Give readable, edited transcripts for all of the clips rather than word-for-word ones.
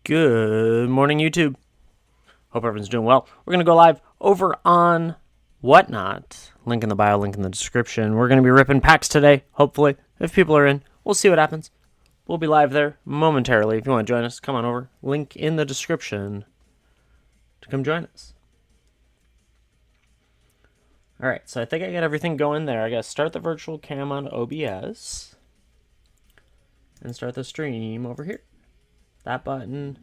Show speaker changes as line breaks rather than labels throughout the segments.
Good morning, YouTube. Hope everyone's doing well. We're going to go live over on WhatNot. Link in the bio, link in the description. We're going to be ripping packs today, hopefully. If people are in, we'll see what happens. We'll be live there momentarily. If you want to join us, come on over. Link in the description to come join us. All right, so I think I got everything going there. I got to start the virtual cam on OBS and start the stream over here. That button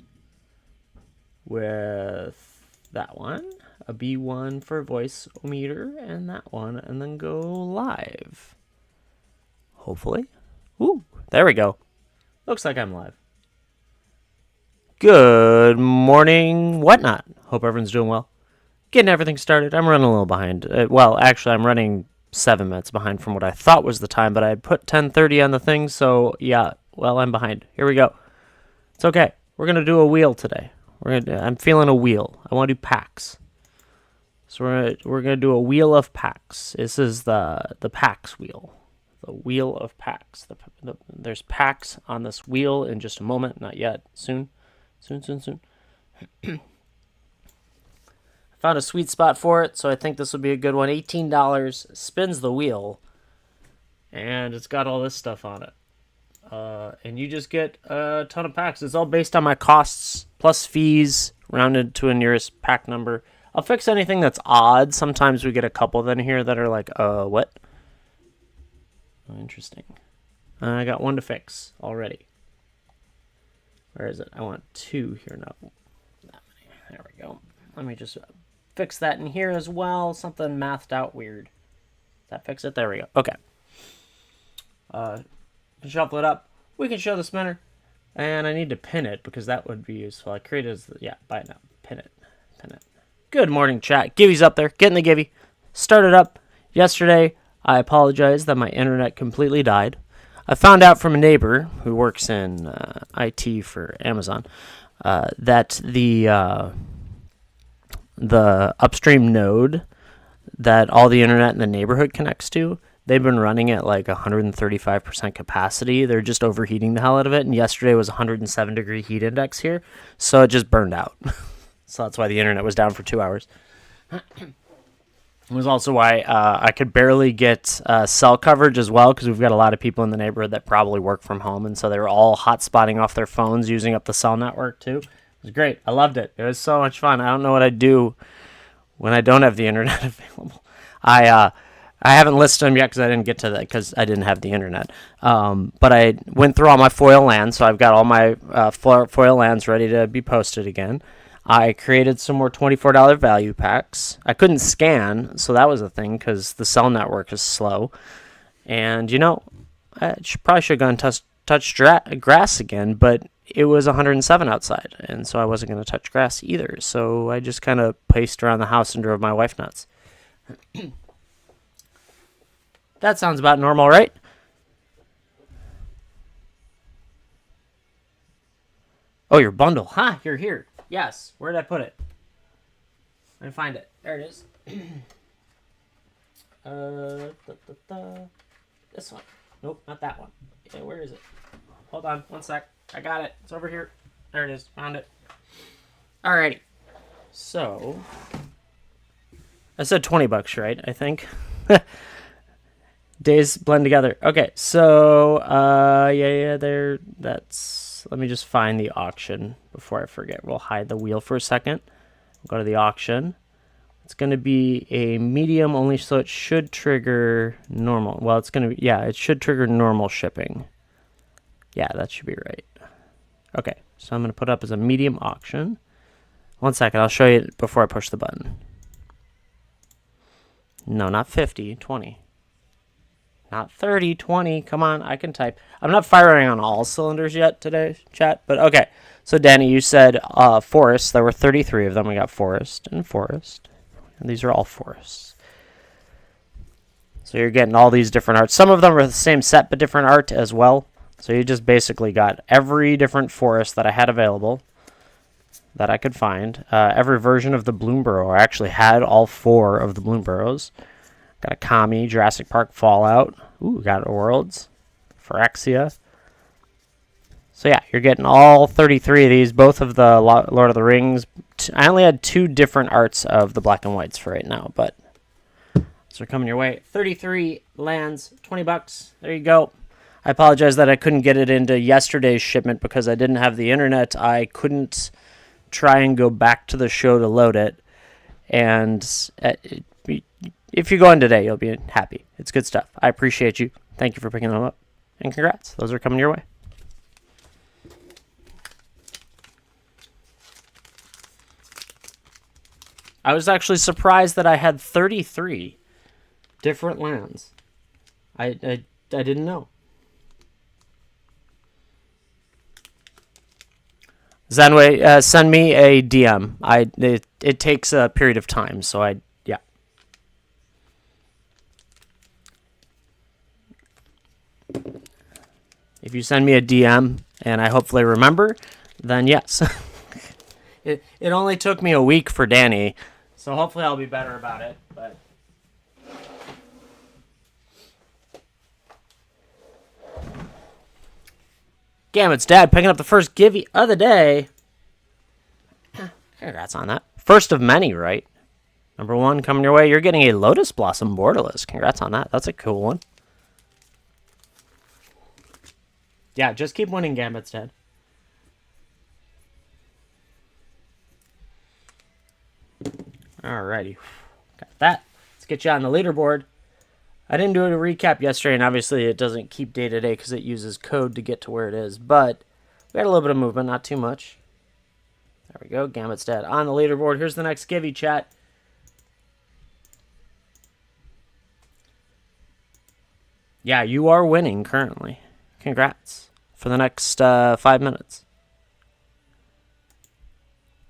with that one, a B1 for voice meter, and that one, and then go live. Hopefully. Ooh, there we go. Looks like I'm live. Good morning, WhatNot. Hope everyone's doing well. Getting everything started. I'm running a little behind. Well, actually, I'm running 7 minutes behind from what I thought was the time, but I put 10:30 on the thing, so yeah, well, I'm behind. Here we go. It's okay. We're gonna do a wheel today. I'm feeling a wheel. I want to do packs. So we're gonna do a wheel of packs. This is the packs wheel. The wheel of packs. There's packs on this wheel in just a moment. Not yet. Soon. Soon. I found a sweet spot for it, so I think this will be a good one. $18. Spins the wheel, and it's got all this stuff on it. And you just get a ton of packs. It's all based on my costs plus fees, rounded to a nearest pack number. I'll fix anything that's odd. Sometimes we get a couple in here that are like, what? Oh, interesting. I got one to fix already. Where is it? I want 2 here. No, that many. There we go. Let me just fix that in here as well. Something mathed out weird. Does that fix it? There we go. Okay. Shuffle it up. We can show the spinner. And I need to pin it because that would be useful. I created buy it now. Pin it. Good morning, chat. Gibby's up there. Getting the Gibby. Started up yesterday. I apologize that my internet completely died. I found out from a neighbor who works in IT for Amazon that the upstream node that all the internet in the neighborhood connects to, they've been running at like 135% capacity. They're just overheating the hell out of it. And yesterday was 107-degree heat index here. So it just burned out. So that's why the internet was down for 2 hours. It was also why I could barely get cell coverage as well, because we've got a lot of people in the neighborhood that probably work from home. And so they were all hotspotting off their phones, using up the cell network too. It was great. I loved it. It was so much fun. I don't know what I'd do when I don't have the internet available. I haven't listed them yet because I didn't get to that because I didn't have the internet. But I went through all my foil lands, so I've got all my foil lands ready to be posted again. I created some more $24 value packs. I couldn't scan, so that was a thing because the cell network is slow. And, I probably should have gone touch grass again, but it was 107 outside, and so I wasn't going to touch grass either. So I just kind of paced around the house and drove my wife nuts. That sounds about normal, right? Oh, your bundle. Ha, you're here. Yes. Where did I put it? Let me find it. There it is. This one. Nope, not that one. Yeah, where is it? Hold on, one sec. I got it. It's over here. There it is. Found it. Alrighty. So, I said $20, right? I think. Days blend together. Okay, so let me just find the auction before I forget. We'll hide the wheel for a second. We'll go to the auction. It's going to be a medium only, so it should trigger normal. Well, it's going to be, it should trigger normal shipping. Yeah, that should be right. Okay, so I'm going to put up as a medium auction. One second, I'll show you before I push the button. No, not 50, 20. Not 30, 20. Come on, I can type. I'm not firing on all cylinders yet today, chat. But okay. So, Danny, you said forests. There were 33 of them. We got forest and forest. And these are all forests. So you're getting all these different arts. Some of them are the same set, but different art as well. So you just basically got every different forest that I had available that I could find. Every version of the Bloomburrow. I actually had all 4 of the Bloomburrows. Got a Kami, Jurassic Park Fallout. Ooh, got Worlds, Phyrexia. So yeah, you're getting all 33 of these, both of the Lord of the Rings. I only had 2 different arts of the black and whites for right now, but those are coming your way. 33 lands, $20. There you go. I apologize that I couldn't get it into yesterday's shipment because I didn't have the internet. I couldn't try and go back to the show to load it. And if you go in today, you'll be happy. It's good stuff. I appreciate you. Thank you for picking them up. And congrats. Those are coming your way. I was actually surprised that I had 33 different lands. I didn't know. Zenway, send me a DM. It takes a period of time, so yeah. If you send me a DM and I hopefully remember, then yes. It only took me a week for Danny, so hopefully I'll be better about it. But Gamut's dad picking up the first givey of the day. Congrats on that. First of many, right? Number 1 coming your way. You're getting a Lotus Blossom Borderless. Congrats on that. That's a cool one. Yeah, just keep winning, Gambit's dad. Alrighty. Got that. Let's get you on the leaderboard. I didn't do a recap yesterday, and obviously it doesn't keep day to day because it uses code to get to where it is. But we had a little bit of movement, not too much. There we go. Gambit's dad on the leaderboard. Here's the next givey, chat. Yeah, you are winning currently. Congrats for the next 5 minutes.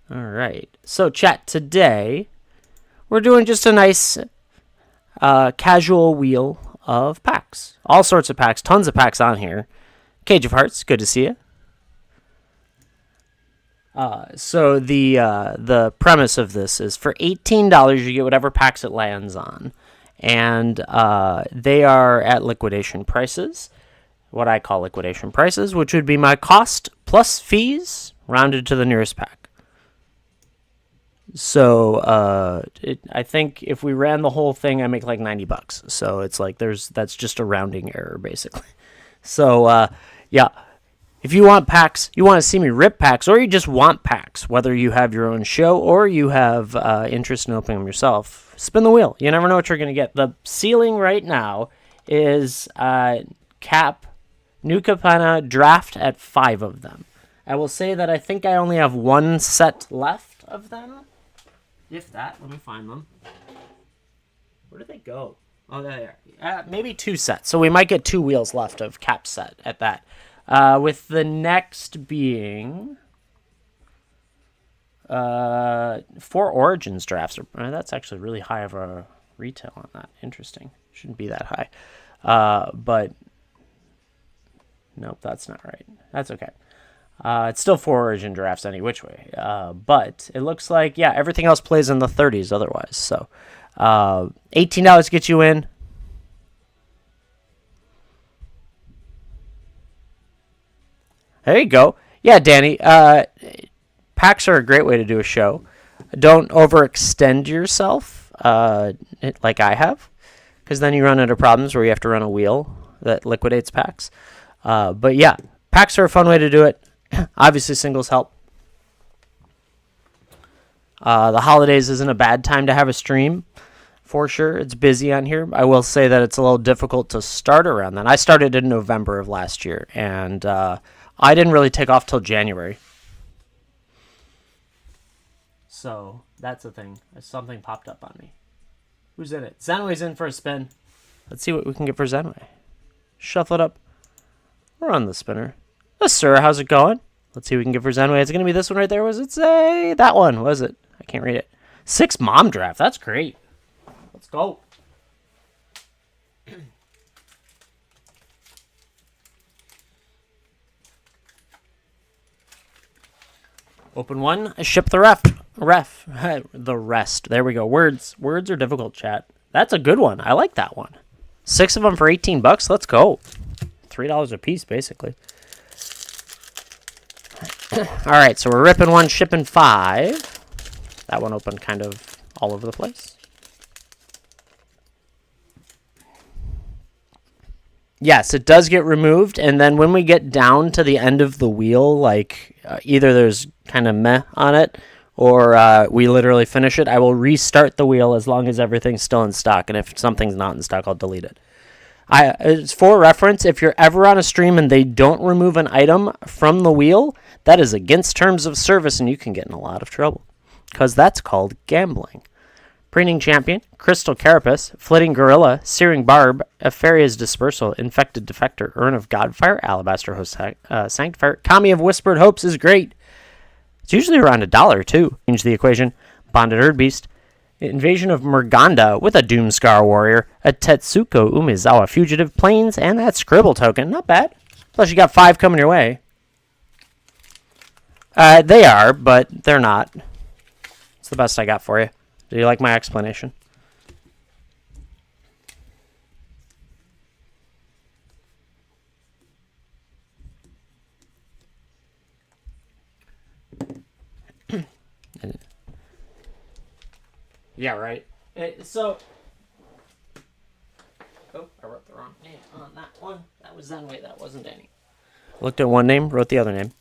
All right. So, chat, today we're doing just a nice casual wheel of packs. All sorts of packs. Tons of packs on here. Cage of Hearts, good to see you. So the premise of this is for $18 you get whatever packs it lands on. And they are at liquidation prices. What I call liquidation prices, which would be my cost plus fees rounded to the nearest pack. So I think if we ran the whole thing, I make like $90. So it's like that's just a rounding error basically. So yeah, if you want packs, you want to see me rip packs, or you just want packs, whether you have your own show or you have interest in opening them yourself, spin the wheel. You never know what you're going to get. The ceiling right now is cap New Capenna draft at 5 of them. I will say that I think I only have 1 set left of them. If that, let me find them. Where did they go? Oh, there they are. Maybe 2 sets. So we might get 2 wheels left of cap set at that. With the next being 4 Origins drafts. That's actually really high of a retail on that. Interesting. Shouldn't be that high. But nope, that's not right. That's okay. It's still 4 Origin drafts any which way. But it looks like, yeah, everything else plays in the 30s otherwise. So $18 gets you in. There you go. Yeah, Danny. Packs are a great way to do a show. Don't overextend yourself like I have, because then you run into problems where you have to run a wheel that liquidates packs. But yeah, packs are a fun way to do it. Obviously, singles help. The holidays isn't a bad time to have a stream, for sure. It's busy on here. I will say that it's a little difficult to start around then. I started in November of last year, and I didn't really take off till January. So that's the thing. Something popped up on me. Who's in it? Zenway's in for a spin. Let's see what we can get for Zenway. Shuffle it up. We're on the spinner. Yes, sir. How's it going? Let's see what we can get for Zenway. Is it going to be this one right there? Was it say that one? Was it? I can't read it. 6 mom draft. That's great. Let's go. Open one. Ship the ref. The rest. There we go. Words are difficult, chat. That's a good one. I like that one. 6 of them for $18. Let's go. $3 a piece, basically. All right, so we're ripping 1, shipping 5. That one opened kind of all over the place. Yes, it does get removed, and then when we get down to the end of the wheel, like either there's kind of meh on it, or we literally finish it, I will restart the wheel as long as everything's still in stock, and if something's not in stock, I'll delete it. It's for reference, if you're ever on a stream and they don't remove an item from the wheel, that is against terms of service, and you can get in a lot of trouble, because that's called gambling. Preening Champion, Crystal Carapace, Flitting Gorilla, Searing Barb, Epheria's Dispersal, Infected Defector, Urn of Godfire, Alabaster Host Sanctifier, Kami of Whispered Hopes is great. It's usually around $1 too. Change the equation. Bonded Erdbeast, Invasion of Murganda with a Doomscar Warrior, a Tetsuko Umezawa Fugitive Plains, and that Scribble token. Not bad. Plus you got 5 coming your way. They are, but they're not. It's the best I got for you. Do you like my explanation? Yeah, right. So, oh, I wrote the wrong name on that one. That was Zenway. That wasn't Danny. Looked at one name, wrote the other name.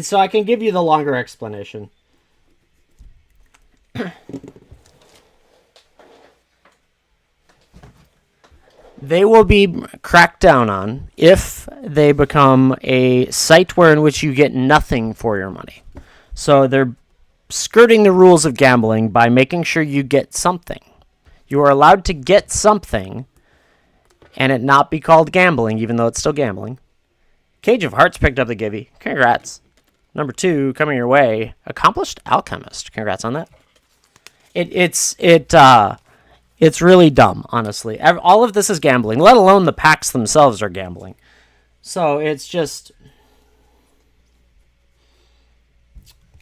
So I can give you the longer explanation. They will be cracked down on if they become a site in which you get nothing for your money. So they're skirting the rules of gambling by making sure you get something. You are allowed to get something and it not be called gambling, even though it's still gambling. Cage of Hearts picked up the givey. Congrats. Number 2 coming your way. Accomplished Alchemist. Congrats on that. It's really dumb, honestly. All of this is gambling, let alone the packs themselves are gambling. So it's just...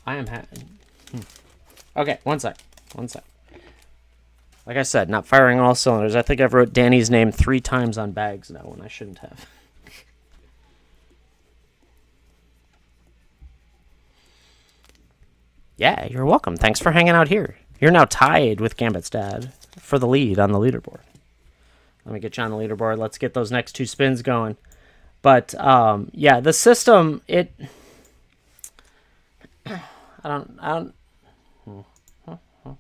I am happy. Okay, one sec. Like I said, not firing all cylinders. I think I've wrote Danny's name 3 times on bags now when I shouldn't have. Yeah, you're welcome. Thanks for hanging out here. You're now tied with Gambit's dad for the lead on the leaderboard. Let me get you on the leaderboard. Let's get those next 2 spins going. But, yeah, the system, I don't,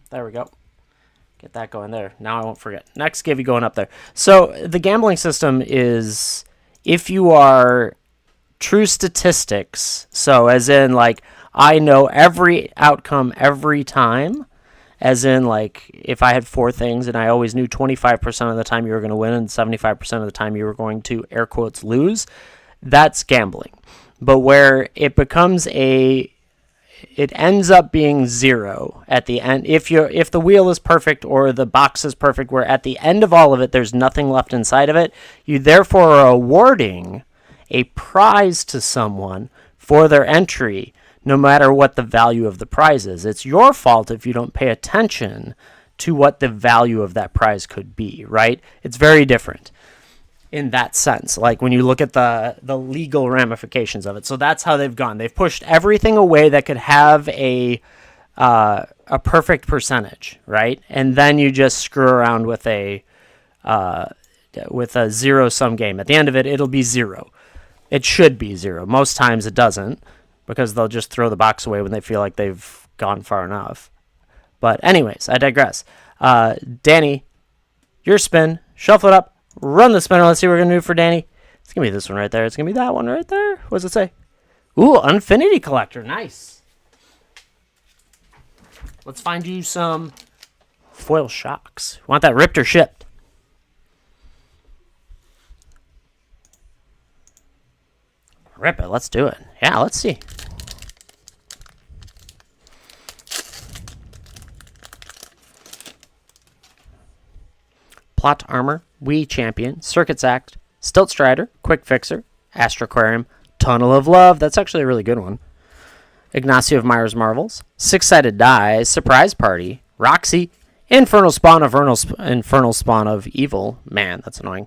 there we go. Get that going there. Now I won't forget. Next givey going up there. So the gambling system is, if you are true statistics, so as in, like, I know every outcome every time, as in, like, if I had 4 things and I always knew 25% of the time you were going to win and 75% of the time you were going to, air quotes, lose, that's gambling. But where it becomes it ends up being 0 at the end. If the wheel is perfect or the box is perfect, where at the end of all of it, there's nothing left inside of it, you therefore are awarding a prize to someone for their entry, no matter what the value of the prize is. It's your fault if you don't pay attention to what the value of that prize could be, right? It's very different in that sense, like when you look at the legal ramifications of it. So that's how they've gone. They've pushed everything away that could have a perfect percentage, right? And then you just screw around with a zero-sum game. At the end of it, it'll be 0. It should be 0. Most times it doesn't, because they'll just throw the box away when they feel like they've gone far enough. But anyways, I digress. Danny, your spin. Shuffle it up. Run the spinner. Let's see what we're going to do for Danny. It's going to be this one right there. It's going to be that one right there. What does it say? Ooh, Infinity Collector. Nice. Let's find you some foil shocks. Want that ripped or shipped? Rip it. Let's do it. Yeah, let's see. Plot Armor, Wii Champion, Circuits Act, Stilt Strider, Quick Fixer, Astroquarium, Tunnel of Love. That's actually a really good one. Ignacio of Myers Marvels, Six-Sided Die, Surprise Party, Roxy, Infernal Spawn of Evil. Man, that's annoying.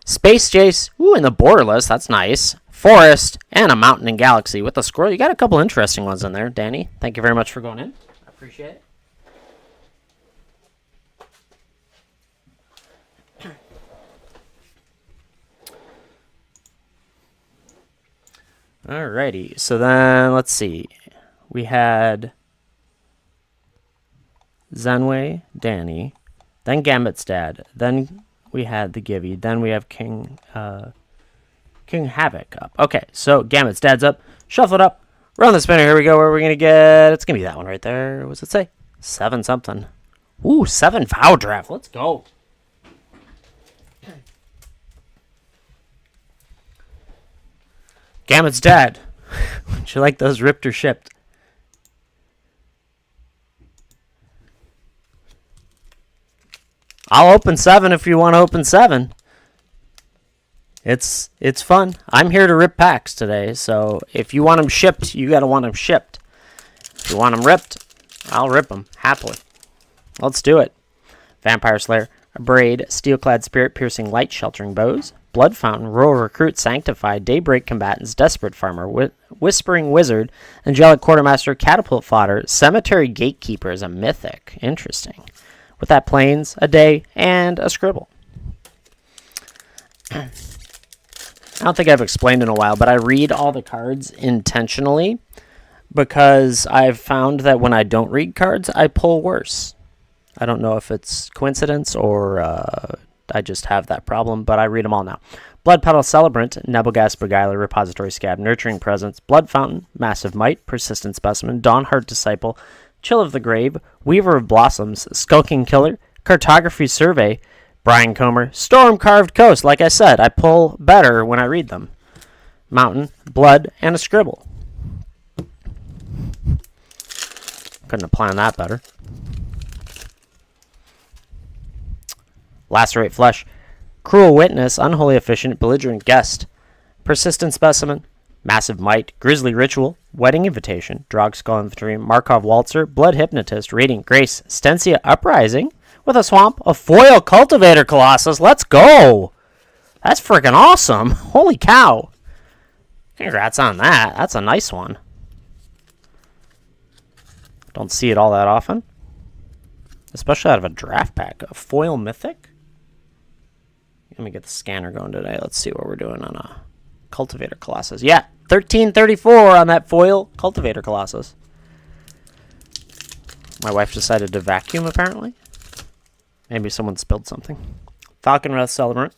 Space Jace. Ooh, and the borderless. That's nice. forest, and a mountain and galaxy. With a squirrel, you got a couple interesting ones in there, Danny. Thank you very much for going in. I appreciate it. Alrighty, so then let's see. We had Zenway, Danny, then Gambit's dad, then we had the Givey, then we have King Havoc up. Okay, so Gambit's dad's up, shuffle it up, run the spinner, here we go, where are we going to get, it's going to be that one right there, what's it say? 7 something. Ooh, 7 vow draft, let's go. Gambit's dad, would you like those ripped or shipped? I'll open 7 if you want to open 7. It's fun. I'm here to rip packs today, so if you want them shipped, you got to want them shipped. If you want them ripped, I'll rip them happily. Let's do it. Vampire Slayer, Braid, Steel-clad Spirit, Piercing Light, Sheltering Bows, Blood Fountain, Rural Recruit, Sanctified, Daybreak Combatants, Desperate Farmer, Whispering Wizard, Angelic Quartermaster, Catapult Fodder, Cemetery Gatekeeper is a mythic. Interesting. With that, Plains, a Day, and a Scribble. I don't think I've explained in a while, but I read all the cards intentionally because I've found that when I don't read cards, I pull worse. I don't know if it's coincidence or I just have that problem, but I read them all now. Blood Petal Celebrant, Nebelgast Beguiler, Repository Scab, Nurturing Presence, Blood Fountain, Massive Might, Persistent Specimen, Dawnheart Disciple, Chill of the Grave, Weaver of Blossoms, Skulking Killer, Cartography Survey, Brian Comer, Storm Carved Coast. Like I said, I pull better when I read them. Mountain, Blood, and a Scribble. Couldn't have planned that better. Lacerate Flesh, Cruel Witness, Unholy Efficient, Belligerent Guest, Persistent Specimen, Massive Might, Grisly Ritual, Wedding Invitation, Drog Skull Infantry, Markov Waltzer, Blood Hypnotist, Radiant Grace, Stencia Uprising, with a Swamp, a Foil Cultivator Colossus. Let's go! That's freaking awesome! Holy cow! Congrats on that. That's a nice one. Don't see it all that often. Especially out of a draft pack. A Foil Mythic? Let me get the scanner going today. Let's see what we're doing on a Cultivator Colossus. Yeah, 1334 on that Foil Cultivator Colossus. My wife decided to vacuum, apparently. Maybe someone spilled something. Falcon Wrath Celebrant,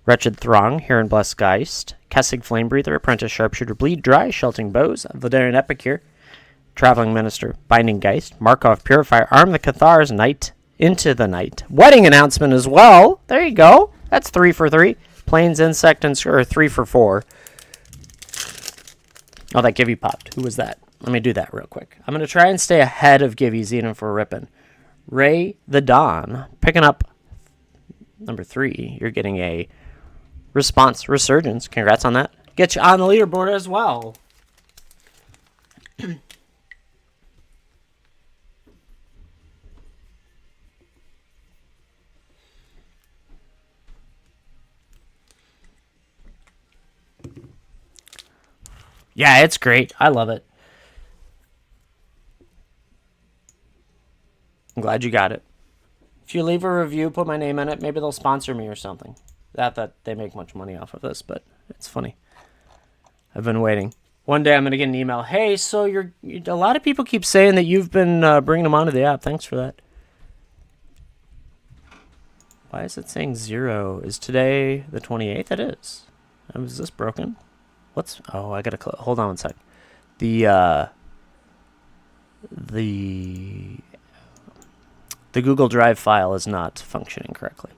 Wretched Throng, Heron Blessed Geist, Kessig Flamebreather, Apprentice Sharpshooter, Bleed Dry, Sheltering Bows, Vladarian Epicure, Traveling Minister, Binding Geist, Markov Purifier, Arm the Cathars, Night into the Night. Wedding Announcement as well. There you go. That's 3 for 3. Plains, Insect, and 3 for 4. Oh, that Givey popped. Who was that? Let me do that real quick. I'm going to try and stay ahead of Givey's even for ripping. Ray the Dawn, picking up number 3. You're getting a Response Resurgence. Congrats on that. Get you on the leaderboard as well. Yeah, it's great. I love it. I'm glad you got it. If you leave a review, put my name in it, maybe they'll sponsor me or something. Not that they make much money off of this, but it's funny. I've been waiting. One day I'm going to get an email. Hey, so a lot of people keep saying that you've been bringing them onto the app. Thanks for that. Why is it saying 0? Is today the 28th? It is. Is this broken? Oh, I got to hold on one sec. The Google Drive file is not functioning correctly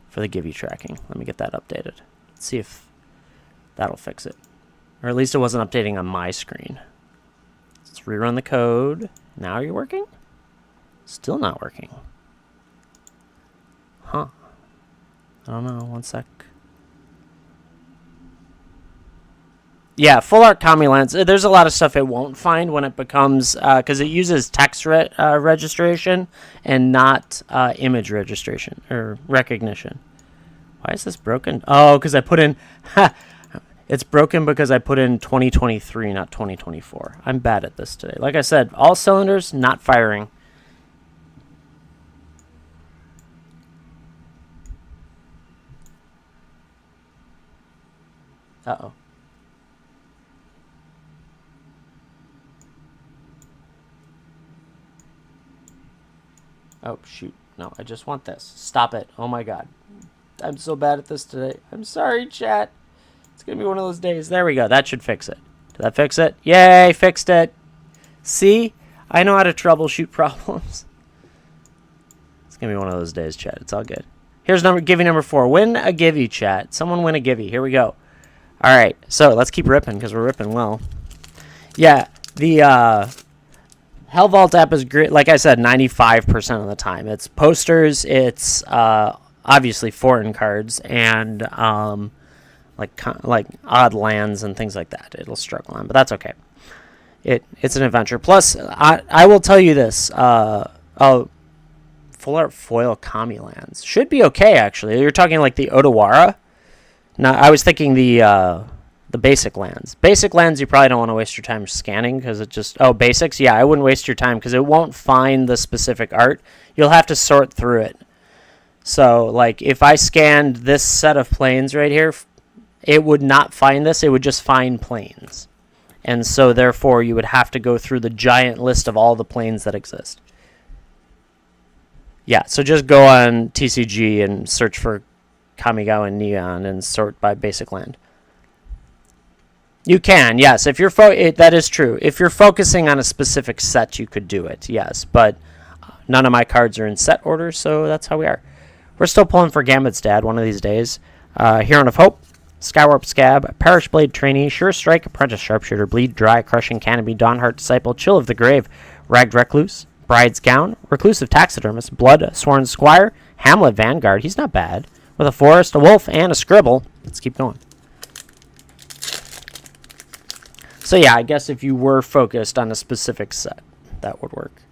for the Givey tracking. Let me get that updated. Let's see if that'll fix it. Or at least it wasn't updating on my screen. Let's rerun the code. Now you're working? Still not working. Huh. I don't know. One sec. Yeah, Full Art Commie Lens. There's a lot of stuff it won't find when it becomes, because it uses text registration and not image registration or recognition. Why is this broken? Oh, because I put in, It's broken because I put in 2023, not 2024. I'm bad at this today. Like I said, all cylinders not firing. Uh-oh. Oh, shoot. No, I just want this. Stop it. Oh, my God. I'm so bad at this today. I'm sorry, chat. It's going to be one of those days. There we go. That should fix it. Did that fix it? Yay, fixed it. See? I know how to troubleshoot problems. It's going to be one of those days, chat. It's all good. Here's givey number 4. Win a givey, chat. Someone win a givey. Here we go. All right. So let's keep ripping because we're ripping well. Yeah, the Hell Vault app is great. Like I said, 95% of the time. It's posters. It's obviously foreign cards and like odd lands and things like that. It'll struggle on, but that's okay. It's an adventure. Plus, I will tell you this. Full art foil Kami lands should be okay, actually. You're talking like the Odawara? No, I was thinking the basic lands. Basic lands, you probably don't want to waste your time scanning because it just... Oh, basics? Yeah, I wouldn't waste your time because it won't find the specific art. You'll have to sort through it. So, like, if I scanned this set of planes right here, it would not find this. It would just find planes. And so, therefore, you would have to go through the giant list of all the planes that exist. Yeah, so just go on TCG and search for Kamigawa Neon and sort by basic land. You can, yes. If you're that is true. If you're focusing on a specific set, you could do it, yes. But none of my cards are in set order, so that's how we are. We're still pulling for Gambit's dad one of these days. Heron of Hope, Skywarp Scab, Parish Blade Trainee, Sure Strike, Apprentice Sharpshooter, Bleed Dry, Crushing Canopy, Dawnheart Disciple, Chill of the Grave, Ragged Recluse, Bride's Gown, Reclusive Taxidermist, Blood Sworn Squire, Hamlet Vanguard. He's not bad. With a Forest, a Wolf, and a Scribble. Let's keep going. So yeah, I guess if you were focused on a specific set, that would work.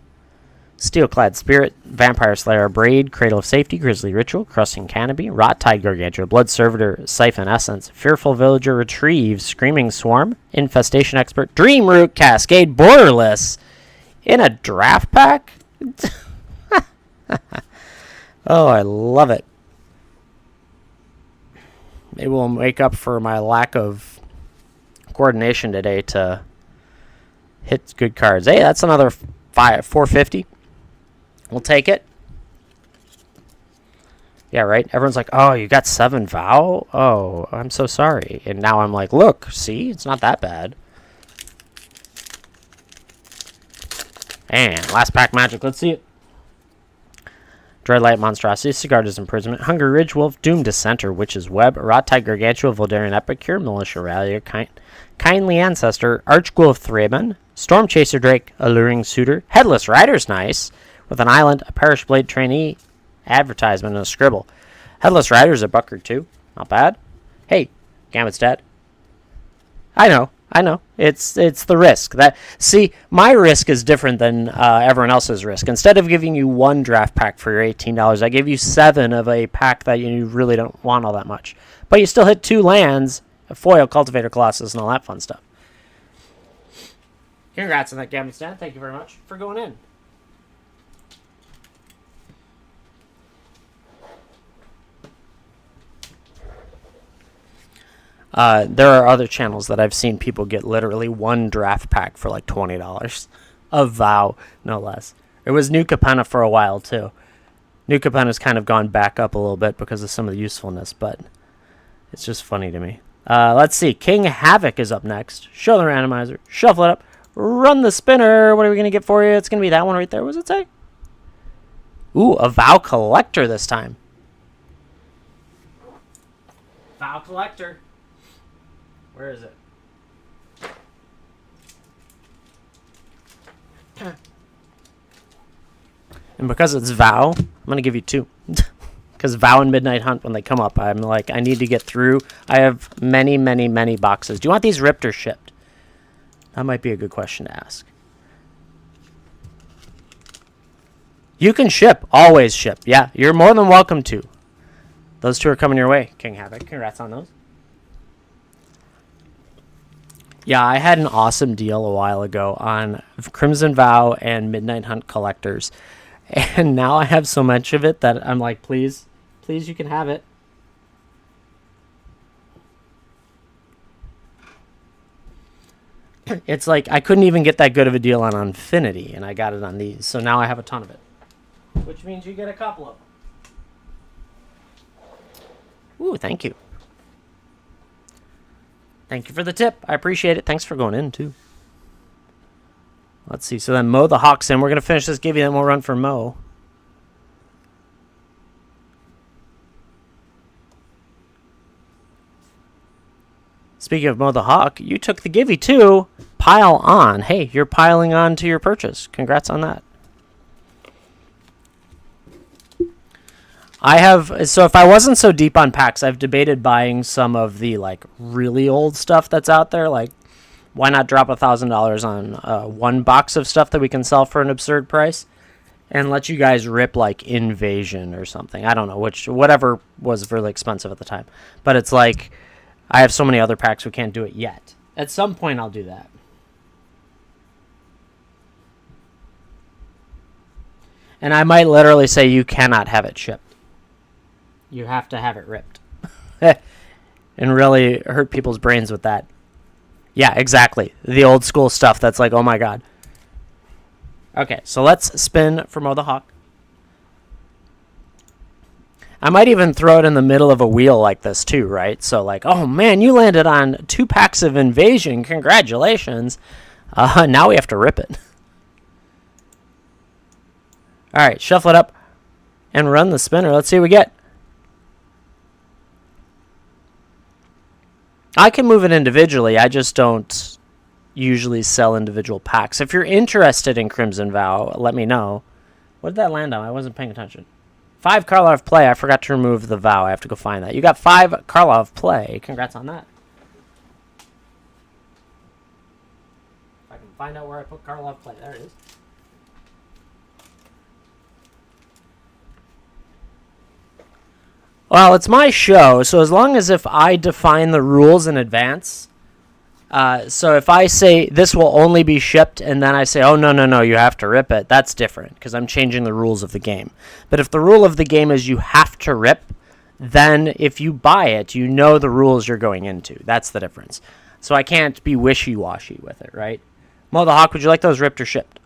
Steelclad Spirit, Vampire Slayer, Braid, Cradle of Safety, Grizzly Ritual, Crushing Canopy, Rot-Tide Gargantua, Blood Servitor, Siphon Essence, Fearful Villager, Retrieve, Screaming Swarm, Infestation Expert, Dream Root, Cascade, Borderless, in a draft pack? Oh, I love it. Maybe we'll make up for my lack of coordination today to hit good cards. Hey, that's another 450. We'll take it. Yeah, right? Everyone's like, oh, you got 7 Vow? Oh, I'm so sorry. And now I'm like, look, see? It's not that bad. And last pack magic. Let's see it. Dreadlight Monstrosity, Cigarda's Imprisonment, Hungry Ridge Wolf, Doom Dissenter, Witch's Web, Rot-Tide Gargantua, Voldarian Epicure, Militia Rallier, Kindly Ancestor, Archghoul of Thraben, Storm Chaser Drake, Alluring Suitor, Headless Rider's nice, with an island, a Parish Blade Trainee, advertisement, and a scribble. Headless Rider's a bucker too. Not bad. Hey, Gambit's dead. I know. It's the risk. See, my risk is different than everyone else's risk. Instead of giving you 1 draft pack for your $18, I give you 7 of a pack that you really don't want all that much. But you still hit 2 lands, a foil, Cultivator Colossus, and all that fun stuff. Congrats on that, Gambit's dad. Thank you very much for going in. There are other channels that I've seen people get literally 1 draft pack for like $20. A Vow, no less. It was New Capenna for a while, too. New Capenna's kind of gone back up a little bit because of some of the usefulness, but it's just funny to me. Let's see. King Havoc is up next. Show the randomizer. Shuffle it up. Run the spinner. What are we going to get for you? It's going to be that one right there. What does it say? Ooh, a Vow Collector this time. Vow Collector. Where is it? And because it's Vow, I'm going to give you 2. Because Vow and Midnight Hunt, when they come up, I'm like, I need to get through. I have many, many, many boxes. Do you want these ripped or shipped? That might be a good question to ask. You can ship. Always ship. Yeah, you're more than welcome to. Those 2 are coming your way, King Havoc. Congrats on those. Yeah, I had an awesome deal a while ago on Crimson Vow and Midnight Hunt collectors. And now I have so much of it that I'm like, please, please, you can have it. It's like I couldn't even get that good of a deal on Infinity, and I got it on these. So now I have a ton of it. Which means you get a couple of them. Ooh, thank you. Thank you for the tip. I appreciate it. Thanks for going in, too. Let's see. So then Mo the Hawk's in. We're going to finish this Gibby, then we'll run for Mo. Speaking of Mo the Hawk, you took the Gibby, too. Pile on. Hey, you're piling on to your purchase. Congrats on that. So if I wasn't so deep on packs, I've debated buying some of the like really old stuff that's out there. Like, why not drop $1,000 on one box of stuff that we can sell for an absurd price, and let you guys rip like Invasion or something? I don't know whatever was really expensive at the time, but it's like I have so many other packs we can't do it yet. At some point, I'll do that. And I might literally say you cannot have it shipped. You have to have it ripped. And really hurt people's brains with that. Yeah, exactly. The old school stuff that's like, oh my god. Okay, so let's spin for Mo the Hawk. I might even throw it in the middle of a wheel like this too, right? So like, oh man, you landed on 2 packs of Invasion. Congratulations. Now we have to rip it. All right, shuffle it up and run the spinner. Let's see what we get. I can move it individually. I just don't usually sell individual packs. If you're interested in Crimson Vow, let me know. What did that land on? I wasn't paying attention. 5 Karlov play. I forgot to remove the Vow. I have to go find that. You got 5 Karlov play. Congrats on that. If I can find out where I put Karlov play. There it is. Well, it's my show, so as long as if I define the rules in advance, so if I say this will only be shipped, and then I say, oh, no, you have to rip it, that's different, because I'm changing the rules of the game. But if the rule of the game is you have to rip, then if you buy it, you know the rules you're going into. That's the difference. So I can't be wishy-washy with it, right? Mo the Hawk, would you like those ripped or shipped?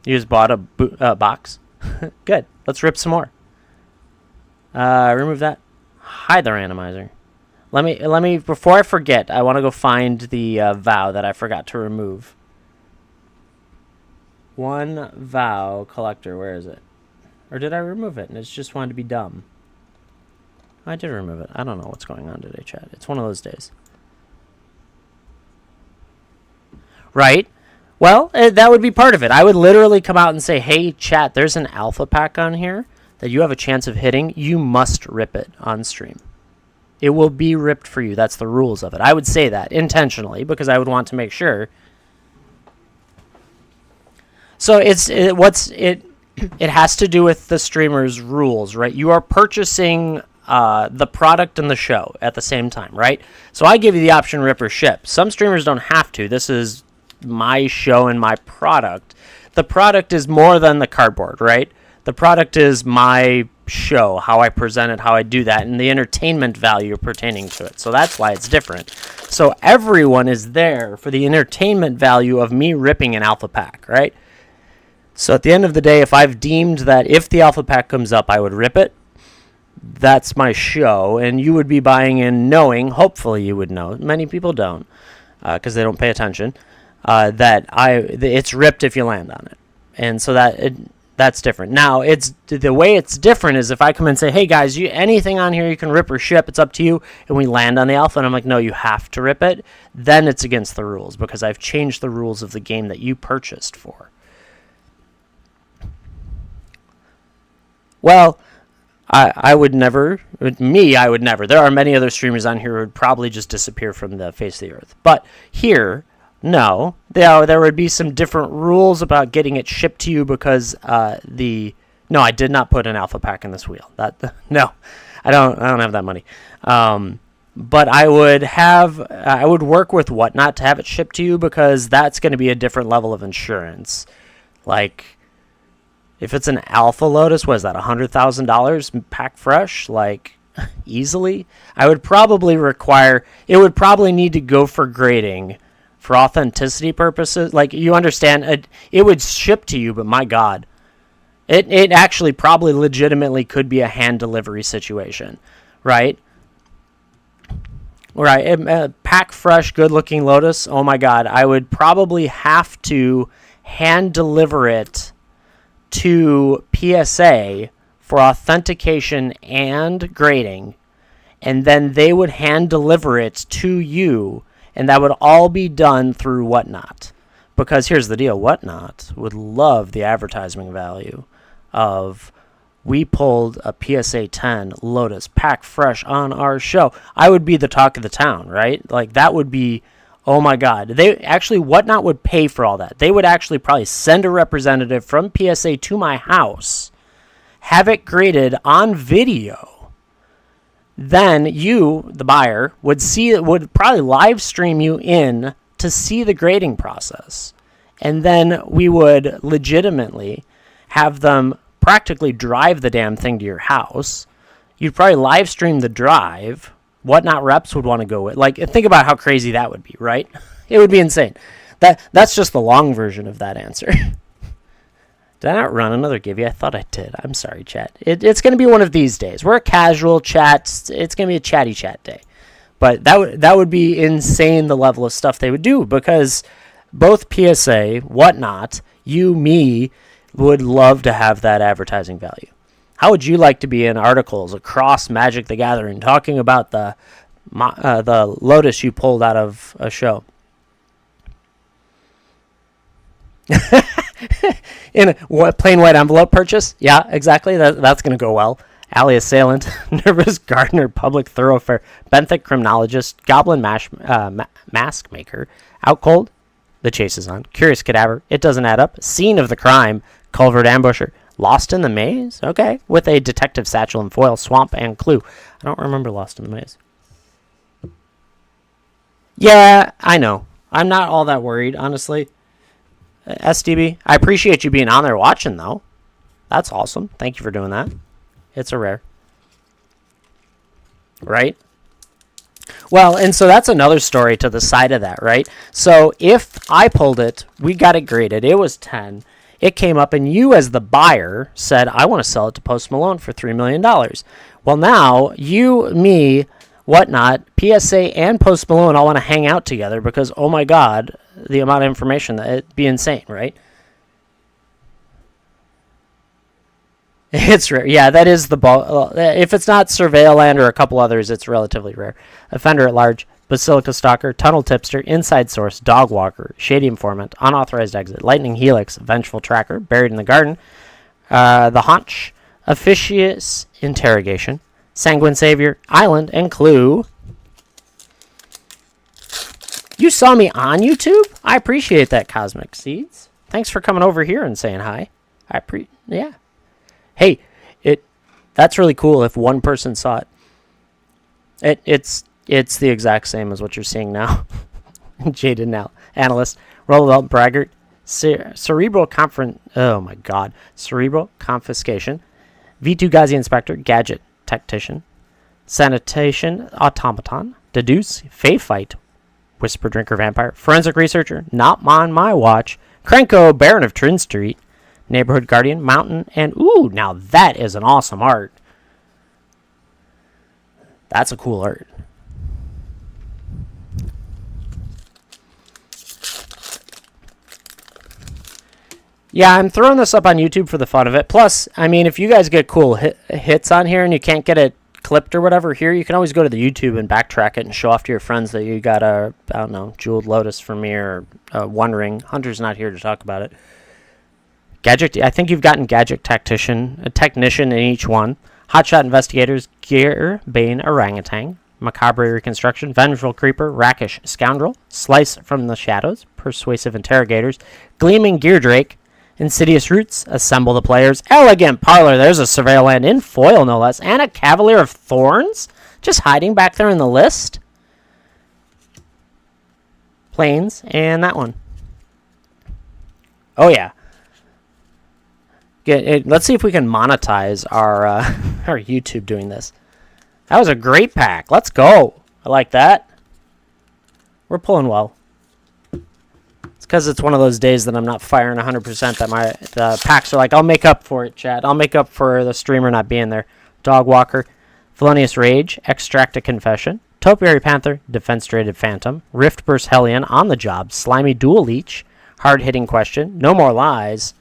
You just bought a box? Good. Let's rip some more. Remove that. Hide the randomizer. Let me, before I forget, I want to go find the Vow that I forgot to remove. 1 Vow collector, where is it? Or did I remove it and it's just wanted to be dumb? I did remove it. I don't know what's going on today, chat. It's one of those days. Right? Well, that would be part of it. I would literally come out and say, hey, chat, there's an alpha pack on here that you have a chance of hitting. You must rip it on stream. It will be ripped for you. That's the rules of it. I would say that intentionally because I would want to make sure. So it has to do with the streamer's rules, right? You are purchasing the product and the show at the same time, right? So I give you the option rip or ship. Some streamers don't have to. This is my show and my product. The product is more than the cardboard, right? The product is my show, how I present it, how I do that, and the entertainment value pertaining to it. So that's why it's different. So everyone is there for the entertainment value of me ripping an alpha pack, right? So at the end of the day, if I've deemed that if the alpha pack comes up, I would rip it, that's my show, and you would be buying in knowing, hopefully you would know, many people don't, because they don't pay attention, that it's ripped if you land on it. And so that's different. Now, it's the way it's different is if I come and say, hey guys, anything on here you can rip or ship, it's up to you, and we land on the alpha, and I'm like, no, you have to rip it, then it's against the rules, because I've changed the rules of the game that you purchased for. Well, I would never. I would never. There are many other streamers on here who would probably just disappear from the face of the earth. But here, no. There would be some different rules about getting it shipped to you because No, I did not put an alpha pack in this wheel. No. I don't have that money. But I would work with WhatNot to have it shipped to you, because that's going to be a different level of insurance. Like, if it's an Alpha Lotus, what is that, $100,000 pack fresh? Like, easily? It would probably need to go for grading for authenticity purposes. Like, you understand, it would ship to you, but my God. It actually probably legitimately could be a hand delivery situation, right? Right, pack fresh, good-looking Lotus, oh my God, I would probably have to hand deliver it to PSA for authentication and grading, and then they would hand deliver it to you, and that would all be done through WhatNot. Because here's the deal, WhatNot would love the advertising value of, we pulled a PSA 10 Lotus pack fresh on our show. I would be the talk of the town, right? Like, that would be, oh my God. WhatNot would pay for all that. They would actually probably send a representative from PSA to my house, have it graded on video. Then you, the buyer, would probably live stream you in to see the grading process. And then we would legitimately have them practically drive the damn thing to your house. You'd probably live stream the drive. WhatNot reps would want to go with. Like, think about how crazy that would be, right? It would be insane. That's just the long version of that answer. Did I not run another give you? I thought I did. I'm sorry, chat. It's going to be one of these days. We're a casual chat. It's going to be a chatty chat day. But that would be insane, the level of stuff they would do, because both PSA, WhatNot, you, me, would love to have that advertising value. How would you like to be in articles across Magic the Gathering talking about the Lotus you pulled out of a show? In a plain white envelope purchase? Yeah, exactly. That's going to go well. Alley Assailant, Nervous Gardener, Public Thoroughfare, Benthic Criminologist, Goblin Mask Maker, Out Cold, The Chase is On, Curious Cadaver, It Doesn't Add Up, Scene of the Crime, Culvert Ambusher, Lost in the Maze, okay, with a Detective Satchel and Foil, Swamp, and Clue. I don't remember Lost in the Maze. Yeah, I know. I'm not all that worried, honestly. SDB, I appreciate you being on there watching, though. That's awesome. Thank you for doing that. It's a rare. Right? Well, and so that's another story to the side of that, right? So if I pulled it, we got it graded, it was 10, it came up, and you as the buyer said, I want to sell it to Post Malone for $3 million. Well, now, you, me, WhatNot, PSA, and Post Malone all want to hang out together because, oh my God, the amount of information, it'd be insane, right? It's rare. Yeah, that is the ball. If it's not Surveilland or a couple others, it's relatively rare. Offender at Large, Basilica Stalker, Tunnel Tipster, Inside Source, Dog Walker, Shady Informant, Unauthorized Exit, Lightning Helix, Vengeful Tracker, Buried in the Garden, The Haunch, Officious Interrogation, Sanguine Savior, Island, and Clue. You saw me on YouTube? I appreciate that, Cosmic Seeds. Thanks for coming over here and saying hi. Yeah. Hey, that's really cool if one person saw it. It's the exact same as what you're seeing now. Jaded Analyst, Roosevelt Braggart, Cerebral Confiscation, V2 Ghazi Inspector, Gadget Tactician, Sanitation Automaton, Deduce, Fae Fight, Whisper Drinker Vampire, Forensic Researcher, Not On My Watch, Krenko, Baron of Trin Street, Neighborhood Guardian, Mountain, and ooh, now that is an awesome art. That's a cool art. Yeah, I'm throwing this up on YouTube for the fun of it. Plus, I mean, if you guys get cool hits on here and you can't get it clipped or whatever here, you can always go to the YouTube and backtrack it and show off to your friends that you got a, I don't know, Jeweled Lotus from me or One Ring. Hunter's not here to talk about it. Gadget, I think you've gotten Gadget Tactician, a Technician in each one. Hotshot Investigators, Gear, Bane, Orangutan, Macabre Reconstruction, Vengeful Creeper, Rackish Scoundrel, Slice from the Shadows, Persuasive Interrogators, Gleaming Gear Drake, Insidious Roots, Assemble the Players, Elegant Parlor, there's a Surveil Land in foil no less, and a Cavalier of Thorns, just hiding back there in the list. Plains, and that one. Oh yeah. Let's see if we can monetize our our YouTube doing this. That was a great pack. Let's go. I like that. We're pulling well. It's because it's one of those days that I'm not firing 100%, that the packs are like, I'll make up for it, chat. I'll make up for the streamer not being there. Dog Walker, Felonious Rage, Extracted Confession, Topiary Panther, Defense-Rated Phantom, Riftburst Hellion, On the Job, Slimy Dual Leech, Hard-Hitting Question, No More Lies,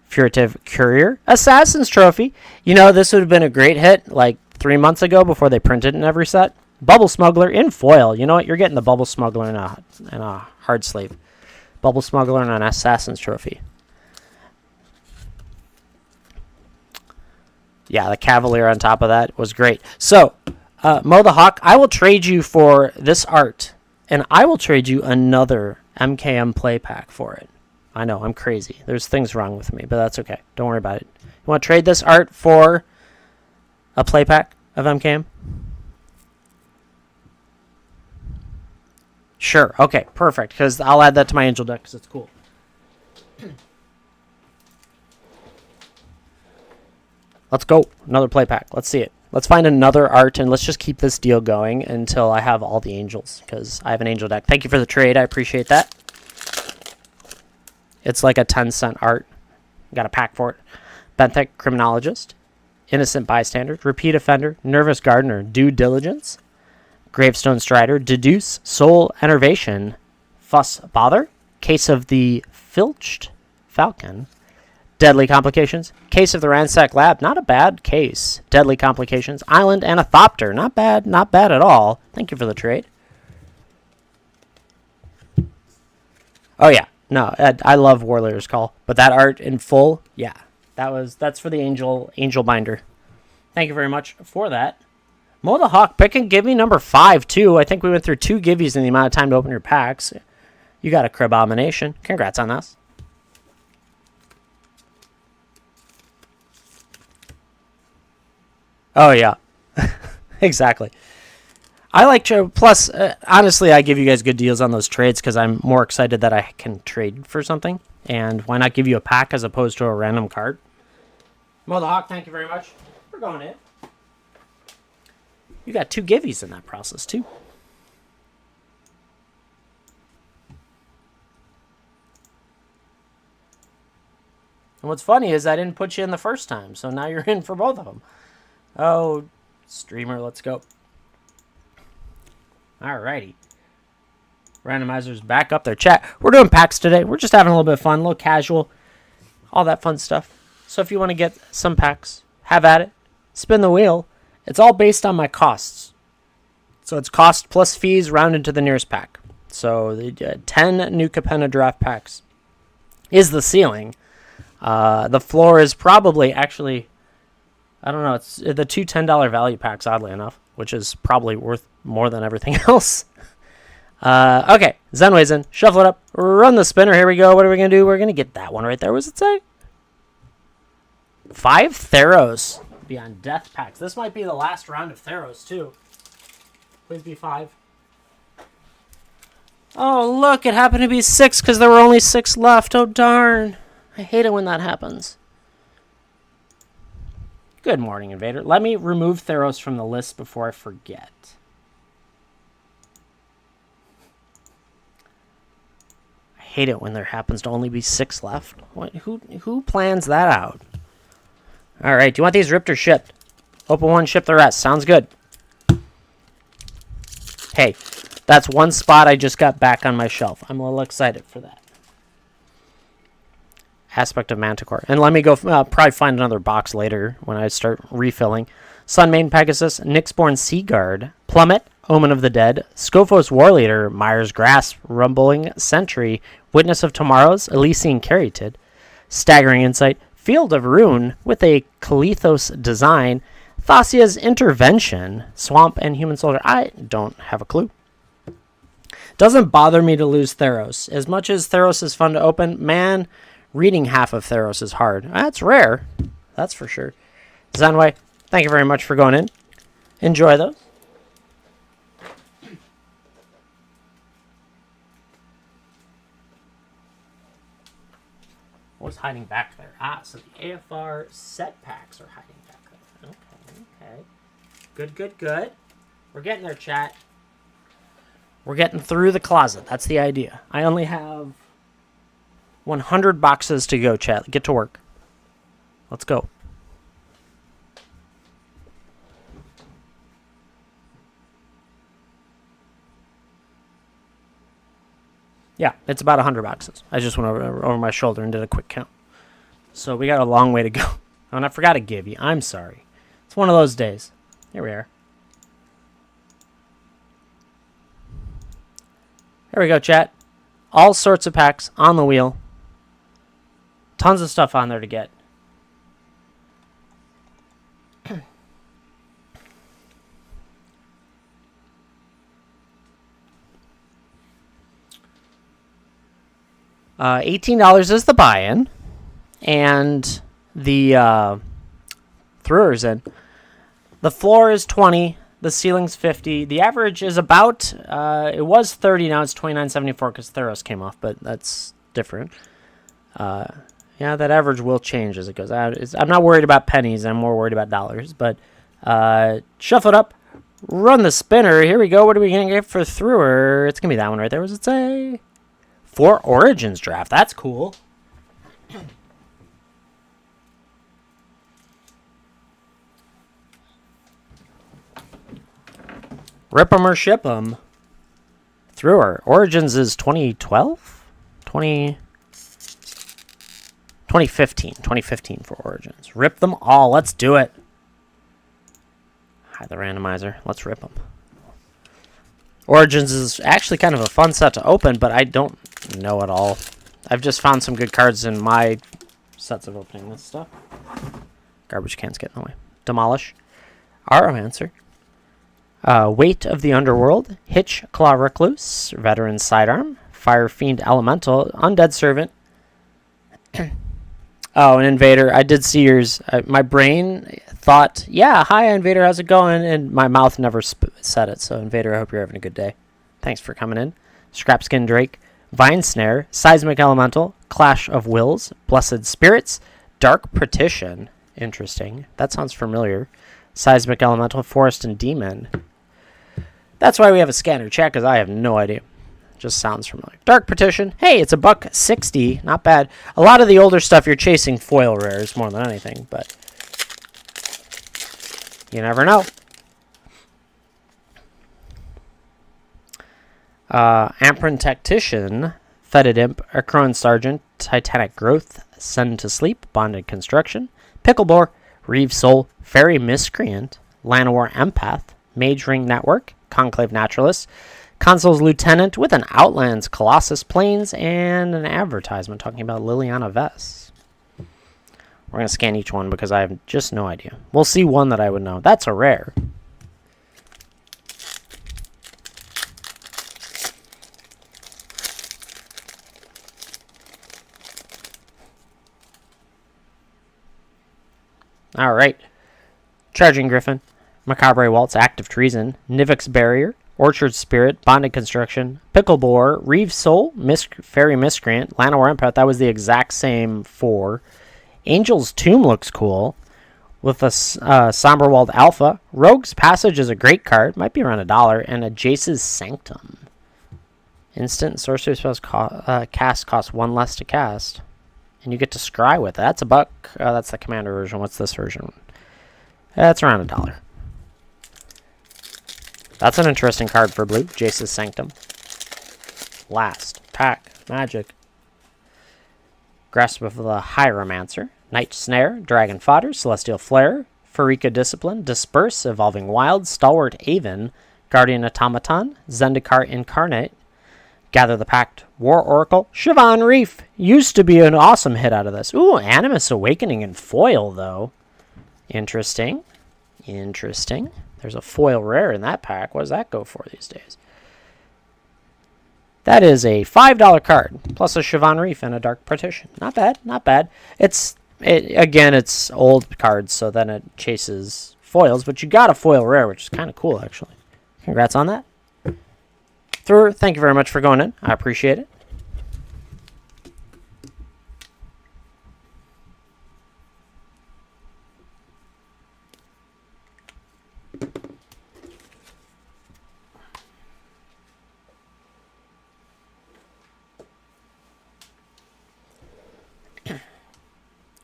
Furtive Courier, Assassin's Trophy. You know, this would have been a great hit like 3 months ago before they printed it in every set. Bubble Smuggler in foil. You know what? You're getting the Bubble Smuggler in a hard sleeve. Bubble Smuggler and an Assassin's Trophy. Yeah, the Cavalier on top of that was great. So, Mo the Hawk, I will trade you for this art, and I will trade you another MKM play pack for it. I know, I'm crazy. There's things wrong with me, but that's okay. Don't worry about it. You want to trade this art for a play pack of MKM? Sure. Okay, perfect, because I'll add that to my Angel deck because it's cool. Let's go. Another play pack. Let's see it. Let's find another art, and let's just keep this deal going until I have all the Angels, because I have an Angel deck. Thank you for the trade. I appreciate that. It's like a 10-cent art. Got a pack for it. Benthic Criminologist, Innocent Bystander, Repeat Offender, Nervous Gardener, Due Diligence, Gravestone Strider, Deduce, Soul Enervation, Fuss Bother, Case of the Filched Falcon, Deadly Complications, Case of the Ransack Lab, not a bad case. Deadly Complications, Island Anthopter, not bad at all. Thank you for the trade. Oh yeah, no, I love Warrior's Call, but that art in full, yeah, that's for the Angel binder. Thank you very much for that. Mo the Hawk, pick and give me number 5 too. I think we went through 2 givvies in the amount of time to open your packs. You got a Cribomination. Congrats on this. Oh, yeah. Exactly. I like to, plus, honestly, I give you guys good deals on those trades because I'm more excited that I can trade for something. And why not give you a pack as opposed to a random card? Mo the Hawk, thank you very much for going in. You got 2 givvies in that process, too. And what's funny is I didn't put you in the first time, so now you're in for both of them. Oh, streamer, let's go. Alrighty. Randomizers back up their chat. We're doing packs today. We're just having a little bit of fun, a little casual, all that fun stuff. So if you want to get some packs, have at it. Spin the wheel. It's all based on my costs. So it's cost plus fees rounded to the nearest pack. So the 10 new Capenna draft packs is the ceiling. The floor is probably actually, I don't know, it's the 2 $10 value packs, oddly enough, which is probably worth more than everything else. Okay, Zenway's in. Shuffle it up. Run the spinner. Here we go. What are we going to do? We're going to get that one right there. What does it say? 5 Theros beyond death packs. This might be the last round of Theros, too. Please be 5. Oh, look, it happened to be 6 because there were only 6 left. Oh, darn. I hate it when that happens. Good morning, Invader. Let me remove Theros from the list before I forget. I hate it when there happens to only be 6 left. What? Who plans that out? All right, do you want these ripped or shipped? Open one, ship the rest. Sounds good. Hey, that's one spot I just got back on my shelf. I'm a little excited for that. Aspect of Manticore. And let me go probably find another box later when I start refilling. Sunmane Pegasus, Nyxborn Seaguard, Plummet, Omen of the Dead, Scophos Warleader, Myers Grasp, Rumbling Sentry, Witness of Tomorrow's, Elysian Caryatid, Staggering Insight, Field of Ruin with a Kalithos design, Thasia's Intervention, Swamp, and Human Soldier. I don't have a clue. Doesn't bother me to lose Theros. As much as Theros is fun to open, man, Reading half of Theros is hard. That's rare. That's for sure. Zenway, thank you very much for going in. Enjoy those. What's hiding back there? Ah, so the AFR set packs are hiding back there. Okay. Good. We're getting there, chat. We're getting through the closet. That's the idea. I only have 100 boxes to go, chat. Get to work. Let's go. Yeah, it's about 100 boxes. I just went over my shoulder and did a quick count. So we got a long way to go. Oh, and I forgot to give you. I'm sorry. It's one of those days. Here we are. Here we go, chat. All sorts of packs on the wheel. Tons of stuff on there to get. $18 is the buy-in, and the thrower's in. The floor is $20. The ceiling's $50. The average is about. It was $30. Now it's $29.74 because Theros came off, but that's different. Yeah, that average will change as it goes out. I'm not worried about pennies. I'm more worried about dollars. But shuffle it up. Run the spinner. Here we go. What are we going to get for thrower? It's going to be that one right there. What does it say? 4 Origins draft. That's cool. Rip 'em or ship 'em. Thrower. Origins is 2012? 2015. 2015 for Origins. Rip them all. Let's do it. Hide the randomizer. Let's rip them. Origins is actually kind of a fun set to open, but I don't know it all. I've just found some good cards in my sets of opening this stuff. Garbage cans get in the way. Demolish. Aromancer. Weight of the Underworld. Hitch Claw Recluse. Veteran Sidearm. Fire Fiend Elemental. Undead Servant. Oh, an Invader. I did see yours. My brain thought, yeah, hi, Invader, how's it going? And my mouth never said it. So, Invader, I hope you're having a good day. Thanks for coming in. Scrapskin Drake. Vine Snare. Seismic Elemental. Clash of Wills. Blessed Spirits. Dark Petition. Interesting. That sounds familiar. Seismic Elemental. Forest and Demon. That's why we have a scanner chat, because I have no idea. Just sounds familiar. Dark Petition. Hey, it's $1.60. Not bad. A lot of the older stuff you're chasing foil rares more than anything, but you never know. Amprin Tactician. Fetid Imp. Akron Sergeant. Titanic Growth. Send to Sleep. Bonded Construction. Picklebore. Reeve Soul. Fairy Miscreant. Llanowar Empath. Mage Ring Network. Conclave Naturalist. Consul's Lieutenant with an Outlands Colossus Plains and an advertisement talking about Liliana Vess. We're going to scan each one because I have just no idea. We'll see one that I would know. That's a rare. All right. Charging Griffin. Macabre Waltz, Active Treason, Nivix Barrier, Orchard Spirit, Bonded Construction, Picklebore, Reeve Soul, Fairy Miscreant, Llanowar Empath. That was the exact same 4. Angel's Tomb looks cool with a Somberwald Alpha. Rogue's Passage is a great card. Might be around $1. And a Jace's Sanctum. Instant sorcery spells cast costs 1 less to cast. And you get to scry with it. That's $1. That's the commander version. What's this version? That's around $1. That's an interesting card for blue. Jace's Sanctum. Last pack. Magic. Grasp of the Hieromancer. Night Snare. Dragon Fodder. Celestial Flare. Pharika Discipline. Disperse. Evolving Wild. Stalwart Aven. Guardian Automaton. Zendikar Incarnate. Gather the Pact. War Oracle. Siobhan Reef. Used to be an awesome hit out of this. Ooh, Animus Awakening in foil, though. Interesting. There's a foil rare in that pack. What does that go for these days? That is a $5 card, plus a Siobhan Reef and a Dark Partition. Not bad, not bad. Again, it's old cards, so then it chases foils, but you got a foil rare, which is kind of cool, actually. Congrats on that. Thrower, thank you very much for going in. I appreciate it.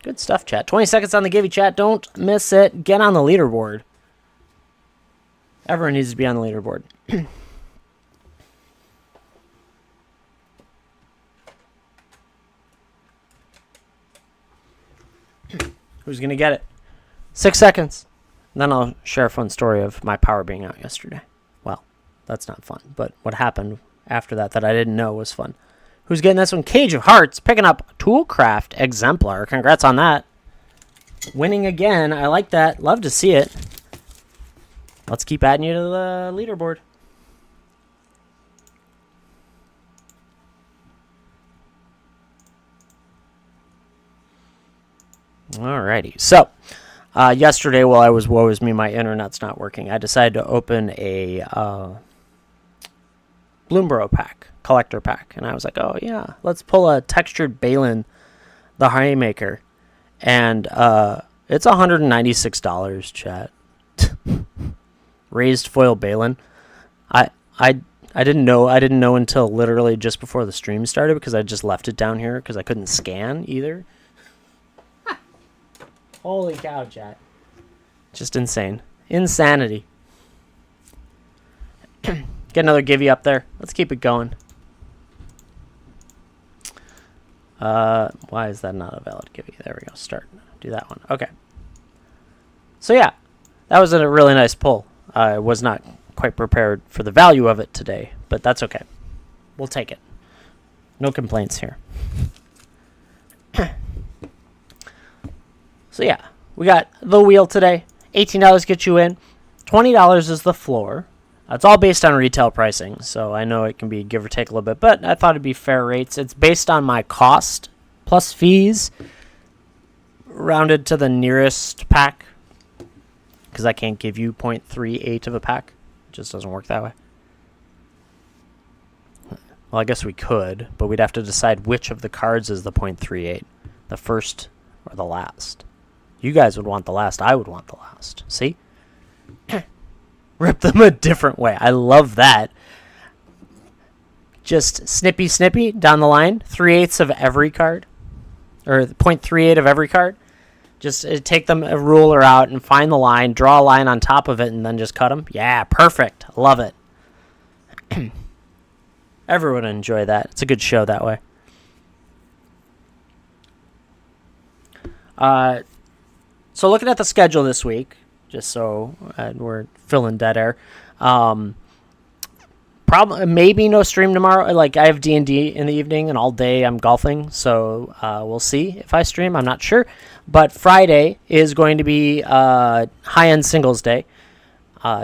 Good stuff, chat. 20 seconds on the Givey, chat. Don't miss it. Get on the leaderboard. Everyone needs to be on the leaderboard. Who's going to get it? 6 seconds. And then I'll share a fun story of my power being out yesterday. Well, that's not fun. But what happened after that I didn't know was fun. Who's getting this one? Cage of Hearts, picking up Toolcraft Exemplar. Congrats on that. Winning again. I like that. Love to see it. Let's keep adding you to the leaderboard. Alrighty. So, yesterday while I was woe is me, my internet's not working. I decided to open a Bloomborough pack. Collector pack, and I was like, oh yeah, let's pull a textured Balin the Haymaker, and it's $196, chat. Raised foil Balin. I didn't know until literally just before the stream started, because I just left it down here because I couldn't scan either. Holy cow, chat. Just insane. Insanity. Get another Givey up there. Let's keep it going. Why is that not a valid Givey? There we go. Start. Do that one. Okay. So yeah, that was a really nice pull. I was not quite prepared for the value of it today, but that's okay. We'll take it. No complaints here. So yeah, we got the wheel today. $18 gets you in. $20 is the floor. It's all based on retail pricing, so I know it can be give or take a little bit, but I thought it'd be fair rates. It's based on my cost plus fees, rounded to the nearest pack, because I can't give you 0.38 of a pack. It just doesn't work that way. Well, I guess we could, but we'd have to decide which of the cards is the 0.38, the first or the last. You guys would want the last. I would want the last. See? Rip them a different way. I love that. Just snippy down the line. 3/8 of every card. Or 0.38 of every card. Just take them a ruler out and find the line. Draw a line on top of it and then just cut them. Yeah, perfect. Love it. Everyone would enjoy that. It's a good show that way. So looking at the schedule this week, just so we're filling dead air. Maybe no stream tomorrow. Like, I have D&D in the evening, and all day I'm golfing, so we'll see if I stream. I'm not sure. But Friday is going to be high-end singles day,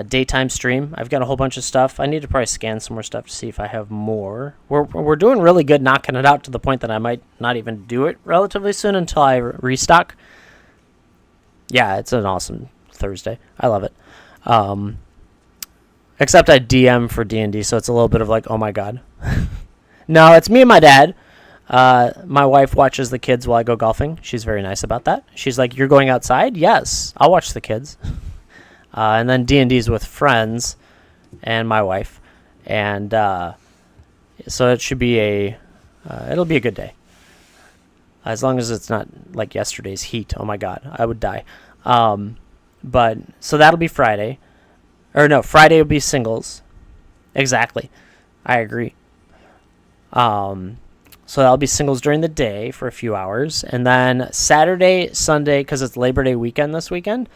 daytime stream. I've got a whole bunch of stuff. I need to probably scan some more stuff to see if I have more. We're doing really good knocking it out to the point that I might not even do it relatively soon until I restock. Yeah, it's an awesome Thursday. I love it. Except I DM for D&D, so it's a little bit of like, oh my god. No, it's me and my dad. My wife watches the kids while I go golfing. She's very nice about that. She's like, you're going outside? Yes, I'll watch the kids. And then D&D's with friends and my wife. And so it should be it'll be a good day. As long as it's not like yesterday's heat. Oh my god, I would die. But so that'll be Friday. Or no, Friday will be singles. Exactly. I agree. So that'll be singles during the day for a few hours. And then Saturday, Sunday, because it's Labor Day weekend this weekend.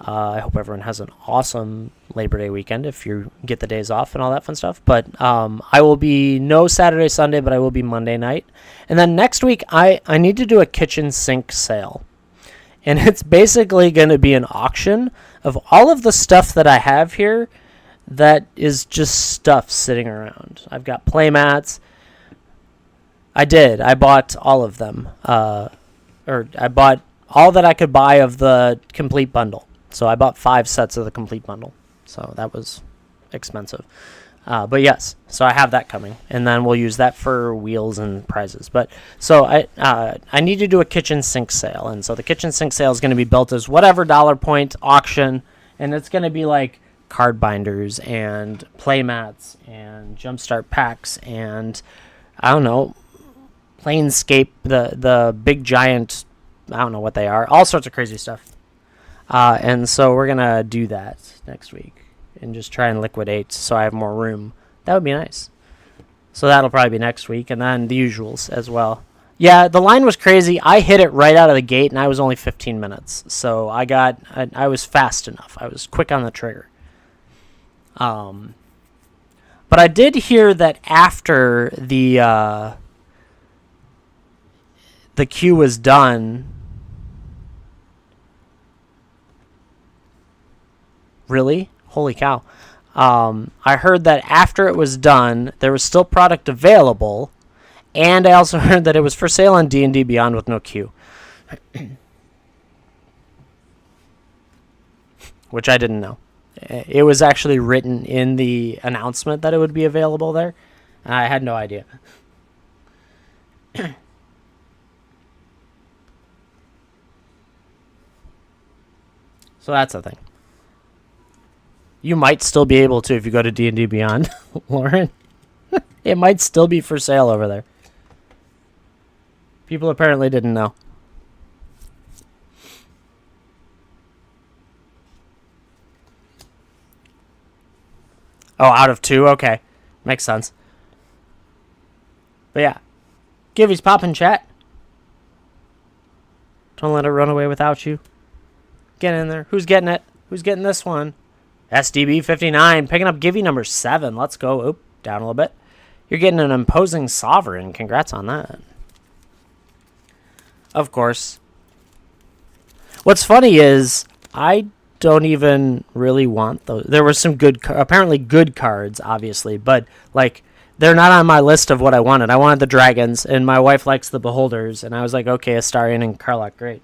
I hope everyone has an awesome Labor Day weekend if you get the days off and all that fun stuff. But I will be no Saturday, Sunday, but I will be Monday night. And then next week, I need to do a kitchen sink sale. And it's basically going to be an auction of all of the stuff that I have here that is just stuff sitting around. I've got playmats. I did. I bought all of them. Or I bought all that I could buy of the complete bundle. So I bought 5 sets of the complete bundle. So that was expensive. But yes, so I have that coming, and then we'll use that for wheels and prizes. But so I need to do a kitchen sink sale, and so the kitchen sink sale is going to be built as whatever dollar point auction, and it's going to be like card binders and play mats and jumpstart packs and I don't know, Planescape, the big giant, I don't know what they are, all sorts of crazy stuff. And so we're gonna do that next week and just try and liquidate so I have more room. That would be nice. So that'll probably be next week, and then the usuals as well. Yeah, the line was crazy. I hit it right out of the gate, and I was only 15 minutes. So I was fast enough. I was quick on the trigger. But I did hear that after the queue was done. Really? Holy cow. I heard that after it was done, there was still product available, and I also heard that it was for sale on D&D Beyond with no queue. Which I didn't know. It was actually written in the announcement that it would be available there. I had no idea. So that's the thing. You might still be able to if you go to D&D Beyond, Lauren. It might still be for sale over there. People apparently didn't know. Oh, out of 2? Okay. Makes sense. But yeah. Givey's poppin' chat. Don't let it run away without you. Get in there. Who's getting it? Who's getting this one? SDB59, picking up Givey number 7. Let's go. Oop, down a little bit. You're getting an imposing sovereign. Congrats on that. Of course. What's funny is I don't even really want those. There were some apparently good cards, obviously, but like they're not on my list of what I wanted. I wanted the dragons, and my wife likes the beholders, and I was like, okay, Astarion and Karlach, great.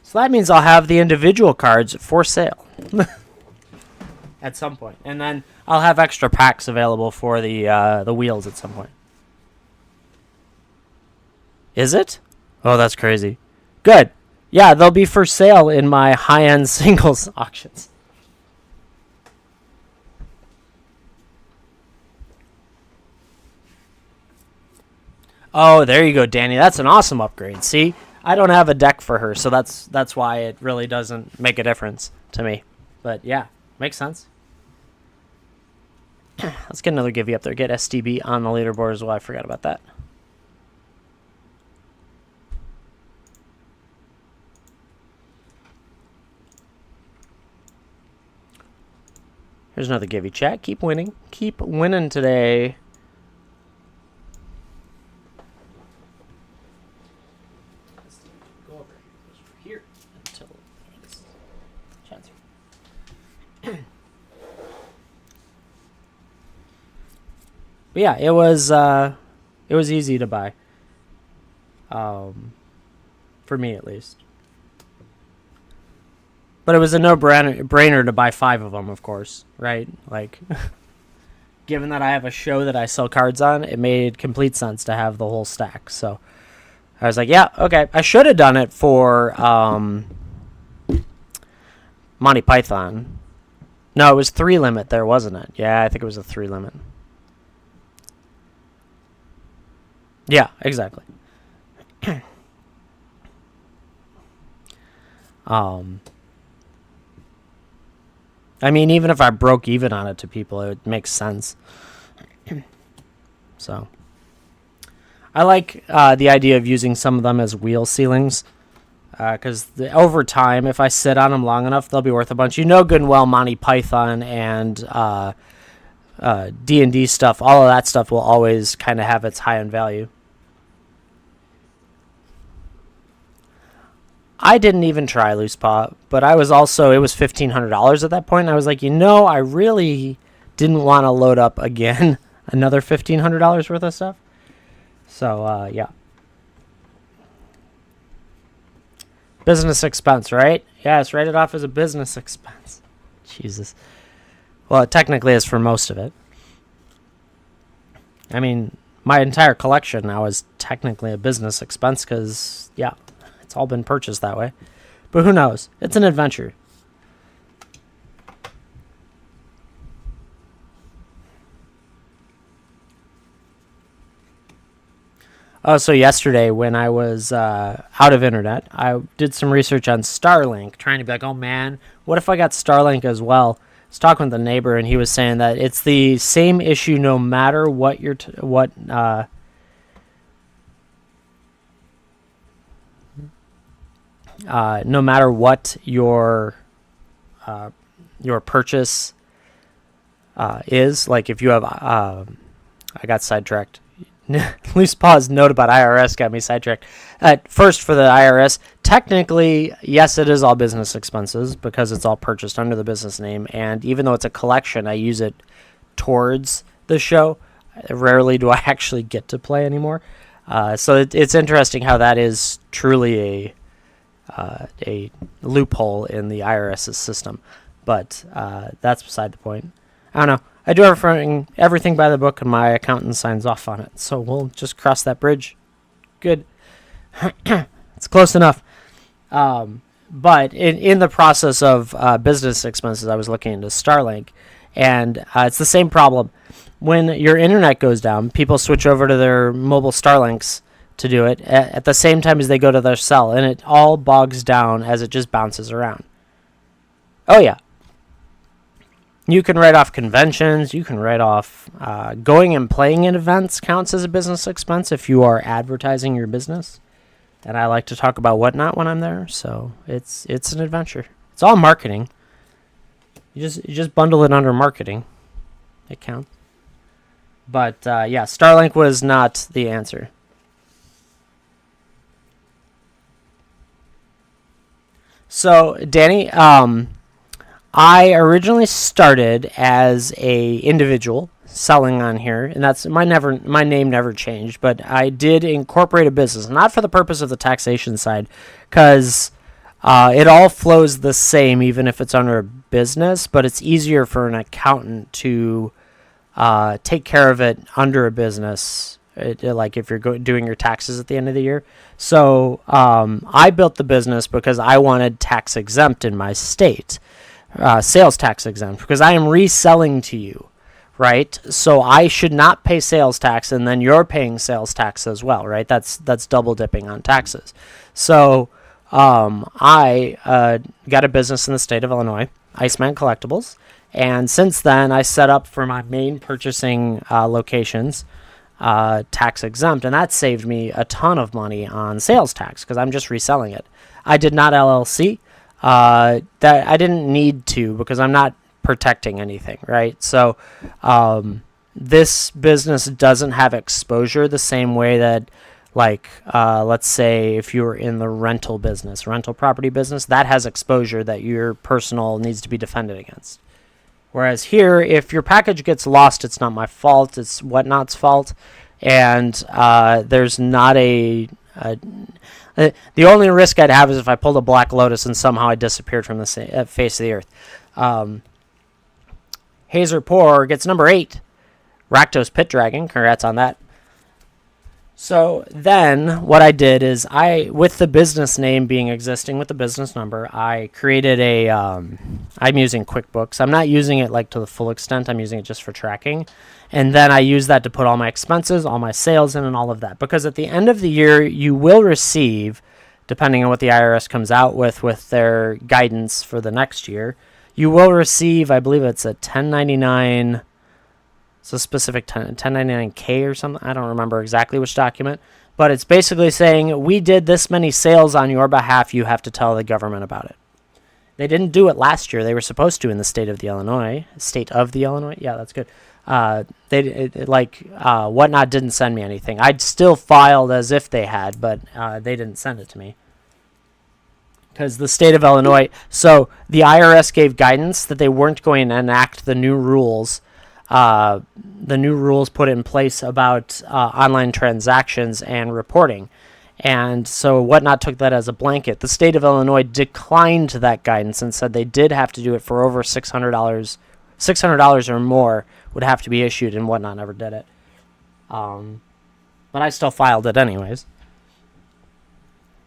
So that means I'll have the individual cards for sale at some point, and then I'll have extra packs available for the wheels at some point. Is it? Oh, that's crazy. Good. Yeah, they'll be for sale in my high-end singles auctions. Oh, there you go, Danny. That's an awesome upgrade. See? I don't have a deck for her, so that's why it really doesn't make a difference to me. But yeah, makes sense. Let's get another Givey up there. Get STB on the leaderboard as well. I forgot about that. Here's another Givey chat. Keep winning. Keep winning today. But yeah, it was easy to buy. For me at least. But it was a no-brainer to buy 5 of them, of course, right? Like, given that I have a show that I sell cards on, it made complete sense to have the whole stack. So I was like, yeah, okay. I should have done it for Monty Python. No, it was 3 limit there, wasn't it? Yeah, I think it was a 3 limit. Yeah, exactly. I mean, even if I broke even on it to people, it makes sense. So, I like the idea of using some of them as wheel ceilings. Because over time, if I sit on them long enough, they'll be worth a bunch. You know good and well Monty Python and D&D stuff, all of that stuff will always kind of have its high-end value. I didn't even try loose paw, but I was also, it was $1,500 at that point. And I was like, I really didn't want to load up again another $1,500 worth of stuff. So, yeah. Business expense, right? Yes, write it off as a business expense. Jesus. Well, it technically is for most of it. I mean, my entire collection now is technically a business expense because, yeah, it's all been purchased that way. But who knows? It's an adventure. Oh, so yesterday when I was out of internet, I did some research on Starlink, trying to be like, oh man, what if I got Starlink as well? I was talking with a neighbor, and he was saying that it's the same issue no matter what no matter what your purchase is. Like if you have, I got sidetracked. Loose pause note about IRS got me sidetracked. First, for the IRS, technically, yes, it is all business expenses because it's all purchased under the business name. And even though it's a collection, I use it towards the show. Rarely do I actually get to play anymore. So it's interesting how that is truly a loophole in the IRS's system. But that's beside the point. I don't know. I do everything by the book, and my accountant signs off on it. So we'll just cross that bridge. Good. It's close enough. But in the process of business expenses, I was looking into Starlink, and it's the same problem. When your internet goes down, people switch over to their mobile Starlinks to do it at the same time as they go to their cell, and it all bogs down as it just bounces around. Oh, yeah. You can write off conventions. You can write off going and playing in events counts as a business expense if you are advertising your business. And I like to talk about WhatNot when I'm there, so it's an adventure. It's all marketing. You just bundle it under marketing. It counts. But yeah, Starlink was not the answer. So Danny, I originally started as a individual selling on here, and that's my name never changed, but I did incorporate a business, not for the purpose of the taxation side, because it all flows the same even if it's under a business, but it's easier for an accountant to take care of it under a business, like if you're doing your taxes at the end of the year. So I built the business because I wanted tax exempt in my state. Sales tax exempt, because I am reselling to you, right? So I should not pay sales tax, and then you're paying sales tax as well, right? That's double dipping on taxes. So I got a business in the state of Illinois, Iceman Collectibles, and since then I set up for my main purchasing locations tax exempt, and that saved me a ton of money on sales tax because I'm just reselling it. I did not LLC. That I didn't need to because I'm not protecting anything, right? So this business doesn't have exposure the same way that, like, let's say if you were in the rental property business, that has exposure that your personal needs to be defended against. Whereas here, if your package gets lost, it's not my fault, it's WhatNot's fault, and there's not the only risk I'd have is if I pulled a Black Lotus and somehow I disappeared from the face of the earth. Hazer Poor gets number 8. Rakdos Pit Dragon, congrats on that. So then what I did is with the business name being existing with the business number, I created I'm using QuickBooks. I'm not using it like to the full extent. I'm using it just for tracking. And then I use that to put all my expenses, all my sales in, and all of that. Because at the end of the year, you will receive, depending on what the IRS comes out with their guidance for the next year, you will receive, I believe it's a 1099, it's a specific 1099K or something. I don't remember exactly which document. But it's basically saying, we did this many sales on your behalf, you have to tell the government about it. They didn't do it last year. They were supposed to in the state of the Illinois. Yeah, that's good. WhatNot didn't send me anything. I'd still filed as if they had, but they didn't send it to me. because the state of Illinois. So the IRS gave guidance that they weren't going to enact the new rules. The new rules put in place about online transactions and reporting. And so WhatNot took that as a blanket. The state of Illinois declined that guidance and said they did have to do it for over $600. $600 or more would have to be issued, and WhatNot never did it. But I still filed it anyways.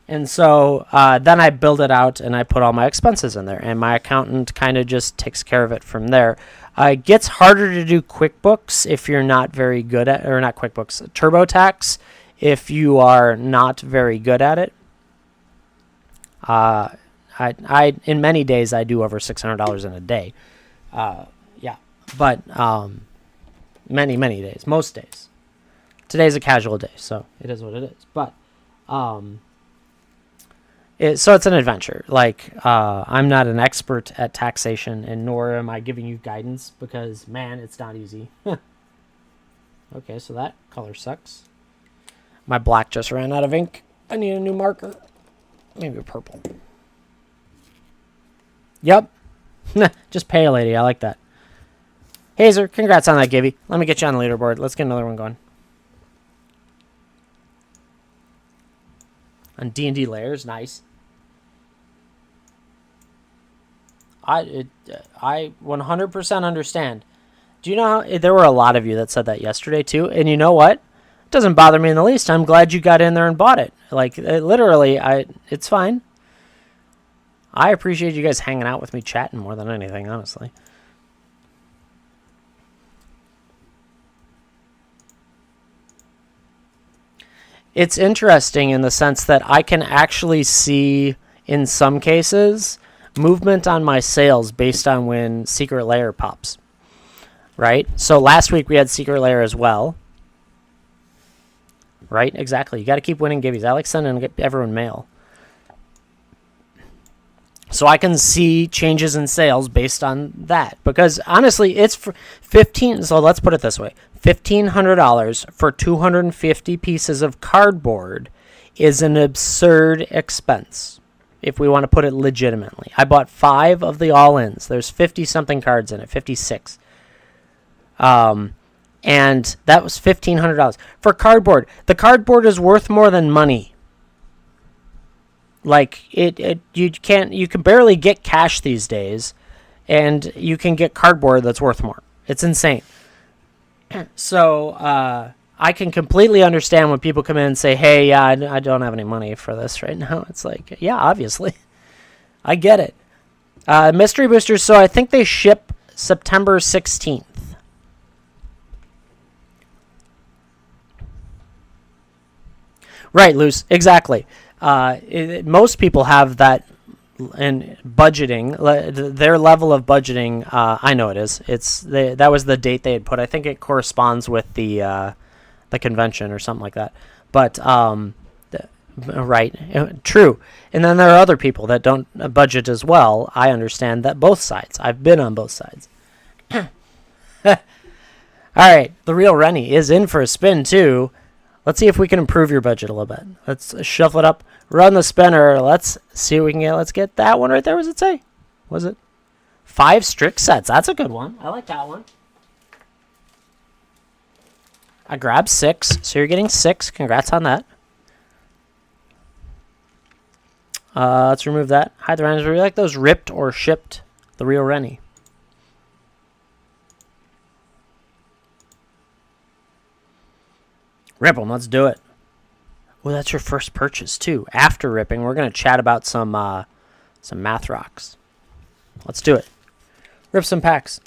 And so then I build it out and I put all my expenses in there, and my accountant kind of just takes care of it from there. It gets harder to do QuickBooks if you're not very good at, or not QuickBooks, TurboTax, if you are not very good at it. I in many days I do over $600 in a day. Yeah, but many days, most days. Today's a casual day, so it is what it is. But so it's an adventure. Like, I'm not an expert at taxation, and nor am I giving you guidance because, man, it's not easy. Okay, so that color sucks. My black just ran out of ink. I need a new marker. Maybe a purple. Yep. Just pay a lady. I like that. Hazer, congrats on that, Gibby. Let me get you on the leaderboard. Let's get another one going. On D&D layers, nice. I 100% understand. Do you know how there were a lot of you that said that yesterday too? And you know what? It doesn't bother me in the least. I'm glad you got in there and bought it. Like literally, it's fine. I appreciate you guys hanging out with me, chatting more than anything, honestly. It's interesting in the sense that I can actually see, in some cases, movement on my sales based on when Secret Lair pops. Right? So last week we had Secret Lair as well. Right? Exactly. You got to keep winning gibbies. I like sending everyone mail. So I can see changes in sales based on that. Because honestly, it's for so let's put it this way. $1,500 for 250 pieces of cardboard is an absurd expense, if we want to put it legitimately. I bought 5 of the all-ins. There's 50-something cards in it, 56. And that was $1,500. For cardboard, the cardboard is worth more than money. Like, you can barely get cash these days, and you can get cardboard that's worth more. It's insane. So I can completely understand when people come in and say, hey, yeah, I don't have any money for this right now. It's like, yeah, obviously. I get it. Mystery Boosters, so I think they ship September 16th. Right, Luce, exactly. Most people have that in budgeting. Their level of budgeting, I know it is. That was the date they had put. I think it corresponds with the convention or something like that. But right, true. And then there are other people that don't budget as well. I understand that both sides. I've been on both sides. All right, the real Rennie is in for a spin too. Let's see if we can improve your budget a little bit. Let's shuffle it up. Run the spinner. Let's see what we can get. Let's get that one right there. What does it say? Was it 5 strict sets? That's a good one. I like that one. I grabbed 6, so you're getting 6. Congrats on that. Let's remove that. Hide the randoms. We like those ripped or shipped. The real Rennie. Rip them. Let's do it. Well, that's your first purchase too. After ripping, we're gonna chat about some math rocks. Let's do it. Rip some packs.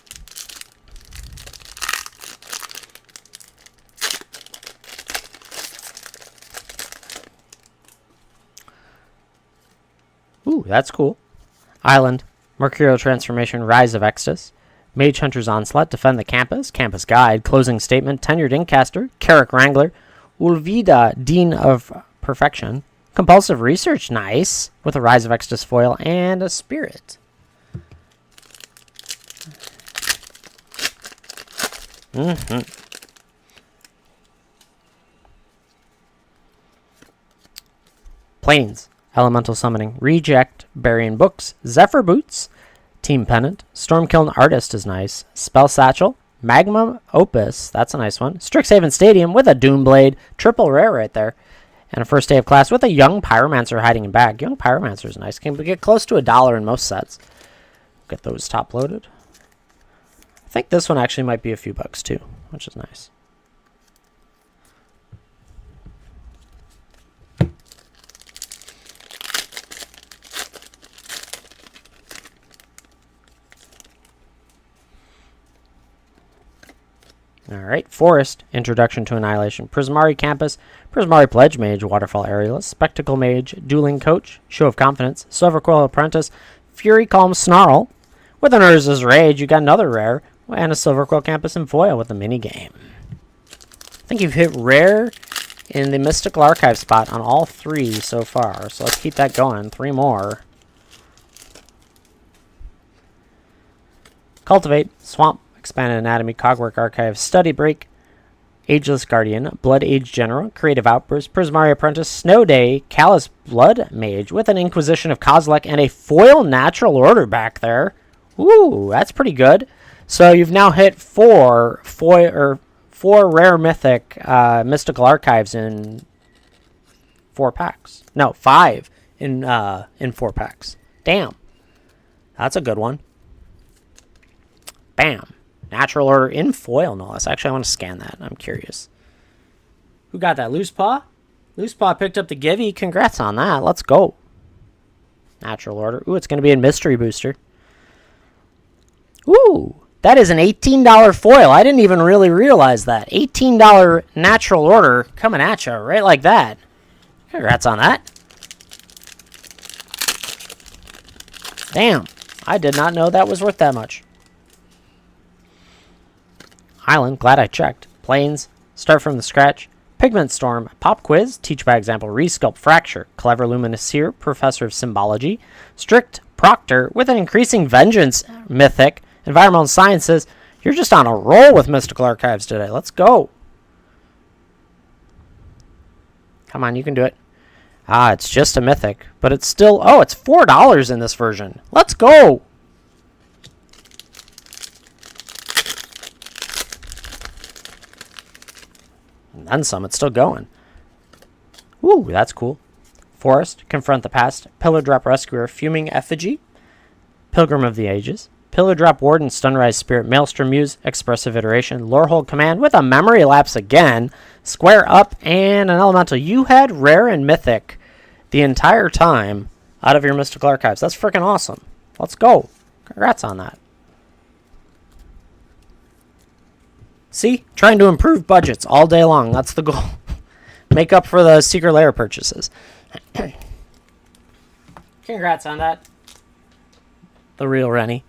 Ooh, that's cool. Island, Mercurial Transformation, Rise of Extus, Mage Hunter's Onslaught, Defend the Campus, Campus Guide, Closing Statement, Tenured Inkcaster, Carrick Wrangler, Ulvida, Dean of Perfection, Compulsive Research, nice, with a Rise of Extus foil and a Spirit. Planes, Elemental Summoning, Reject, Burying Books, Zephyr Boots, Team Pennant, Stormkiln Artist is nice, Spell Satchel, Magma Opus, that's a nice one, Strixhaven Stadium with a Doomblade, triple rare right there, and a first day of class with a Young Pyromancer hiding in bag. Young Pyromancer is nice, can get close to $1 in most sets. Get those top loaded. I think this one actually might be a few bucks too, which is nice. Alright, Forest, Introduction to Annihilation, Prismari Campus, Prismari Pledge Mage, Waterfall Aerialist, Spectacle Mage, Dueling Coach, Show of Confidence, Silverquill Apprentice, Fury Calm Snarl. With an Urza's Rage, you got another rare, and a Silverquill Campus and Foil with a mini game. I think you've hit rare in the Mystical Archive spot on all 3 so far, so let's keep that going. 3 more. Cultivate, Swamp, Expanded Anatomy, Cogwork Archive, Study Break, Ageless Guardian, Blood Age General, Creative Outburst, Prismari Apprentice, Snow Day, Callous Blood Mage with an Inquisition of Kozilek and a foil Natural Order back there. Ooh, that's pretty good. So you've now hit 4 rare mythic Mystical Archives in 4 packs. No, 5 in 4 packs. Damn, that's a good one. Bam. Natural Order in foil, no less. Actually, I want to scan that. I'm curious. Who got that? Loose Paw? Loose Paw picked up the Givey. Congrats on that. Let's go. Natural Order. Ooh, it's going to be a Mystery Booster. Ooh, that is an $18 foil. I didn't even really realize that. $18 Natural Order coming at you right like that. Congrats on that. Damn, I did not know that was worth that much. Island, glad I checked. Plains, Start from the Scratch. Pigment Storm, Pop Quiz, Teach by Example, Resculpt, Fracture, Clever Luminous Seer, Professor of Symbology, Strict Proctor with an Increasing Vengeance Mythic, Environmental Sciences. You're just on a roll with Mystical Archives today. Let's go. Come on, you can do it. Ah, it's just a Mythic, but it's still... Oh, it's $4 in this version. Let's go. And then some, it's still going. Ooh, that's cool. Forest, Confront the Past, Pillar Drop Rescuer, Fuming Effigy, Pilgrim of the Ages, Pillar Drop Warden, Stunrise Spirit, Maelstrom Muse, Expressive Iteration, Lorehold Command with a Memory Lapse again, Square Up, and an Elemental. You had Rare and Mythic the entire time out of your Mystical Archives. That's freaking awesome. Let's go. Congrats on that. See? Trying to improve budgets all day long. That's the goal. Make up for the Secret Lair purchases. Congrats on that. The Real Rennie.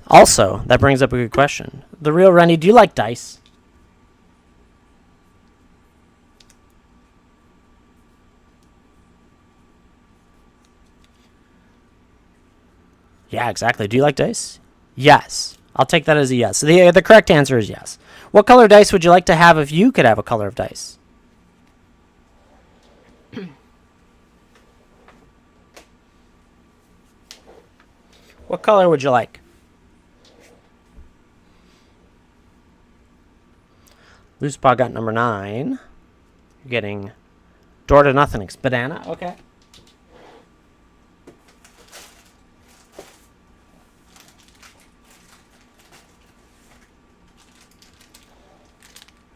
Also, that brings up a good question. The Real Rennie, do you like dice? Yeah, exactly. Do you like dice? Yes. I'll take that as a yes. The correct answer is yes. What color dice would you like to have if you could have a color of dice? What color would you like? Loose Paw got number 9. You're getting Door to Nothing's Banana. Okay.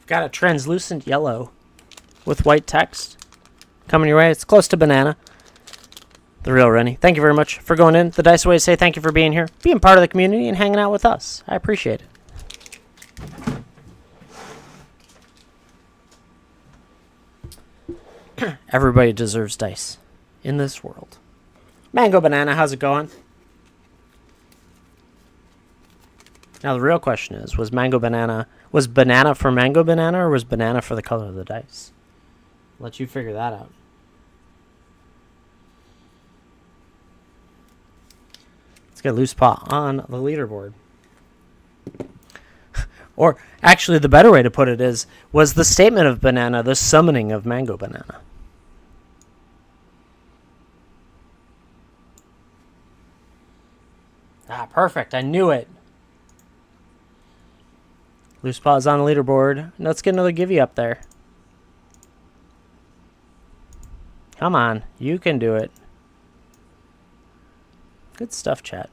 Got a translucent yellow with white text coming your way. It's close to banana. The Real Rennie. Thank you very much for going in. The Dice Away say thank you for being here, being part of the community, and hanging out with us. I appreciate it. Everybody deserves dice in this world. Mango Banana, how's it going? Now the real question is, was banana for Mango Banana, or was banana for the color of the dice? I'll let you figure that out. Let's get Loose Paw on the leaderboard. Or, actually, the better way to put it is, was the statement of banana the summoning of Mango Banana? Ah, perfect. I knew it. Loose paws on the leaderboard. Let's get another givey up there. Come on. You can do it. Good stuff, chat.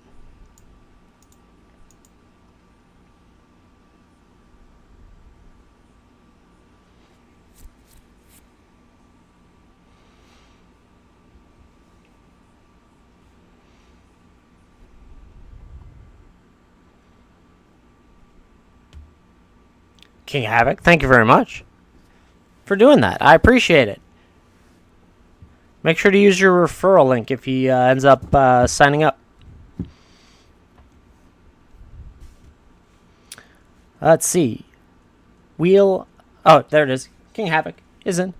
King Havoc, thank you very much for doing that. I appreciate it. Make sure to use your referral link if he ends up signing up. Let's see. Wheel. Oh, there it is. King Havoc is in.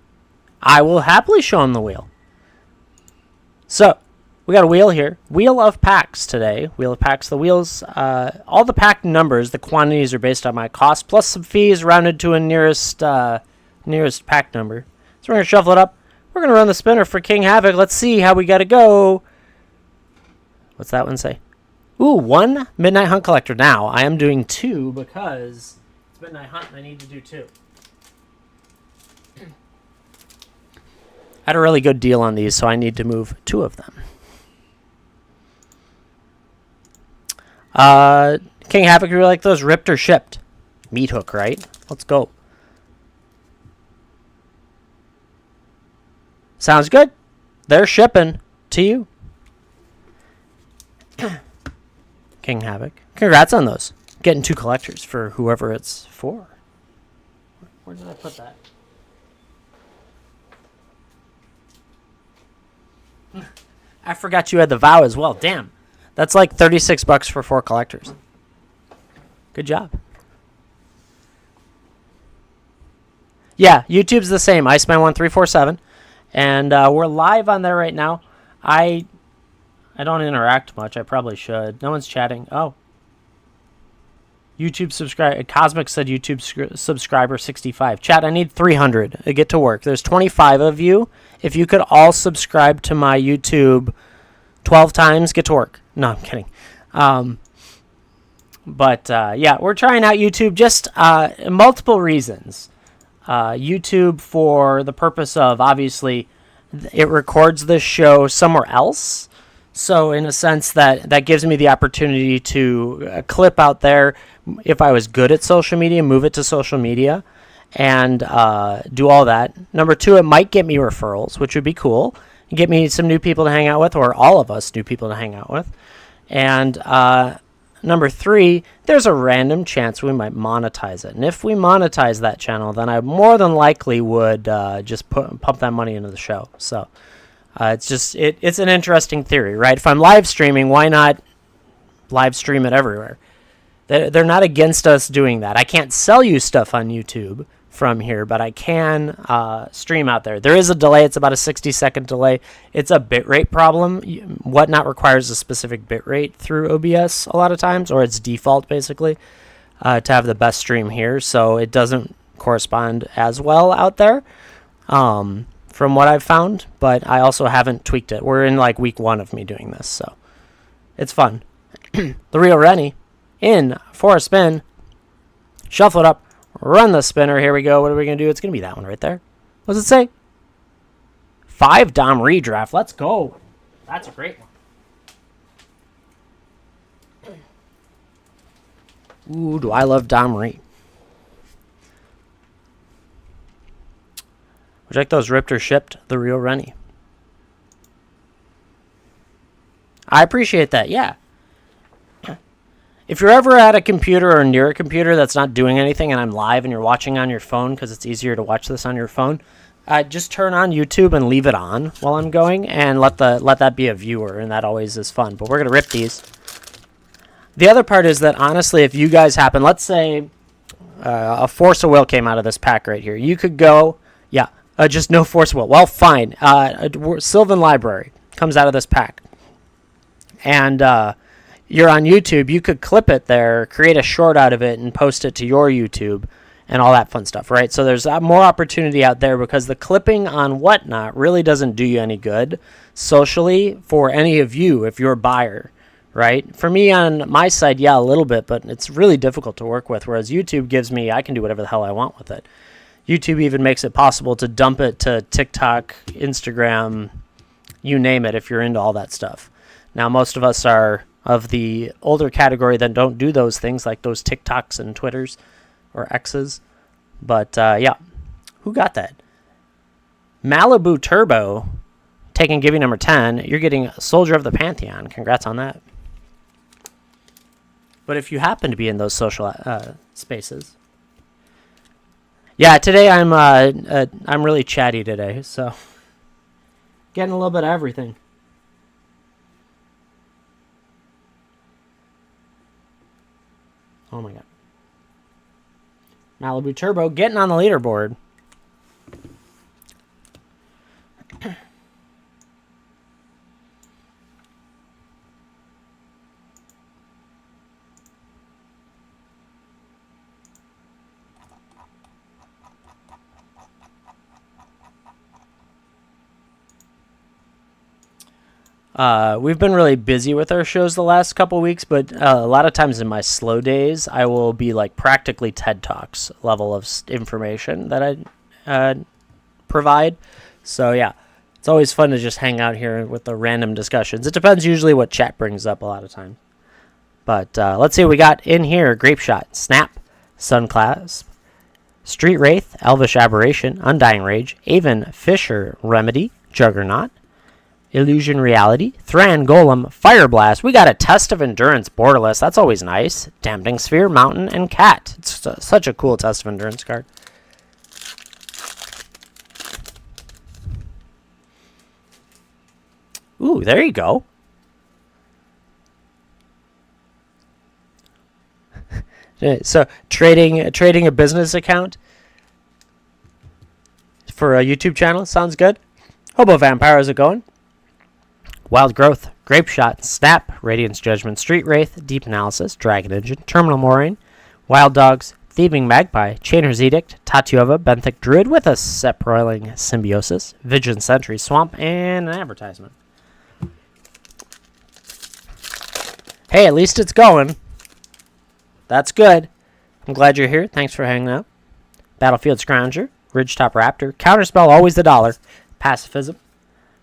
I will happily show him the wheel. So, we got a wheel here. Wheel of packs today. Wheel of packs. The wheels, all the pack numbers, the quantities are based on my cost, plus some fees rounded to a nearest pack number. So we're going to shuffle it up. We're going to run the spinner for King Havoc. Let's see how we got to go. What's that one say? Ooh, 1 Midnight Hunt Collector. Now, I am doing 2 because it's Midnight Hunt and I need to do 2. I had a really good deal on these, so I need to move 2 of them. King Havoc, you really like those? Ripped or shipped? Meat hook, right? Let's go. Sounds good. They're shipping to you. King Havoc. Congrats on those. Getting 2 collectors for whoever it's for. Where did I put that? I forgot you had the vow as well. Damn. That's like $36 for 4 collectors. Good job. Yeah, YouTube's the same. Iceman1347. And we're live on there right now. I don't interact much. I probably should. No one's chatting. Oh. YouTube subscribe. Cosmic said YouTube subscriber 65. Chat, I need 300 to get to work. There's 25 of you. If you could all subscribe to my YouTube 12 times, get to work. No, I'm kidding. Yeah, we're trying out YouTube just multiple reasons. YouTube for the purpose of, obviously, it records the show somewhere else. So in a sense that gives me the opportunity to clip out there, if I was good at social media, move it to social media and do all that. Number 2, it might get me referrals, which would be cool. Get me some new people to hang out with, or all of us new people to hang out with. And number 3, there's a random chance we might monetize it. And if we monetize that channel, then I more than likely would just pump that money into the show. So it's an interesting theory, right? If I'm live streaming, why not live stream it everywhere? They're not against us doing that. I can't sell you stuff on YouTube from here, but I can stream out there. There is a delay. It's about a 60-second delay. It's a bitrate problem. WhatNot requires a specific bitrate through OBS a lot of times, or it's default basically, to have the best stream here. So it doesn't correspond as well out there from what I've found, but I also haven't tweaked it. We're in like week 1 of me doing this, so it's fun. The real Rennie in for a spin. Shuffle it up. Run the spinner. Here we go. What are we going to do? It's going to be that one right there. What does it say? 5 Dom redraft. Let's go. That's a great one. Ooh, do I love Dom Re. Would you like those ripped or shipped? The real Rennie. I appreciate that. Yeah. If you're ever at a computer or near a computer that's not doing anything and I'm live and you're watching on your phone because it's easier to watch this on your phone, just turn on YouTube and leave it on while I'm going and let that be a viewer, and that always is fun. But we're going to rip these. The other part is that, honestly, if you guys happen, let's say a Force of Will came out of this pack right here. You could go, just no Force of Will. Well, fine. Sylvan Library comes out of this pack. And you're on YouTube, you could clip it there, create a short out of it, and post it to your YouTube and all that fun stuff, right? So there's more opportunity out there because the clipping on WhatNot really doesn't do you any good socially for any of you if you're a buyer, right? For me on my side, yeah, a little bit, but it's really difficult to work with. Whereas YouTube gives me, I can do whatever the hell I want with it. YouTube even makes it possible to dump it to TikTok, Instagram, you name it, if you're into all that stuff. Now, most of us are of the older category that don't do those things, like those TikToks and Twitters or X's. But yeah, who got that? Malibu Turbo, taking Giving number 10. You're getting Soldier of the Pantheon. Congrats on that. But if you happen to be in those social spaces, yeah, today I'm really chatty today, so getting a little bit of everything. Oh my god. Malibu Turbo getting on the leaderboard. We've been really busy with our shows the last couple weeks, but a lot of times in my slow days, I will be like practically TED Talks level of information that I provide. So yeah, it's always fun to just hang out here with the random discussions. It depends usually what chat brings up a lot of times. But let's see what we got in here. Grape Shot, Snap, Sunclasp, Street Wraith, Elvish Aberration, Undying Rage, Avon Fisher Remedy, Juggernaut, Illusion Reality, Thran Golem, Fire Blast. We got a Test of Endurance borderless. That's always nice. Damping Sphere, Mountain, and Cat. It's such a cool Test of Endurance card. Ooh, there you go. So trading a business account for a YouTube channel sounds good. Hobo Vampire, how's it going? Wild Growth, Grape Shot, Snap, Radiance Judgment, Street Wraith, Deep Analysis, Dragon Engine, Terminal Moraine, Wild Dogs, Thieving Magpie, Chainer's Edict, Tatuova, Benthic Druid with a Seproiling Symbiosis, Vigilant Sentry, Swamp, and an advertisement. Hey, at least it's going. That's good. I'm glad you're here. Thanks for hanging out. Battlefield Scrounger, Ridgetop Raptor, Counterspell, always the dollar, Pacifism,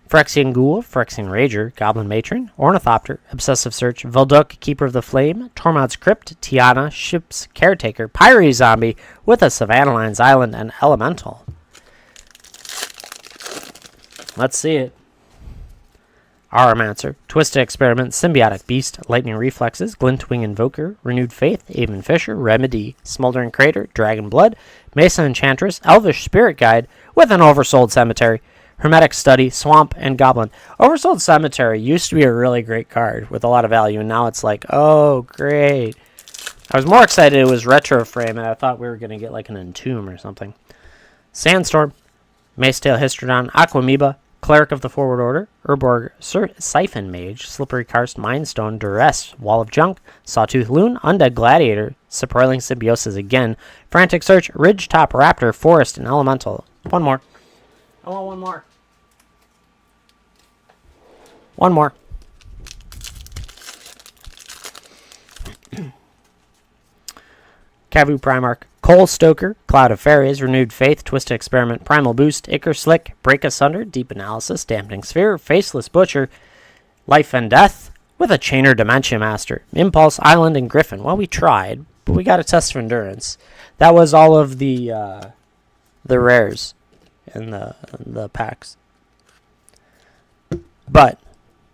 Phyrexian Ghoul, Phyrexian Rager, Goblin Matron, Ornithopter, Obsessive Search, Vulduk, Keeper of the Flame, Tormod's Crypt, Tiana, Ship's Caretaker, Pyre Zombie with a Savannah Lions Island, and Elemental. Let's see it. Aromancer, Twisted Experiment, Symbiotic Beast, Lightning Reflexes, Glintwing Invoker, Renewed Faith, Avon Fisher, Remedy, Smoldering Crater, Dragon Blood, Mesa Enchantress, Elvish Spirit Guide with an Oversold Cemetery, Hermetic Study, Swamp, and Goblin. Oversold Cemetery used to be a really great card with a lot of value, and now it's like, oh, great. I was more excited it was Retro Frame, and I thought we were going to get like an Entomb or something. Sandstorm, Macetail Histrodon, Aquamoeba, Cleric of the Forward Order, Urborg Siphon Mage, Slippery Karst, Mindstone, Duress, Wall of Junk, Sawtooth Loon, Undead Gladiator, Seproiling Symbiosis again, Frantic Search, Ridgetop Raptor, Forest, and Elemental. One more. I want one more. One more. Kavu Primarch, Cole Stoker, Cloud of Fairies, Renewed Faith, Twisted Experiment, Primal Boost, Ichor Slick, Break Asunder, Deep Analysis, Dampening Sphere, Faceless Butcher, Life and Death, with a Chainer Dementia Master, Impulse, Island, and Griffin. Well, we tried, but we got a Test of Endurance. That was all of the rares in the packs. But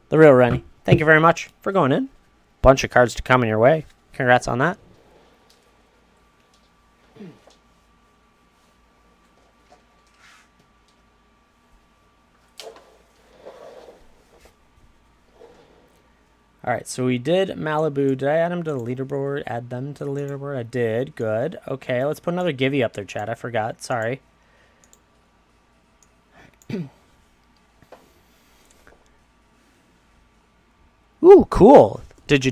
the real Rennie, thank you very much for going in. Bunch of cards to come in your way. Congrats on that. All right, so we did Malibu. Did I add them to the leaderboard? Add them to the leaderboard? I did. Good. Okay, let's put another Givey up there, Chad. I forgot. Sorry. Ooh, cool. Did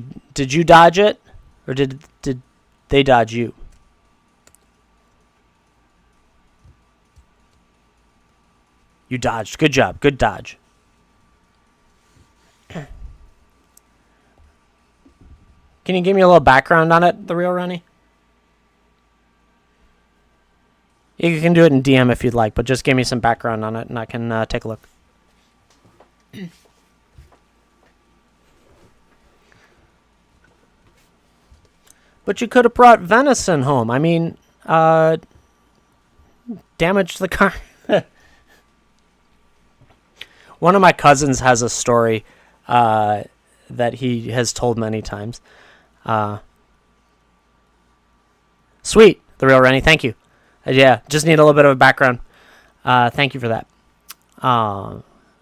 you dodge it, or did they dodge you? You dodged. Good job. Good dodge. Can you give me a little background on it, the real Rennie? You can do it in DM if you'd like, but just give me some background on it, and I can take a look. But you could have brought venison home. I mean, damaged the car. One of my cousins has a story that he has told many times. Sweet, the real Rennie. Thank you. Yeah, just need a little bit of a background. Thank you for that.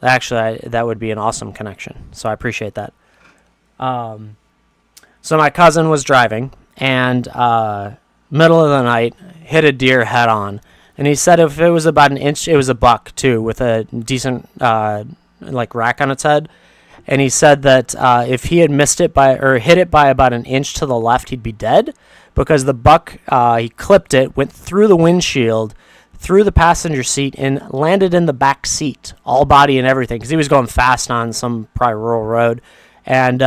Actually, that would be an awesome connection. So I appreciate that. So my cousin was driving and middle of the night hit a deer head on. And he said if it was about an inch, it was a buck too with a decent like rack on its head. And he said that if he had missed it by or hit it by about an inch to the left, he'd be dead because the buck he clipped it, went through the windshield, through the passenger seat, and landed in the back seat, all body and everything, because he was going fast on some probably rural road, and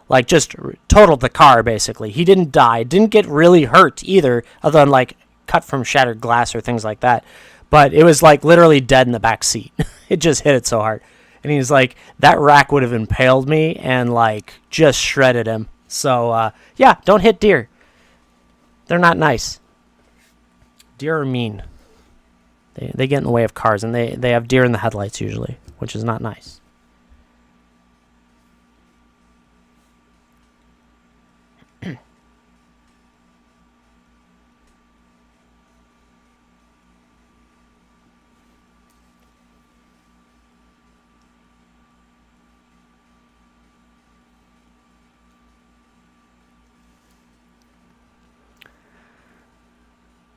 like just totaled the car basically. He didn't die, didn't get really hurt either, other than like cut from shattered glass or things like that. But it was like literally dead in the back seat. It just hit it so hard. And he's like, that rack would have impaled me and like just shredded him. So yeah, don't hit deer. They're not nice. Deer are mean. They get in the way of cars, and they have deer in the headlights usually, which is not nice.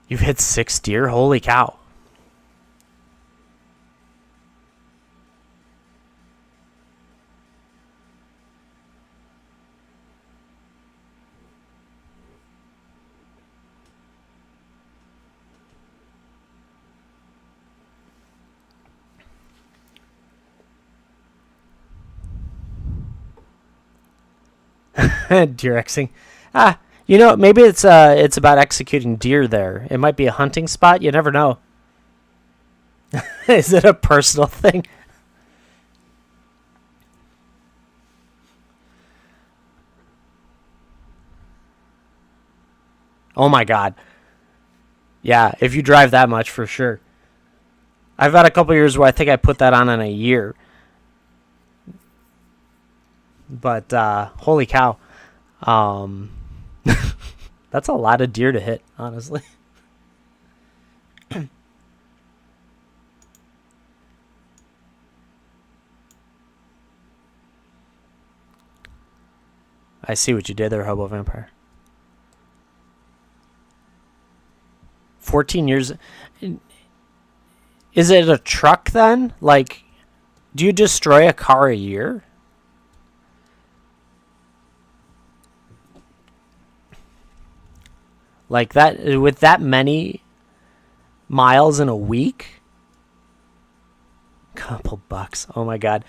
You've hit 6 deer? Holy cow. Deer Xing. You know, maybe it's about executing deer there. It might be a hunting spot. You never know. Is it a personal thing? Oh my god. Yeah, if you drive that much, for sure. I've had a couple years where I think I put that on in a year. But holy cow. That's a lot of deer to hit, honestly. I see what you did there, Hobo Vampire. 14 years. Is it a truck then? Like, do you destroy a car a year? Like that, with that many miles in a week? Couple bucks. Oh my god.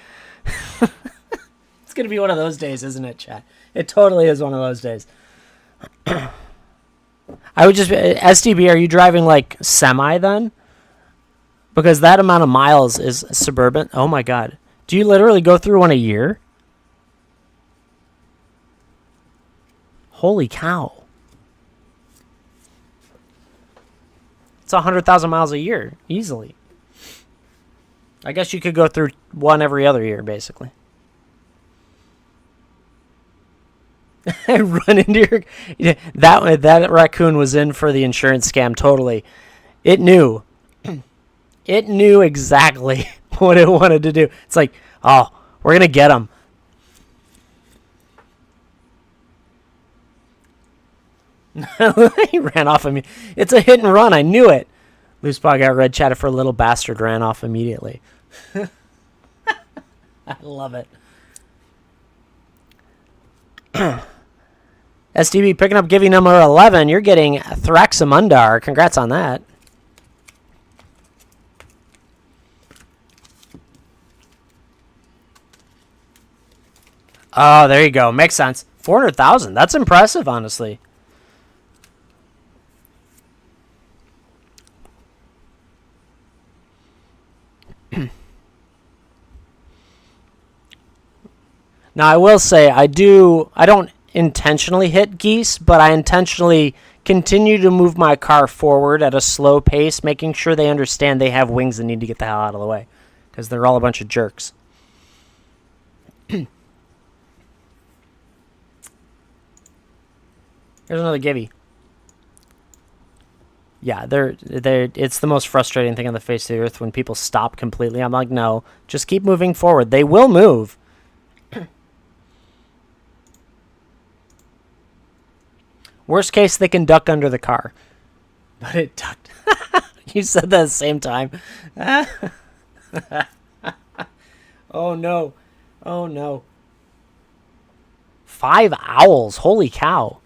It's going to be one of those days, isn't it, chat? It totally is one of those days. I would just... STB, are you driving like semi then? Because that amount of miles is suburban. Oh my god. Do you literally go through one a year? Holy cow. It's 100,000 miles a year, easily. I guess you could go through one every other year, basically. Run into your... That raccoon was in for the insurance scam, totally. It knew. It knew exactly what it wanted to do. It's like, oh, we're going to get him. He ran off of me. It's a hit and run. I knew it. Loose Paw got red chatted for a little bastard. Ran off immediately. I love it. STB picking up giving number 11. You're getting Thraxamundar. Congrats on that. Oh, there you go. Makes sense. 400,000. That's impressive, honestly. Now, I will say, I don't intentionally hit geese, but I intentionally continue to move my car forward at a slow pace, making sure they understand they have wings and need to get the hell out of the way, because they're all a bunch of jerks. Here's another gibby. Yeah, it's the most frustrating thing on the face of the earth when people stop completely. I'm like, no, just keep moving forward. They will move. Worst case, they can duck under the car. But it ducked. You said that at the same time. Oh, no. Oh, no. 5 owls. Holy cow.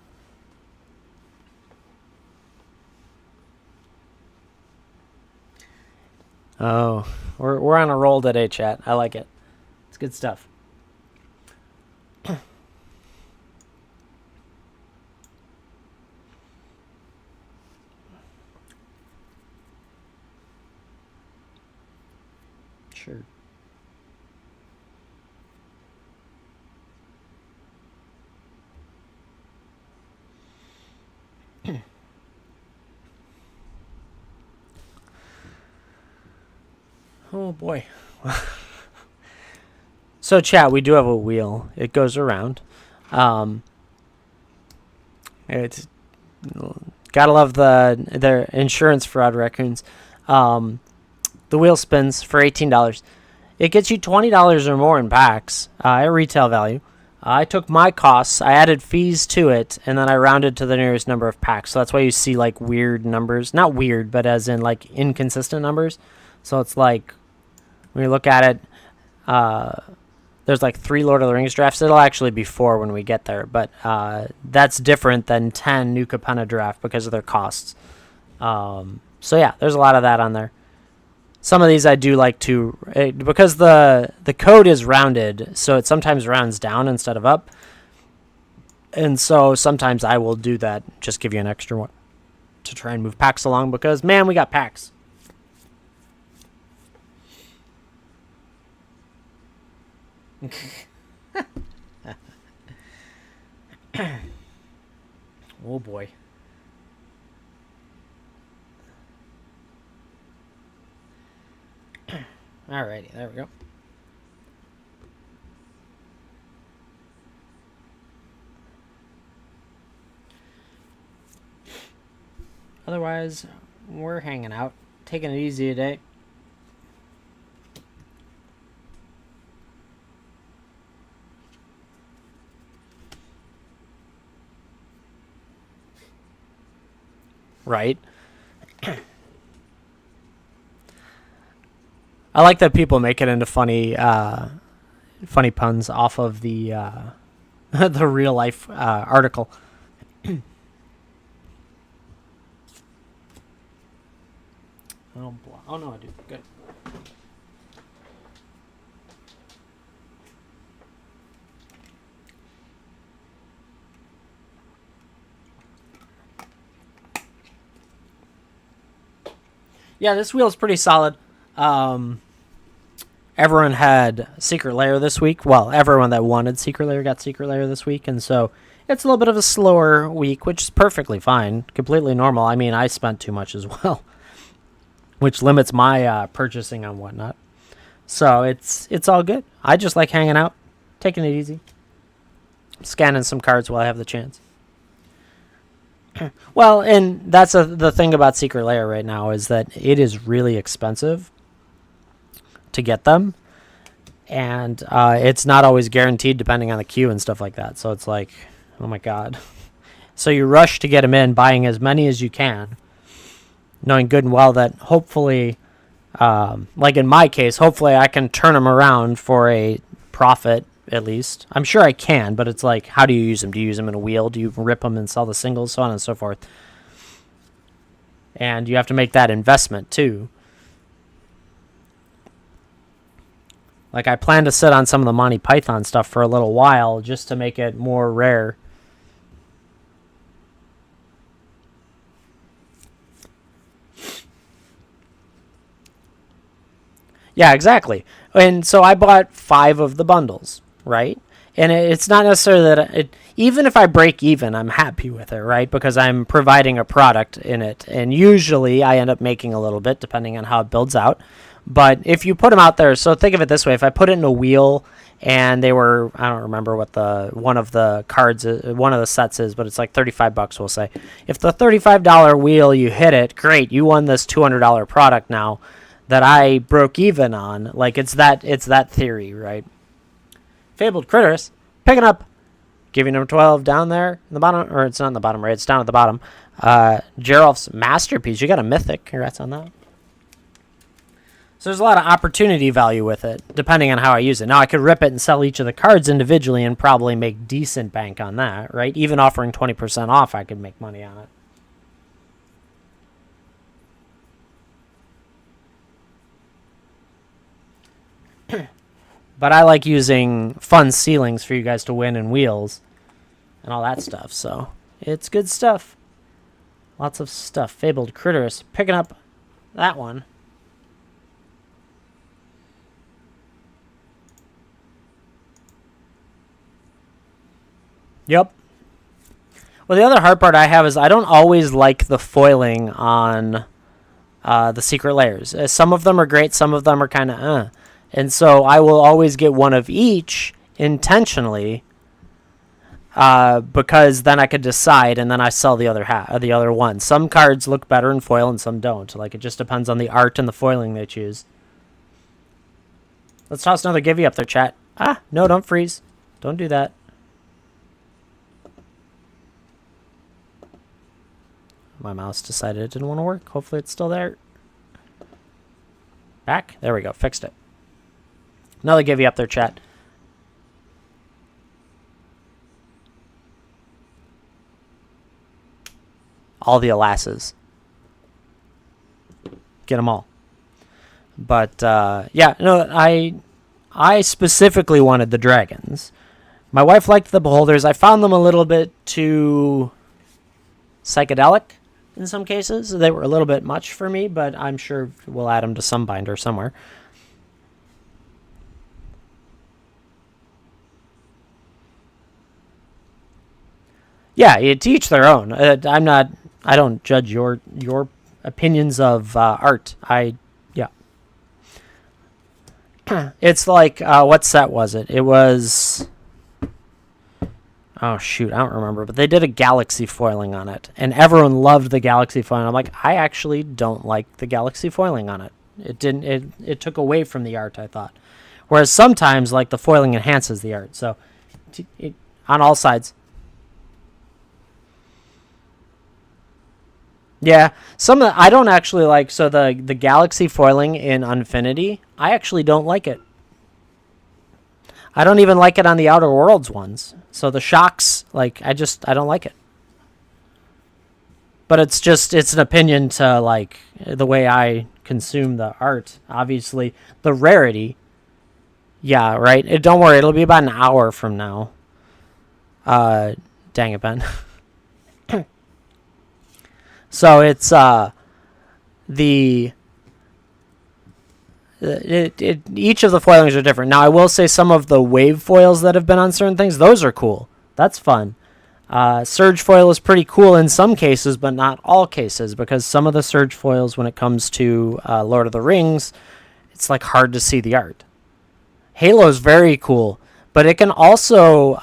Oh, we're on a roll today, chat. I like it. It's good stuff. Sure. Oh boy. So chat, we do have a wheel. It goes around. It's gotta love their insurance fraud raccoons. The wheel spins for $18. It gets you $20 or more in packs at retail value. I took my costs, I added fees to it, and then I rounded to the nearest number of packs. So that's why you see like weird numbers. Not weird, but as in like inconsistent numbers. So it's like, when you look at it, there's like 3 Lord of the Rings drafts. It'll actually be 4 when we get there, but that's different than 10 New Capenna draft because of their costs. So yeah, there's a lot of that on there. Some of these I do like to, because the code is rounded, so it sometimes rounds down instead of up. And so sometimes I will do that, just give you an extra one to try and move packs along, because, man, we got packs. Oh, boy. Alrighty, there we go. Otherwise, we're hanging out, taking it easy today. Right. I like that people make it into funny puns off of the the real life article. Oh no, I do. Good. Yeah, this wheel is pretty solid. Everyone had Secret Lair this week. Well, everyone that wanted Secret Lair got Secret Lair this week, and so it's a little bit of a slower week, which is perfectly fine, completely normal. I mean, I spent too much as well, which limits my purchasing on WhatNot. So it's all good. I just like hanging out, taking it easy, scanning some cards while I have the chance. Well, and that's the thing about Secret Lair right now is that it is really expensive to get them, and it's not always guaranteed depending on the queue and stuff like that. So it's like, oh my god. So you rush to get them in, buying as many as you can, knowing good and well that hopefully, like in my case, hopefully I can turn them around for a profit. At least I'm sure I can, but it's like, how do you use them? Do you use them in a wheel? Do you rip them and sell the singles, so on and so forth? And you have to make that investment too. Like, I plan to sit on some of the Monty Python stuff for a little while just to make it more rare. Yeah, exactly. And so I bought 5 of the bundles, right? And it's not necessarily that even if I break even, I'm happy with it, right? Because I'm providing a product in it. And usually I end up making a little bit depending on how it builds out. But if you put them out there, so think of it this way: if I put it in a wheel and they were, I don't remember what one of the cards, one of the sets is, but it's like $35, we'll say. If the $35 wheel, you hit it, great, you won this $200 product now that I broke even on. Like, it's that theory, right? Fabled Critters, picking up, giving number 12 down there in the bottom, or it's not in the bottom right, it's down at the bottom. Geralf's Masterpiece, you got a mythic, congrats on that. So there's a lot of opportunity value with it, depending on how I use it. Now, I could rip it and sell each of the cards individually and probably make decent bank on that, right? Even offering 20% off, I could make money on it. But I like using fun ceilings for you guys to win in wheels and all that stuff, so it's good stuff. Lots of stuff. Fabled Critters, picking up that one. Yep. Well, the other hard part I have is I don't always like the foiling on the secret layers. Some of them are great, some of them are kind of And so I will always get one of each intentionally because then I could decide, and then I sell the other one. Some cards look better in foil and some don't. Like, it just depends on the art and the foiling they choose. Let's toss another give you up there, chat. No, don't freeze. Don't do that. My mouse decided it didn't want to work. Hopefully it's still there. Back? There we go. Fixed it. Another give you up there, chat. All the alasses. Get them all. But, yeah, no, I specifically wanted the dragons. My wife liked the beholders. I found them a little bit too psychedelic in some cases. They were a little bit much for me, but I'm sure we'll add them to some binder somewhere. Yeah, to each their own. I don't judge your opinions of art. Yeah. It's like, what set was it? It was, oh shoot, I don't remember, but they did a galaxy foiling on it, and everyone loved the galaxy foiling. I'm like, I actually don't like the galaxy foiling on it. It took away from the art, I thought. Whereas sometimes, like, the foiling enhances the art. So, on all sides. Yeah, I don't actually like. So the galaxy foiling in Unfinity, I actually don't like it. I don't even like it on the Outer Worlds ones. So the shocks, like, I don't like it. But it's an opinion to, like, the way I consume the art. Obviously, the rarity. Yeah, right. Don't worry, it'll be about an hour from now. Dang it, Ben. So it's each of the foilings are different. Now, I will say some of the wave foils that have been on certain things, those are cool. That's fun. Surge foil is pretty cool in some cases, but not all cases, because some of the surge foils, when it comes to Lord of the Rings, it's like hard to see the art. Halo's very cool, but it can also,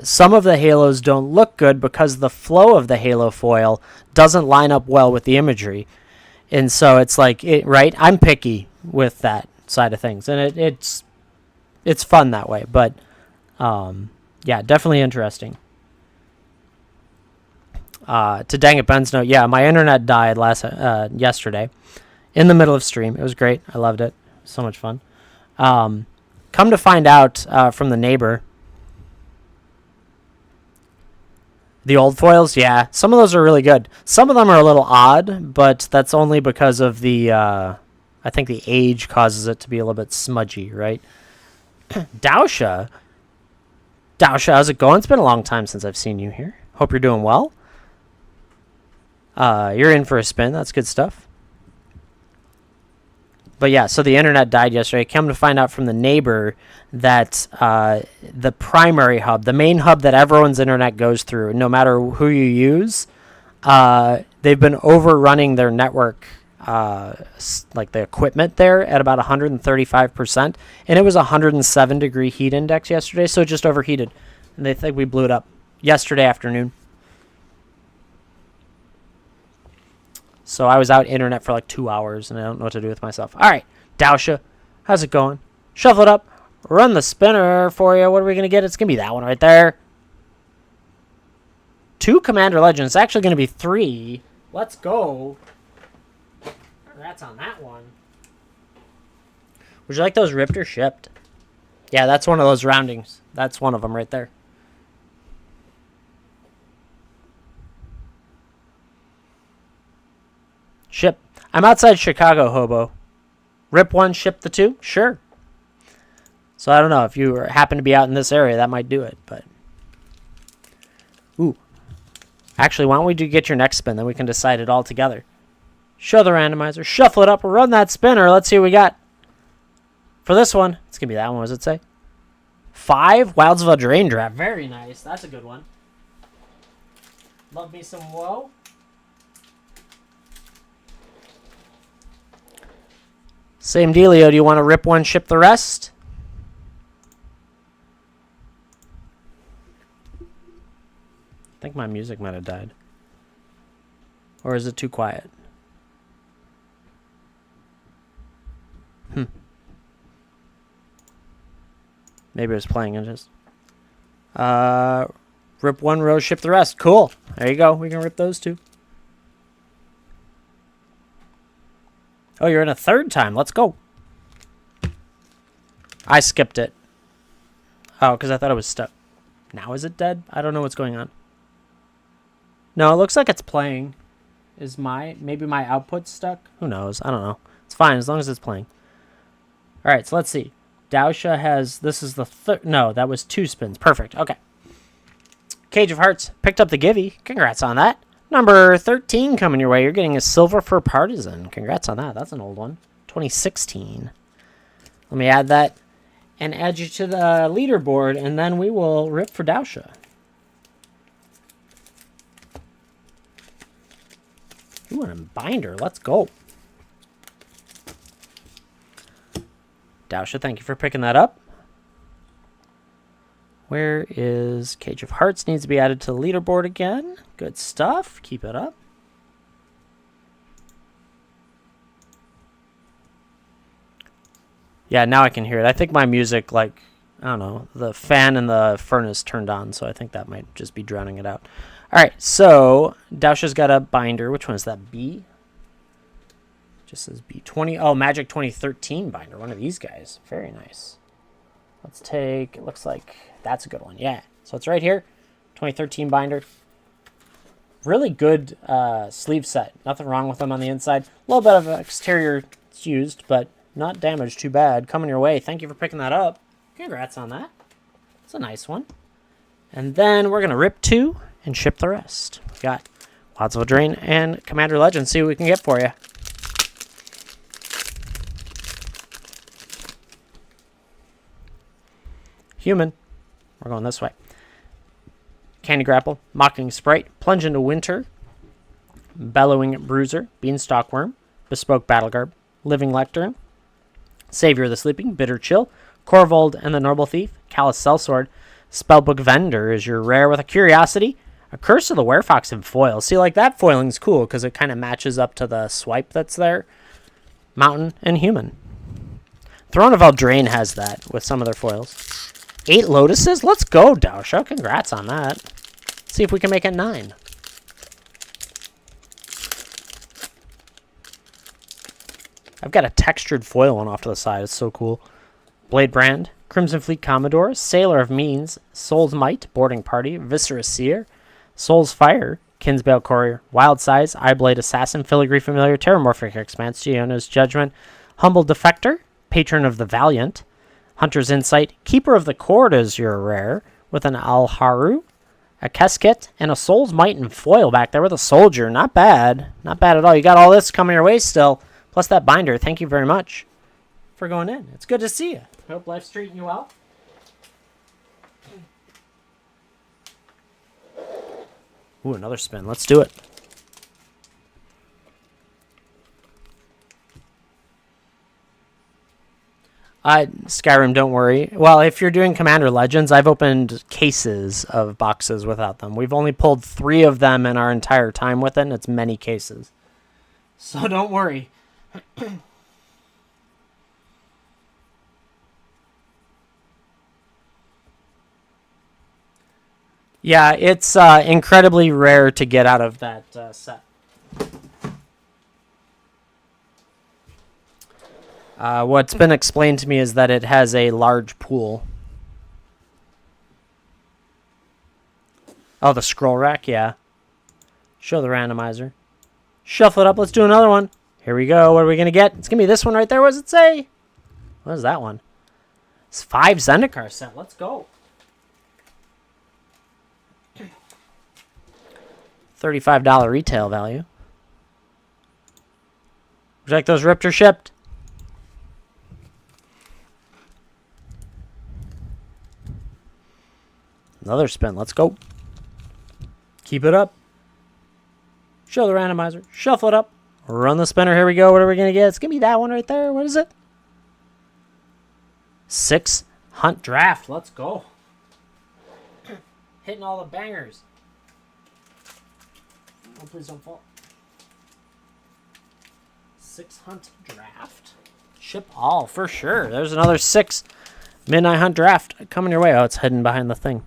some of the halos don't look good because the flow of the halo foil doesn't line up well with the imagery. And so it's like, right? I'm picky with that side of things, and it's fun that way. But yeah, definitely interesting. To Dang It Ben's note, yeah, my internet died yesterday in the middle of stream. It was great. I loved it. So much fun. Come to find out from the neighbor, the old foils, yeah, some of those are really good. Some of them are a little odd, but that's only because of the, I think the age causes it to be a little bit smudgy, right? Dausha. Dausha, how's it going? It's been a long time since I've seen you here. Hope you're doing well. You're in for a spin. That's good stuff. But yeah, so the internet died yesterday. Come to find out from the neighbor that the primary hub, the main hub that everyone's internet goes through, no matter who you use, they've been overrunning their network, like the equipment there, at about 135%. And it was a 107-degree heat index yesterday, so it just overheated. And they think we blew it up yesterday afternoon. So I was out internet for like 2 hours, and I don't know what to do with myself. All right, Dausha, how's it going? Shuffle it up. Run the spinner for you. What are we going to get? It's going to be that one right there. 2 Commander Legends. It's actually going to be 3. Let's go. Congrats on that one. Would you like those ripped or shipped? Yeah, that's one of those roundings. That's one of them right there. Ship. I'm outside Chicago, Hobo. Rip 1, ship the 2? Sure. So I don't know. If you happen to be out in this area, that might do it. But ooh. Actually, why don't we get your next spin, then we can decide it all together. Show the randomizer. Shuffle it up. Run that spinner. Let's see what we got. For this one, it's going to be that one. What does it say? 5. Wilds of a Drain Draft. Very nice. That's a good one. Love me some Whoa. Same dealio. Do you want to rip 1, ship the rest? I think my music might have died. Or is it too quiet? Maybe it was playing and just... rip 1 row, ship the rest. Cool. There you go. We can rip those 2. Oh, you're in a 3rd time. Let's go. I skipped it. Oh, because I thought it was stuck. Now is it dead? I don't know what's going on. No, it looks like it's playing. Maybe my output's stuck? Who knows? I don't know. It's fine as long as it's playing. All right, so let's see. Dausha has, this is the third. No, that was 2 spins. Perfect. Okay. Cage of Hearts picked up the Givey. Congrats on that. Number 13 coming your way. You're getting a silver for Partisan. Congrats on that. That's an old one. 2016. Let me add that and add you to the leaderboard, and then we will rip for Dausha. Ooh, and a binder. Let's go. Dausha, thank you for picking that up. Where is Cage of Hearts? Needs to be added to the leaderboard again. Good stuff. Keep it up. Yeah, now I can hear it. I think my music, like, I don't know, the fan and the furnace turned on, so I think that might just be drowning it out. All right, so Dausha's got a binder. Which one is that? B? Just says B20. Oh, Magic 2013 binder. One of these guys. Very nice. Let's take, it looks like that's a good one. Yeah. So it's right here. 2013 binder. Really good sleeve set. Nothing wrong with them on the inside. A little bit of exterior used, but not damaged too bad. Coming your way. Thank you for picking that up. Congrats on that. It's a nice one. And then we're going to rip 2 and ship the rest. We got Wilds of a Drain and Commander Legend. See what we can get for you. Human. We're going this way. Candy Grapple, Mocking Sprite, Plunge into Winter, Bellowing Bruiser, Beanstalk Worm, Bespoke Battle Garb, Living Lectern, Savior of the Sleeping, Bitter Chill, Corvold and the Noble Thief, Callous Sellsword, Spellbook Vendor is your rare with a Curiosity, a Curse of the Werefox in foil. See, like, that foiling's cool because it kind of matches up to the swipe that's there. Mountain and Human. Throne of Eldraine has that with some of their foils. 8 Lotuses? Let's go, Dausha. Congrats on that. Let's see if we can make it 9. I've got a textured foil one off to the side. It's so cool. Blade Brand, Crimson Fleet Commodore, Sailor of Means, Soul's Might, Boarding Party, Viscera Seer, Soul's Fire, Kinsbale Courier, Wild Size, Eyeblade Assassin, Filigree Familiar, Terramorphic Expanse, Gianna's Judgment, Humble Defector, Patron of the Valiant, Hunter's Insight. Keeper of the Court is your rare with an Alharu, a Keskit, and a Soul's Might and foil back there with a Soldier. Not bad. Not bad at all. You got all this coming your way still. Plus that binder. Thank you very much for going in. It's good to see you. Hope life's treating you well. Ooh, another spin. Let's do it. Skyrim, don't worry. Well, if you're doing Commander Legends, I've opened cases of boxes without them. We've only pulled 3 of them in our entire time with it, and it's many cases. So don't worry. Yeah, it's incredibly rare to get out of that set. What's been explained to me is that it has a large pool. Oh, the scroll rack, yeah. Show the randomizer. Shuffle it up. Let's do another one. Here we go. What are we going to get? It's going to be this one right there. What does it say? What is that one? It's 5 Zendikar set. Let's go. $35 retail value. Would you like those ripped or shipped? Another spin. Let's go. Keep it up. Show the randomizer. Shuffle it up. Run the spinner. Here we go. What are we going to get? It's going to be that one right there. What is it? 6 Hunt Draft. Let's go. Hitting all the bangers. Oh, please don't fall. 6 Hunt Draft. Ship all for sure. There's another 6 Midnight Hunt Draft coming your way. Oh, it's hidden behind the thing.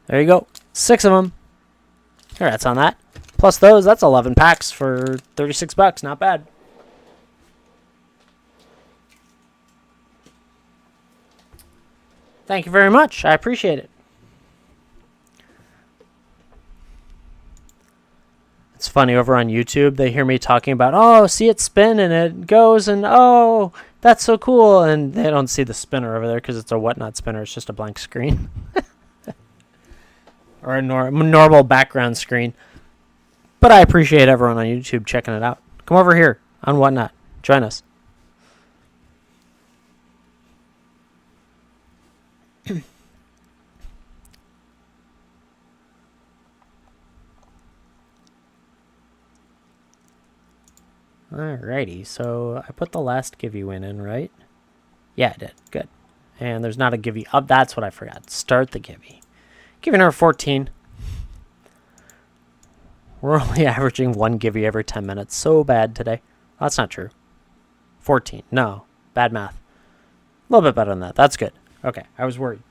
There you go. 6 of them. Congrats on that. Plus those, that's 11 packs for $36. Not bad. Thank you very much. I appreciate it. It's funny, over on YouTube, they hear me talking about, oh, see it spin and it goes and, oh, that's so cool. And they don't see the spinner over there because it's a WhatNot spinner. It's just a blank screen. Or a normal background screen. But I appreciate everyone on YouTube checking it out. Come over here on WhatNot. Join us. Alrighty, so I put the last give you in, right? Yeah, I did. Good. And there's not a give you up. That's what I forgot. Start the givey. Giving her 14. We're only averaging 1 givey every 10 minutes. So bad today. That's not true. 14. No. Bad math. A little bit better than that. That's good. Okay. I was worried.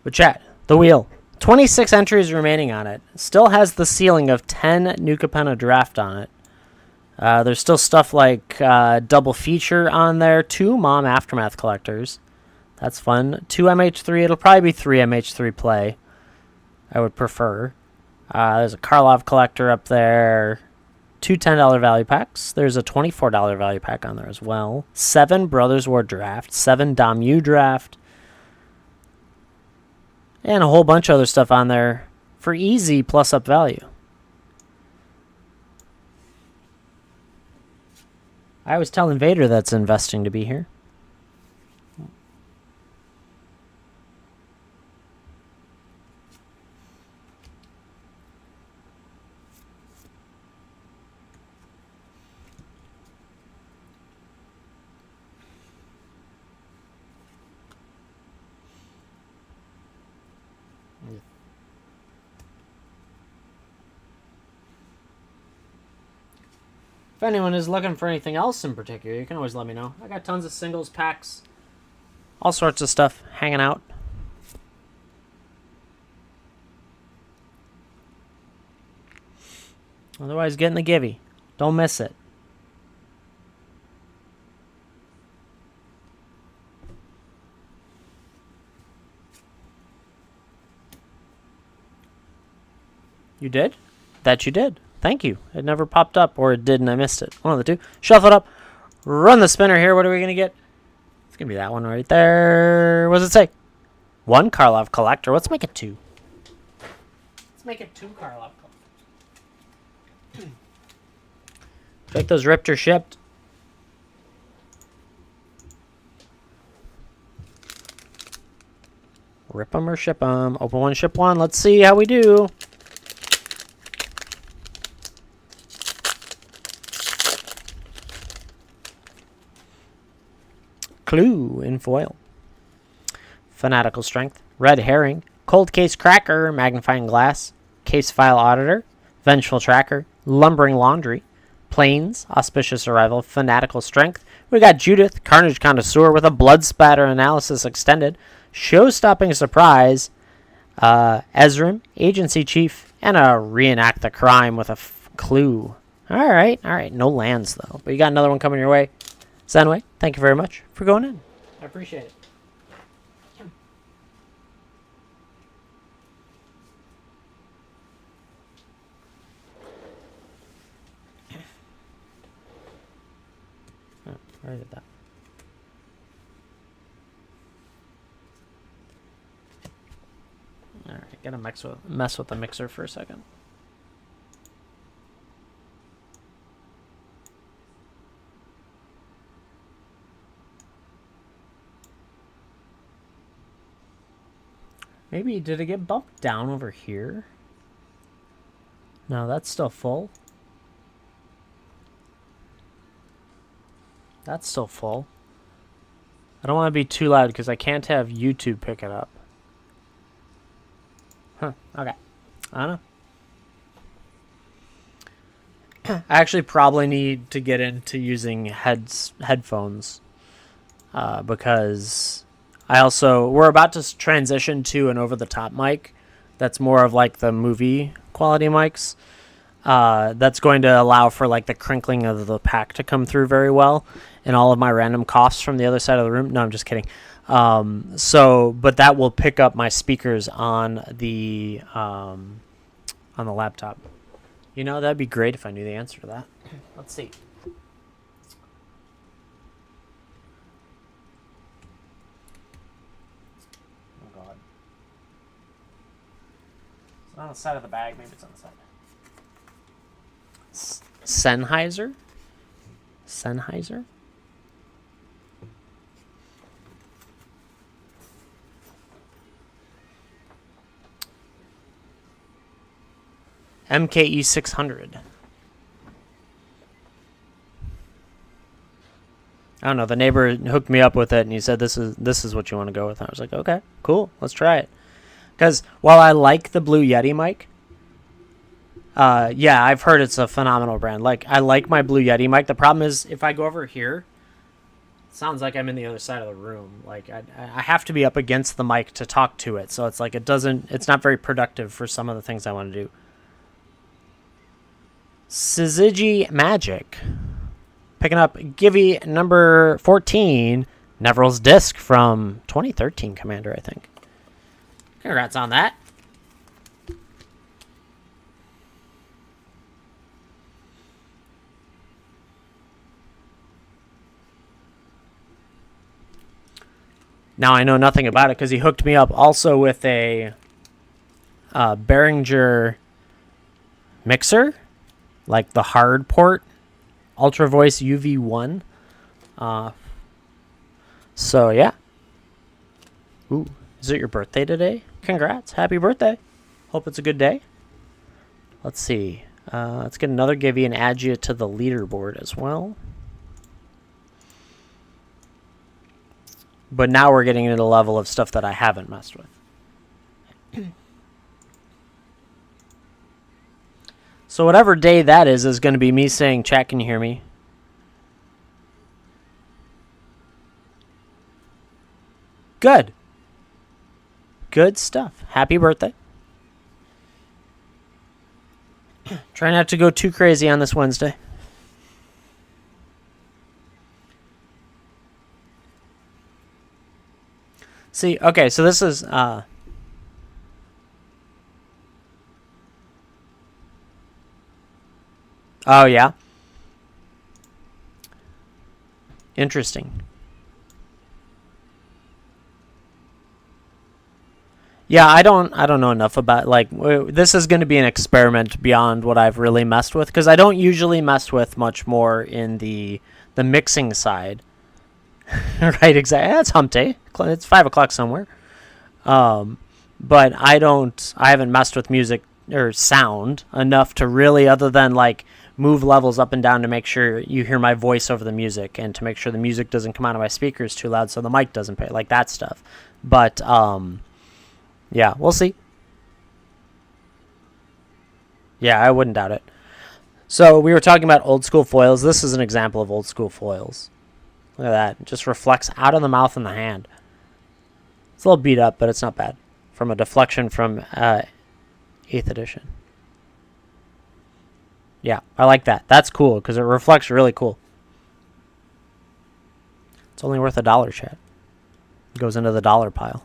But chat, the wheel. 26 entries remaining on it. Still has the ceiling of 10 New Capenna Draft on it. There's still stuff like double feature on there. 2 Mom Aftermath collectors. That's fun. 2 MH3. It'll probably be 3 MH3 play. I would prefer. There's a Karlov collector up there. 2 $10 value packs. There's a $24 value pack on there as well. 7 Brothers War Draft. 7 Damu Draft. And a whole bunch of other stuff on there for easy plus up value. I was telling Vader that's investing to be here. If anyone is looking for anything else in particular, you can always let me know. I got tons of singles, packs, all sorts of stuff hanging out. Otherwise, get in the givey. Don't miss it. You did? That you did. Thank you. It never popped up, or it did and I missed it. One of the two. Shuffle it up. Run the spinner here. What are we going to get? It's going to be that one right there. What does it say? 1 Karlov Collector. Let's make it 2. Let's make it 2 Karlov Collector. Check those ripped or shipped. Rip them or ship them. Open one, ship one. Let's see how we do. Clue in foil. Fanatical Strength. Red Herring. Cold Case Cracker. Magnifying Glass. Case File Auditor. Vengeful Tracker. Lumbering Laundry. Plains. Auspicious Arrival. Fanatical Strength. We got Judith. Carnage Connoisseur with a Blood Spatter Analysis Extended. Show-Stopping Surprise. Ezrim. Agency Chief. And a Reenact the Crime with a clue. Alright. No lands, though. But you got another one coming your way. Zenway, thank you very much for going in. I appreciate it. Oh, where did that? All right, gotta mess with the mixer for a second. Maybe, did it get bumped down over here? No, that's still full. That's still full. I don't want to be too loud because I can't have YouTube pick it up. Huh, okay. I don't know. I actually probably need to get into using headphones because... we're about to transition to an over-the-top mic that's more of like the movie quality mics. That's going to allow for like the crinkling of the pack to come through very well and all of my random coughs from the other side of the room. No, I'm just kidding. But that will pick up my speakers on the laptop. You know, that'd be great if I knew the answer to that. Let's see. On the side of the bag, maybe it's on the side. Sennheiser? MKE 600. I don't know. The neighbor hooked me up with it, and he said, "This is what you want to go with." And I was like, "Okay, cool. Let's try it." Because while I like the Blue Yeti mic, yeah, I've heard it's a phenomenal brand. Like, I like my Blue Yeti mic. The problem is, if I go over here, it sounds like I'm in the other side of the room. Like, I have to be up against the mic to talk to it. So it's like it's not very productive for some of the things I want to do. Syzygy Magic. Picking up Givey number 14, Neville's Disc from 2013 Commander, I think. Congrats on that. Now I know nothing about it because he hooked me up also with a Behringer mixer, like the hard port, Ultra Voice UV1. So yeah. Ooh, is it your birthday today? Congrats. Happy birthday. Hope it's a good day. Let's see. Let's get another Givey and add you to the leaderboard as well. But now we're getting into the level of stuff that I haven't messed with. So whatever day that is going to be me saying, "Chat, can you hear me?" Good. Good stuff. Happy birthday. Try not to go too crazy on this Wednesday. See, okay, so this is Oh, yeah? Interesting. Yeah, I don't know enough about, like, this is going to be an experiment beyond what I've really messed with, because I don't usually mess with much more in the mixing side. Right, exactly. That's hump day. It's 5 o'clock somewhere. Um, but I haven't messed with music or sound enough to really, other than like move levels up and down to make sure you hear my voice over the music and to make sure the music doesn't come out of my speakers too loud so the mic doesn't pay, like that stuff. But yeah, we'll see. Yeah, I wouldn't doubt it. So we were talking about old school foils. This is an example of old school foils. Look at that. It just reflects out of the mouth and the hand. It's a little beat up, but it's not bad. From a deflection from 8th edition. Yeah, I like that. That's cool because it reflects really cool. It's only worth $1, chat. It goes into the dollar pile.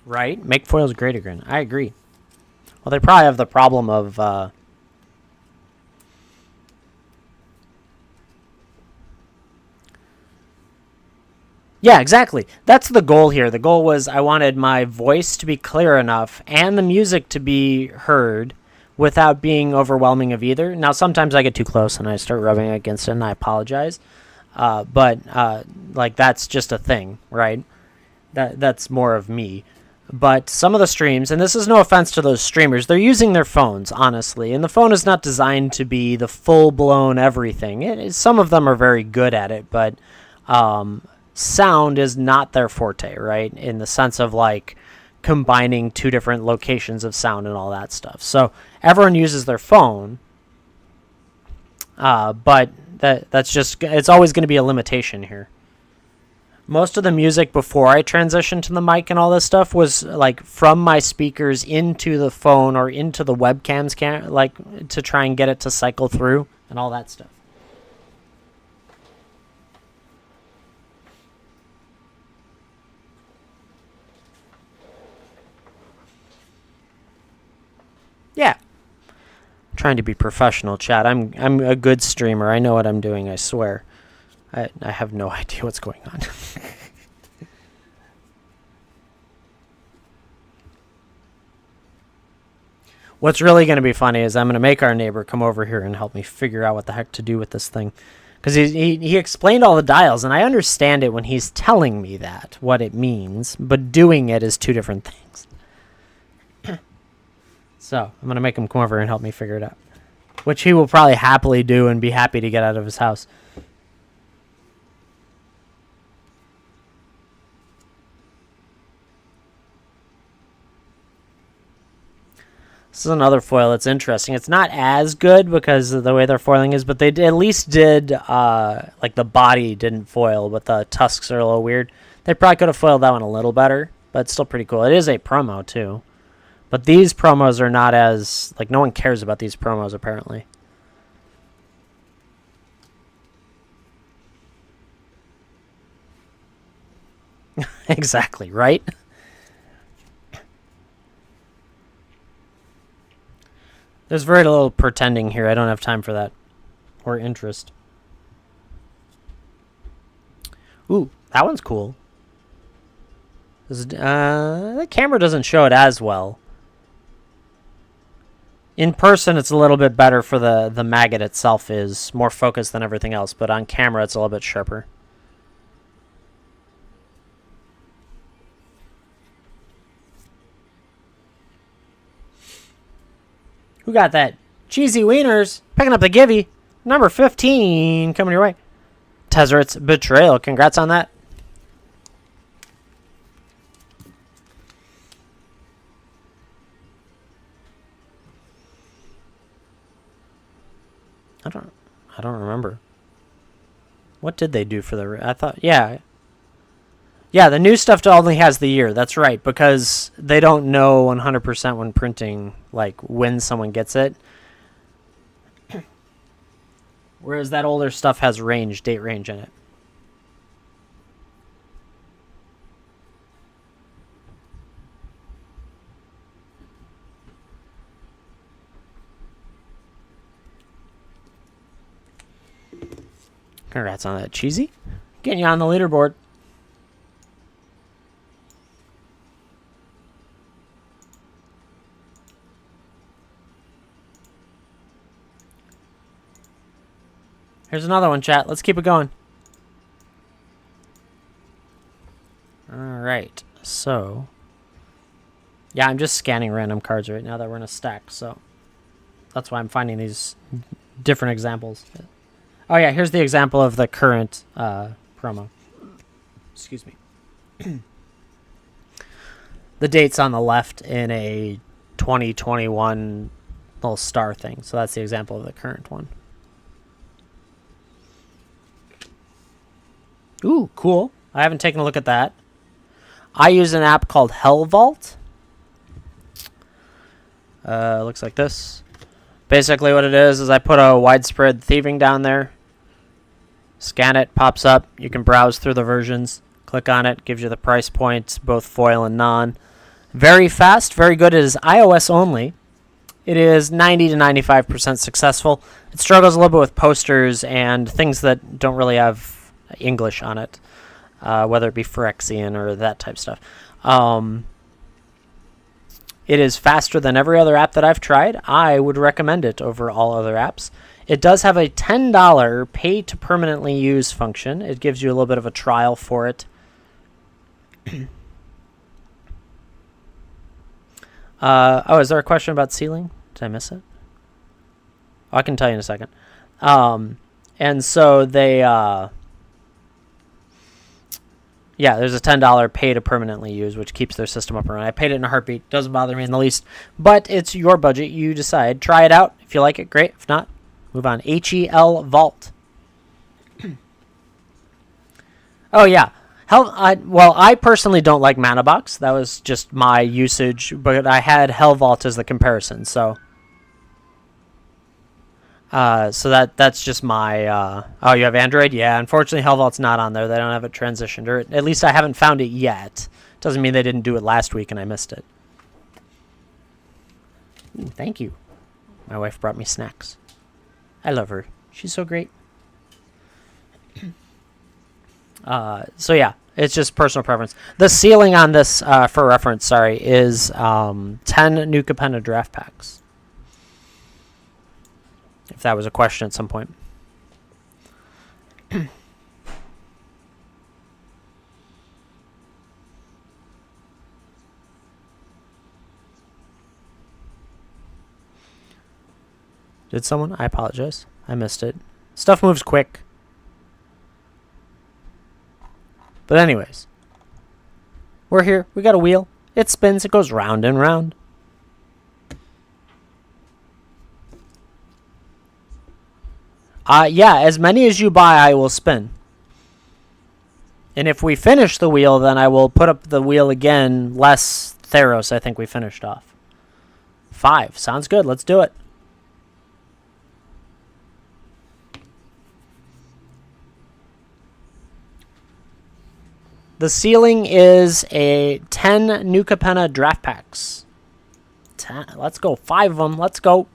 Right? Make foils great again. I agree. Well, they probably have the problem of yeah, exactly. That's the goal here. The goal was I wanted my voice to be clear enough and the music to be heard without being overwhelming of either. Now, sometimes I get too close and I start rubbing against it, and I apologize. But like that's just a thing, right? That's more of me. But some of the streams, and this is no offense to those streamers, they're using their phones, honestly. And the phone is not designed to be the full-blown everything. Some of them are very good at it, but sound is not their forte, right? In the sense of, like, combining two different locations of sound and all that stuff. So everyone uses their phone, but that's just, it's always going to be a limitation here. Most of the music before I transitioned to the mic and all this stuff was like from my speakers into the phone or into the webcam's like to try and get it to cycle through and all that stuff. Yeah. I'm trying to be professional, chat. I'm a good streamer. I know what I'm doing, I swear. I have no idea what's going on. What's really going to be funny is I'm going to make our neighbor come over here and help me figure out what the heck to do with this thing. Because he explained all the dials, and I understand it when he's telling me that, what it means. But doing it is two different things. So I'm going to make him come over and help me figure it out. Which he will probably happily do and be happy to get out of his house. This is another foil that's interesting. It's not as good because of the way their foiling is, but they at least did, like the body didn't foil, but the tusks are a little weird. They probably could have foiled that one a little better, but it's still pretty cool. It is a promo, too. But these promos are not as, like, no one cares about these promos, apparently. Exactly, right? There's very little pretending here. I don't have time for that. Or interest. Ooh, that one's cool. The camera doesn't show it as well. In person, it's a little bit better for the maggot itself is more focused than everything else, but on camera, it's a little bit sharper. Who got that? Cheesy Wieners picking up the givey. Number 15 coming your way. Tezzeret's Betrayal. Congrats on that. I don't remember. What did they do for the... I thought... Yeah. Yeah, the new stuff only has the year. That's right, because they don't know 100% when printing, like, when someone gets it. Whereas that older stuff has range, date range in it. Congrats on that, Cheesy. Getting you on the leaderboard. Here's another one, chat. Let's keep it going. All right. So, yeah, I'm just scanning random cards right now that we're in a stack. So that's why I'm finding these different examples. Oh, yeah, here's the example of the current promo. Excuse me. The date's on the left in a 2021 little star thing. So that's the example of the current one. Ooh, cool. I haven't taken a look at that. I use an app called Hell Vault. Looks like this. Basically what it is I put a widespread thieving down there. Scan it, pops up. You can browse through the versions. Click on it, gives you the price points, both foil and non. Very fast, very good. It is iOS only. It is 90 to 95% successful. It struggles a little bit with posters and things that don't really have English on it, whether it be Phyrexian or that type of stuff. It is faster than every other app that I've tried. I would recommend it over all other apps. It does have a $10 pay to permanently use function. It gives you a little bit of a trial for it. Oh, is there a question about sealing? Did I miss it? Oh, I can tell you in a second. And so they... yeah, there's a $10 pay to permanently use, which keeps their system up and running. I paid it in a heartbeat. Doesn't bother me in the least. But it's your budget. You decide. Try it out. If you like it, great. If not, move on. HEL Vault. Oh, yeah. Well, I personally don't like Mana Box. That was just my usage. But I had Hell Vault as the comparison. So that's just my... oh, you have Android? Yeah, unfortunately, Hell Vault's not on there. They don't have it transitioned. Or at least I haven't found it yet. Doesn't mean they didn't do it last week and I missed it. Ooh, thank you. My wife brought me snacks. I love her. She's so great. So, yeah, it's just personal preference. The ceiling on this, for reference, sorry, is 10 New Capenna draft packs. If that was a question at some point. Did someone? I apologize. I missed it. Stuff moves quick. But anyways. We're here. We got a wheel. It spins. It goes round and round. Yeah, as many as you buy, I will spin. And if we finish the wheel, then I will put up the wheel again. Less Theros, I think we finished off. 5. Sounds good. Let's do it. The ceiling is a 10 New Capenna draft packs. 10. Let's go. 5 of them. Let's go.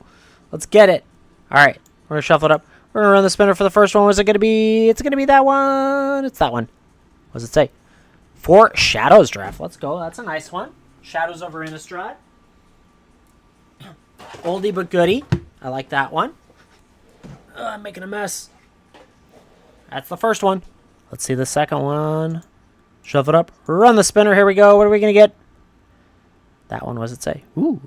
Let's get it. All right. We're going to shuffle it up. We're going to run the spinner for the first one. What's it going to be? It's going to be that one. It's that one. What does it say? 4 Shadows draft. Let's go. That's a nice one. Shadows over Innistrad. Oldie but goodie. I like that one. I'm making a mess. That's the first one. Let's see the second one. Shuffle it up. Run the spinner. Here we go. What are we going to get? That one, what does it say? Ooh.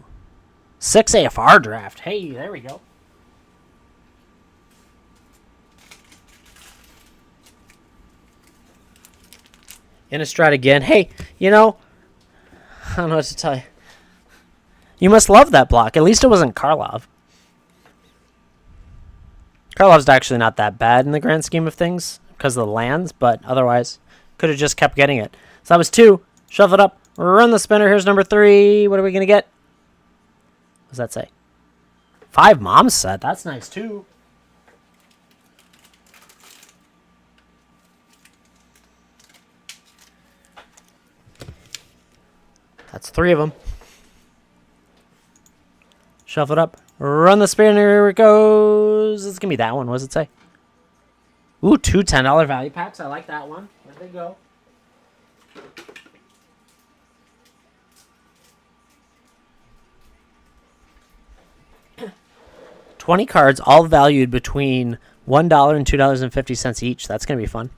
6 AFR draft. Hey, there we go. Innistrad again. Hey, you know, I don't know what to tell you. You must love that block. At least it wasn't Karlov. Karlov's actually not that bad in the grand scheme of things because of the lands, but otherwise could have just kept getting it. So that was 2. Shuffle it up. Run the spinner. Here's number 3. What are we going to get? What does that say? 5 Mom set. That's nice too. That's 3 of them. Shuffle it up. Run the spinner. Here it goes. It's going to be that one. What does it say? Ooh, 2 $10 value packs. I like that one. Where'd they go? $20 cards, all valued between $1 and $2.50 each. That's going to be fun.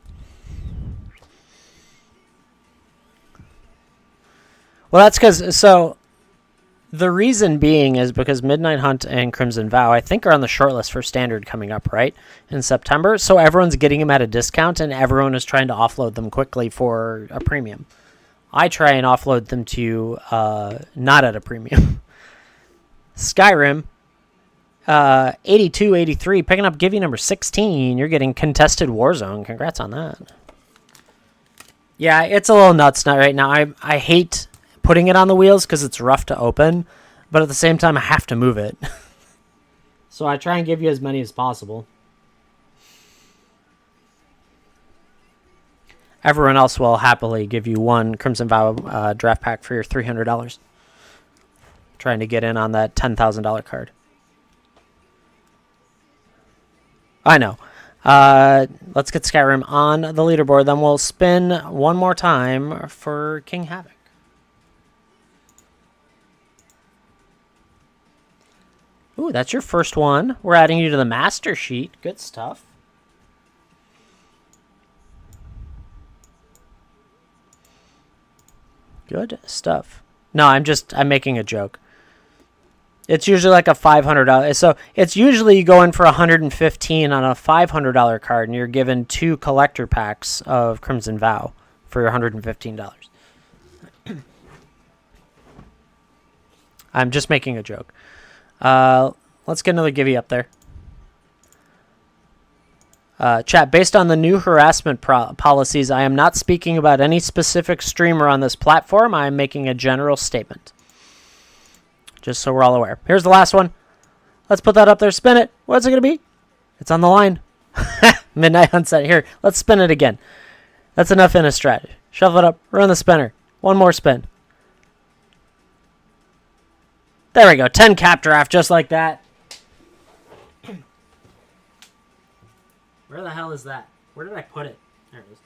Well, that's because, so the reason being is because Midnight Hunt and Crimson Vow, I think, are on the short list for Standard coming up, right, in September. So everyone's getting them at a discount, and everyone is trying to offload them quickly for a premium. I try and offload them to you not at a premium. Skyrim, 82, 83, picking up Give You number 16. You're getting Contested Warzone. Congrats on that. Yeah, it's a little nuts right now. I hate putting it on the wheels because it's rough to open, but at the same time I have to move it. So I try and give you as many as possible. Everyone else will happily give you one Crimson Vow draft pack for your $300. Trying to get in on that $10,000 card. I know. Let's get Skyrim on the leaderboard, then we'll spin one more time for King Havoc. Ooh, that's your first one. We're adding you to the master sheet. Good stuff. Good stuff. No, I'm making a joke. It's usually like a $500. So it's usually you go in for $115 on a $500 card, and you're given 2 collector packs of Crimson Vow for your $115. I'm just making a joke. Let's get another givey up there. Chat, based on the new harassment policies, I am not speaking about any specific streamer on this platform. I am making a general statement. Just so we're all aware. Here's the last one. Let's put that up there. Spin it. What's it going to be? It's on the line. Midnight Hunt set. Here, let's spin it again. That's enough Innistrad. Shuffle it up. Run the spinner. One more spin. There we go. 10 cap draft, just like that. Where the hell is that? Where did I put it? There it is.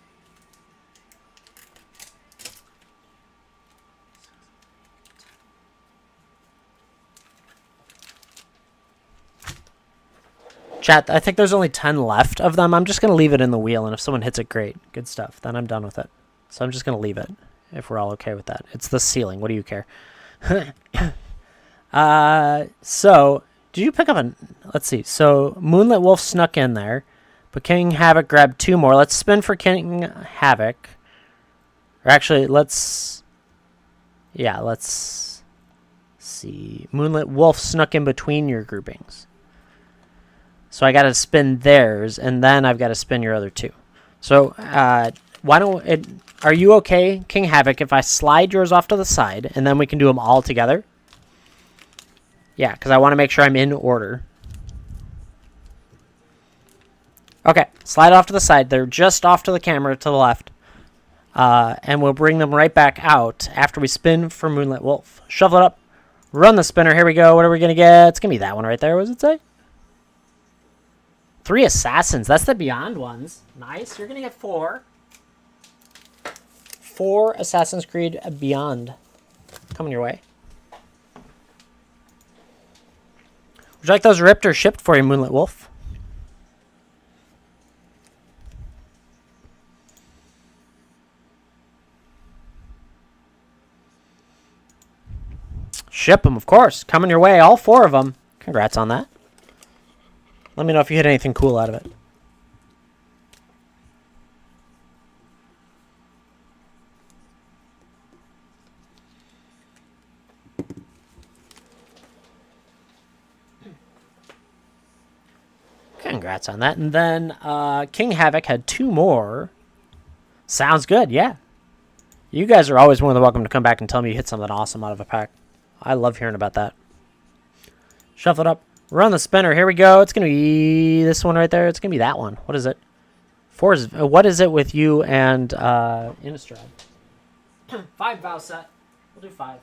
Chat, I think there's only 10 left of them. I'm just going to leave it in the wheel, and if someone hits it, great. Good stuff. Then I'm done with it. So I'm just going to leave it, if we're all okay with that. It's the ceiling. What do you care? So, did you pick up a... Let's see. So, Moonlit Wolf snuck in there, but King Havoc grabbed 2 more. Let's spin for King Havoc. Or actually, let's... Yeah, let's see. Moonlit Wolf snuck in between your groupings. So I got to spin theirs, and then I've got to spin your other 2. So, why don't it... Are you okay, King Havoc, if I slide yours off to the side, and then we can do them all together? Yeah, because I want to make sure I'm in order. Okay, slide off to the side. They're just off to the camera to the left. And we'll bring them right back out after we spin for Moonlit Wolf. Shuffle it up. Run the spinner. Here we go. What are we going to get? It's going to be that one right there. What does it say? 3 Assassins. That's the Beyond ones. Nice. You're going to get 4. 4 Assassin's Creed Beyond coming your way. Would you like those ripped or shipped for you, Moonlit Wolf? Ship them, of course. Coming your way, all 4 of them. Congrats on that. Let me know if you hit anything cool out of it. Congrats on that. And then King Havoc had 2 more. Sounds good, yeah. You guys are always more than welcome to come back and tell me you hit something awesome out of a pack. I love hearing about that. Shuffle it up. Run the spinner. Here we go. It's going to be this one right there. It's going to be that one. What is it? What is it with you and Innistrad? 5 Vow set. We'll do 5.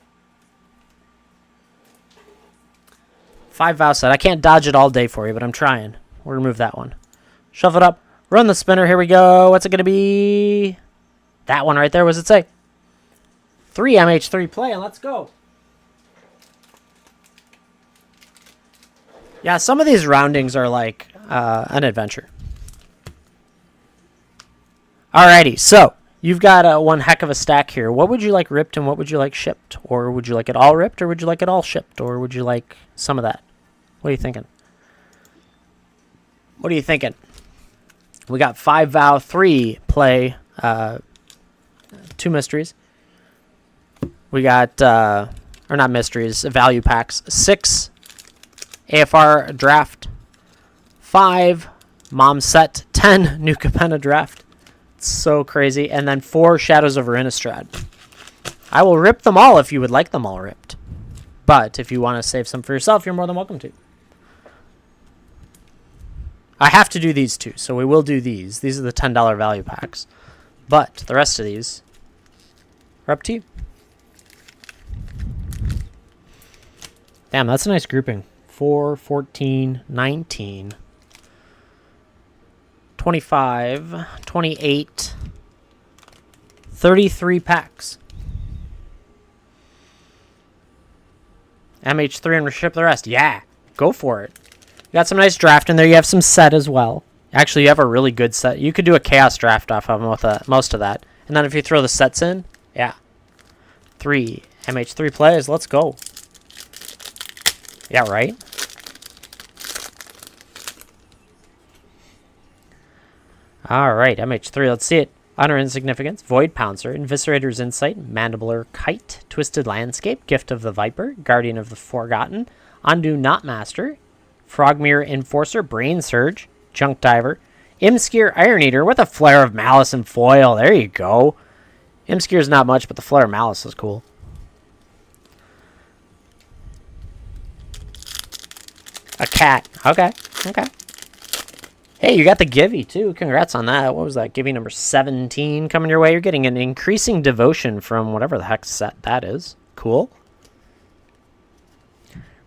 5 Vow set. I can't dodge it all day for you, but I'm trying. We'll remove that one. Shuffle it up. Run the spinner. Here we go. What's it going to be? That one right there. What does it say? 3 MH3 play, and let's go. Yeah, some of these roundings are like an adventure. Alrighty, so you've got one heck of a stack here. What would you like ripped and what would you like shipped? Or would you like it all ripped or would you like it all shipped? Or would you like some of that? What are you thinking? What are you thinking? We got 5 Vow, 3 play, 2 mysteries. We got, or not mysteries, value packs. 6 AFR draft. 5 Mom set. 10 New Capenna draft. It's so crazy. And then 4 Shadows over Innistrad. I will rip them all if you would like them all ripped. But if you want to save some for yourself, you're more than welcome to. I have to do these two, so we will do these. These are the $10 value packs. But the rest of these are up to you. Damn, that's a nice grouping. 4, 14, 19, 25, 28, 33 packs. MH3 and ship the rest. Yeah, go for it. You got some nice draft in there. You have some set as well. Actually, you have a really good set. You could do a chaos draft off of most of that. And then if you throw the sets in, yeah. 3 MH3 plays. Let's go. Yeah, right? Alright, MH3. Let's see it. Honor Insignificance, Void Pouncer, Inviscerator's Insight, Mandibular Kite, Twisted Landscape, Gift of the Viper, Guardian of the Forgotten, Undo Not Master, Frogmere Enforcer, Brain Surge, Junk Diver, Imskeer Iron Eater with a Flare of Malice and Foil. There you go. Imskeer's not much, but the Flare of Malice is cool. A cat. Okay. Okay. Hey, you got the Givey, too. Congrats on that. What was that? Givey number 17 coming your way. You're getting an increasing devotion from whatever the heck set that is. Cool.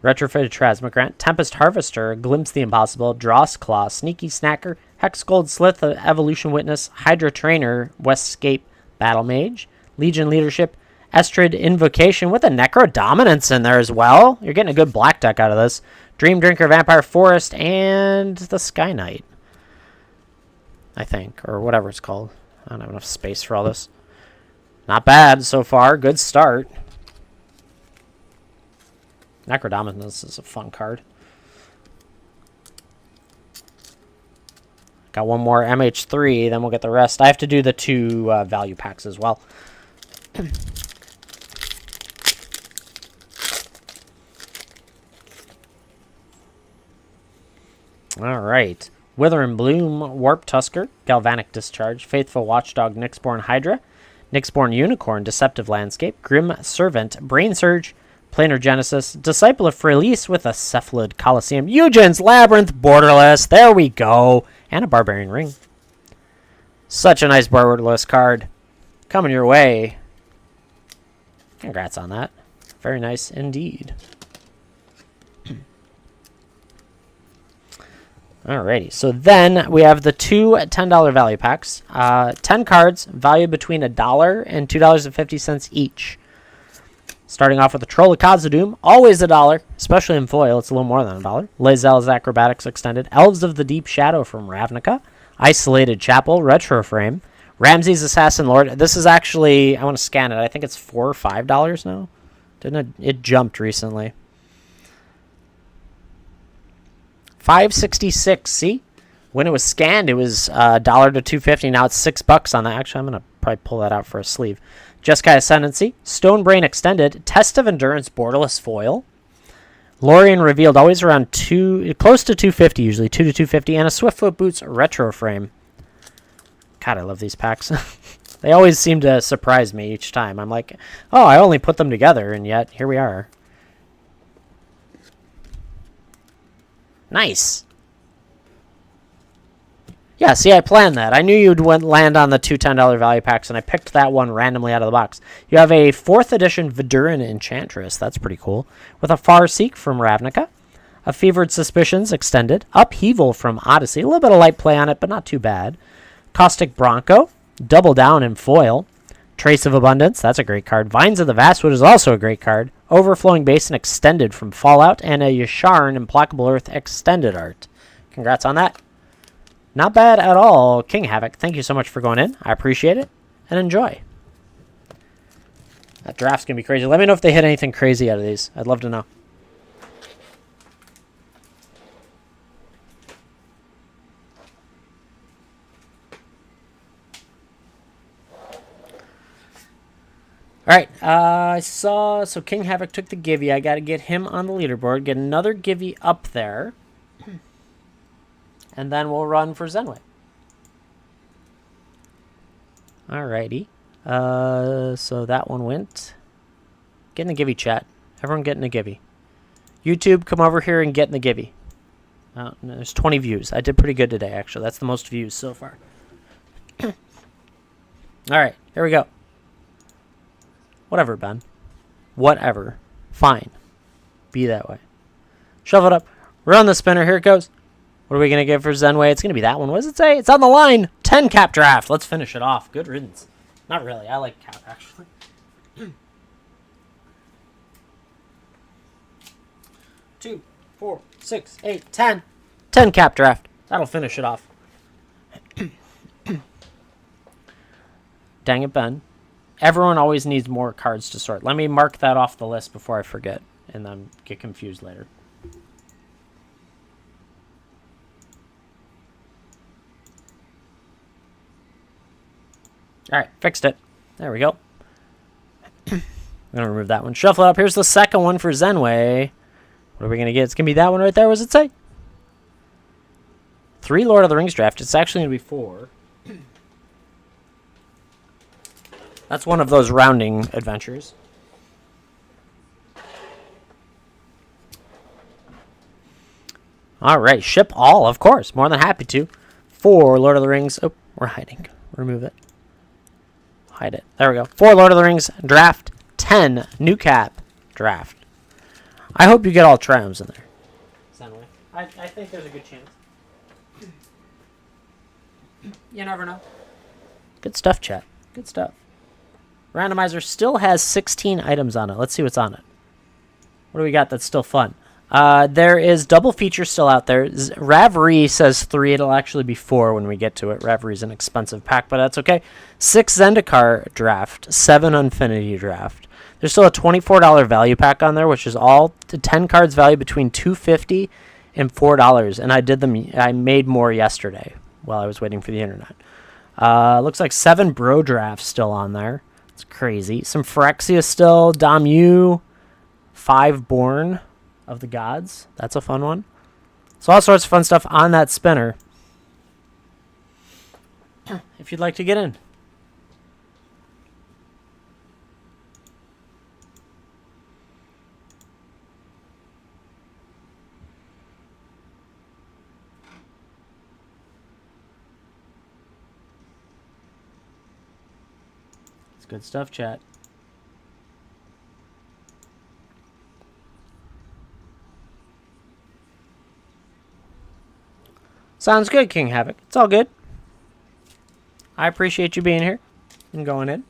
Retrofitted Transmogrant, Tempest Harvester, Glimpse the Impossible, Dross Claw, Sneaky Snacker, Hexgold Slith, Evolution Witness, Hydra Trainer, Westscape, Battle Mage, Legion Leadership, Estrid Invocation with a Necro Dominance in there as well. You're getting a good black deck out of this. Dream Drinker, Vampire Forest, and the Sky Knight. I think, or whatever it's called. I don't have enough space for all this. Not bad so far. Good start. Necrodominus is a fun card. Got one more MH3, then we'll get the rest. I have to do the 2 value packs as well. All right. Wither and Bloom, Warp Tusker, Galvanic Discharge, Faithful Watchdog, Nyxborn Hydra, Nyxborn Unicorn, Deceptive Landscape, Grim Servant, Brain Surge, Planar Genesis, Disciple of Frelease with a Cephalid Coliseum, Eugen's Labyrinth, Borderless, there we go, and a Barbarian Ring. Such a nice Borderless card. Coming your way. Congrats on that. Very nice indeed. Alrighty, so then we have the 2 $10 value packs. 10 cards, valued between $1 and $2.50 each. Starting off with the Troll of Khazad-dûm, always $1, especially in foil, it's a little more than $1. Lae'zel's Acrobatics Extended, Elves of the Deep Shadow from Ravnica, Isolated Chapel, Retro Frame, Ramses Assassin Lord. This is actually, I want to scan it, I think it's $4 or $5 now. Didn't it jumped recently. $5.66. See, when it was scanned, it was $1 to $2.50. Now it's $6 on that. Actually, I'm gonna probably pull that out for a sleeve. Jeskai Ascendancy, Stonebrain Extended, Test of Endurance, Borderless Foil, Lorien Revealed, always around close to $2.50 usually, $2 to $2.50, and a Swiftfoot Boots Retro Frame. God, I love these packs. They always seem to surprise me each time. I'm like, oh, I only put them together, and yet here we are. Nice. Yeah, see, I planned that. I knew you'd land on the two $10 value packs, and I picked that one randomly out of the box. You have a 4th edition Viduran Enchantress. That's pretty cool. With a Farseek from Ravnica. A Fevered Suspicions Extended. Upheaval from Odyssey. A little bit of light play on it, but not too bad. Caustic Bronco. Double Down in foil. Trace of Abundance. That's a great card. Vines of the Vastwood is also a great card. Overflowing Basin Extended from Fallout. And a Yasharn Implacable Earth Extended art. Congrats on that. Not bad at all, King Havoc. Thank you so much for going in. I appreciate it. And enjoy. That draft's going to be crazy. Let me know if they hit anything crazy out of these. I'd love to know. All right. I saw... So King Havoc took the Givey. I got to get him on the leaderboard. Get another Givey up there. And then we'll run for Zenway. Alrighty. So that one went. Get in the Givey chat. Everyone get in the Givey. YouTube, come over here and get in the Givey. There's 20 views. I did pretty good today, actually. That's the most views so far. Alright, here we go. Whatever, Ben. Whatever. Fine. Be that way. Shuffle it up. Run the spinner. Here it goes. What are we going to get for Zenway? It's going to be that one. What does it say? It's on the line. 10 cap draft. Let's finish it off. Good riddance. Not really. I like cap, actually. 2, 4, 6, 8, 10. 10 cap draft. That'll finish it off. Dang it, Ben. Everyone always needs more cards to sort. Let me mark that off the list before I forget and then get confused later. All right, fixed it. There we go. I'm going to remove that one. Shuffle it up. Here's the second one for Zenway. What are we going to get? It's going to be that one right there. What does it say? 3 Lord of the Rings draft. It's actually going to be 4. That's one of those rounding adventures. All right, ship all, of course. More than happy to. 4 Lord of the Rings. Oh, we're hiding. Remove it. Hide it. There we go. 4 Lord of the Rings draft. 10 new cap draft. I hope you get all triumphs in there. Zenway. I think there's a good chance. You never know. Good stuff, chat. Good stuff. Randomizer still has 16 items on it. Let's see what's on it. What do we got that's still fun? There is double feature still out there. Ravery says 3. It'll actually be 4 when we get to it. Ravery's an expensive pack, but that's okay. 6 Zendikar draft. 7 Infinity draft. There's still a $24 value pack on there, which is all 10 cards value between $2.50 and $4. And I did them. I made more yesterday while I was waiting for the internet. Looks like 7 Bro drafts still on there. It's crazy. Some Phyrexia still. Damu. 5 Born of the Gods. That's a fun one. So all sorts of fun stuff on that spinner. If you'd like to get in. It's good stuff, chat. Sounds good, King Havoc. It's all good. I appreciate you being here and going in.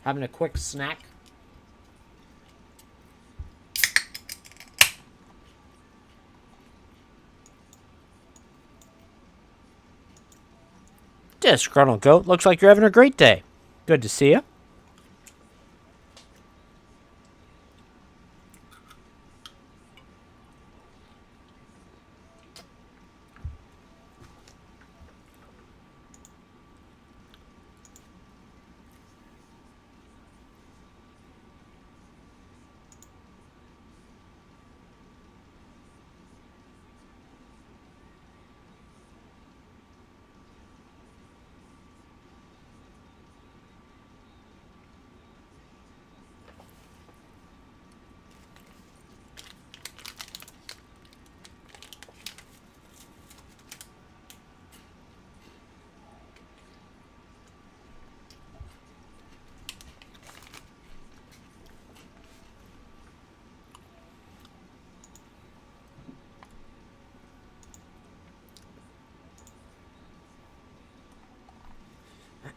Having a quick snack. Disgruntled Goat, looks like you're having a great day. Good to see you.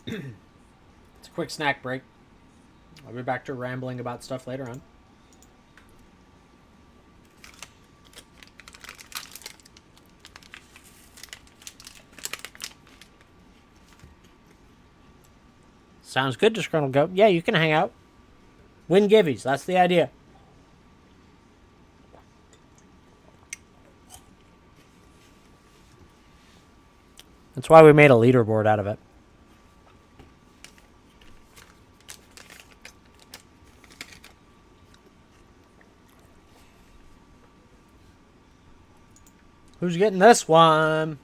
It's a quick snack break. I'll be back to rambling about stuff later on. Sounds good, Disgruntled Goat. Yeah, you can hang out. Win givvies. That's the idea. That's why we made a leaderboard out of it. Who's getting this one?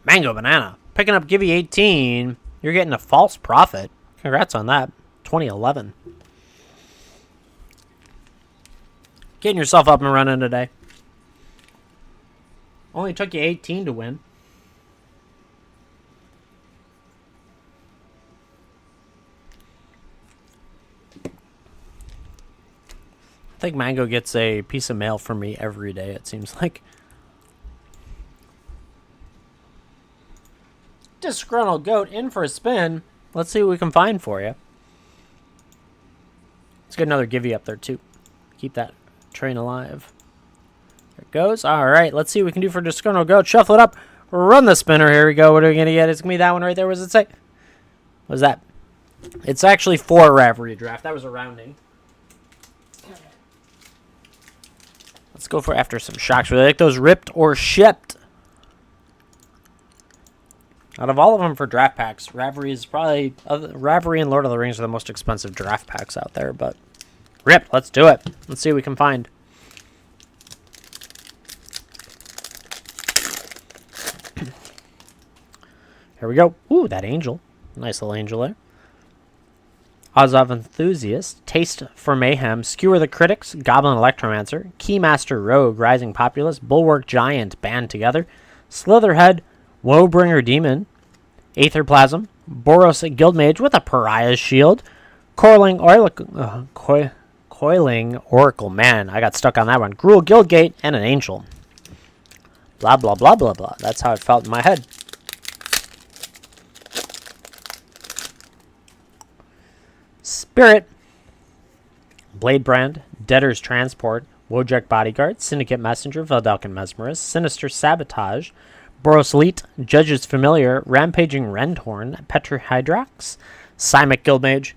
Mango Banana. Picking up Givey 18. You're getting a false profit. Congrats on that. 2011. Getting yourself up and running today. Only took you 18 to win. I think Mango gets a piece of mail from me every day, it seems like. Disgruntled Goat in for a spin. Let's see what we can find for you. Let's get another Givey up there, too. Keep that train alive. There it goes. All right, let's see what we can do for Disgruntled Goat. Shuffle it up. Run the spinner. Here we go. What are we going to get? It's going to be that one right there. What does it say? What is that? It's actually 4 Ravelry draft. That was a rounding. Let's go for after some shocks. Really like those ripped or shipped. Out of all of them for draft packs, Ravelry is probably... Ravelry and Lord of the Rings are the most expensive draft packs out there, but... Ripped. Let's do it. Let's see what we can find. Here we go. Ooh, that angel. Nice little angel there. Odds of Enthusiast, Taste for Mayhem, Skewer the Critics, Goblin Electromancer, Keymaster Rogue, Rising Populist, Bulwark Giant band together, Slitherhead, Woebringer Demon, Aetherplasm, Boros Guildmage with a Pariah's Shield, Coiling Oracle. Man, I got stuck on that one. Gruul Guildgate, and an Angel. Blah, blah, blah, blah, blah. That's how it felt in my head. Spirit, Bladebrand, Debtor's Transport, Wojek Bodyguard, Syndicate Messenger, Veldelkin Mesmerist, Sinister Sabotage, Boros Elite, Judge's Familiar, Rampaging Rendhorn, Petrihydrox, Simic Guildmage,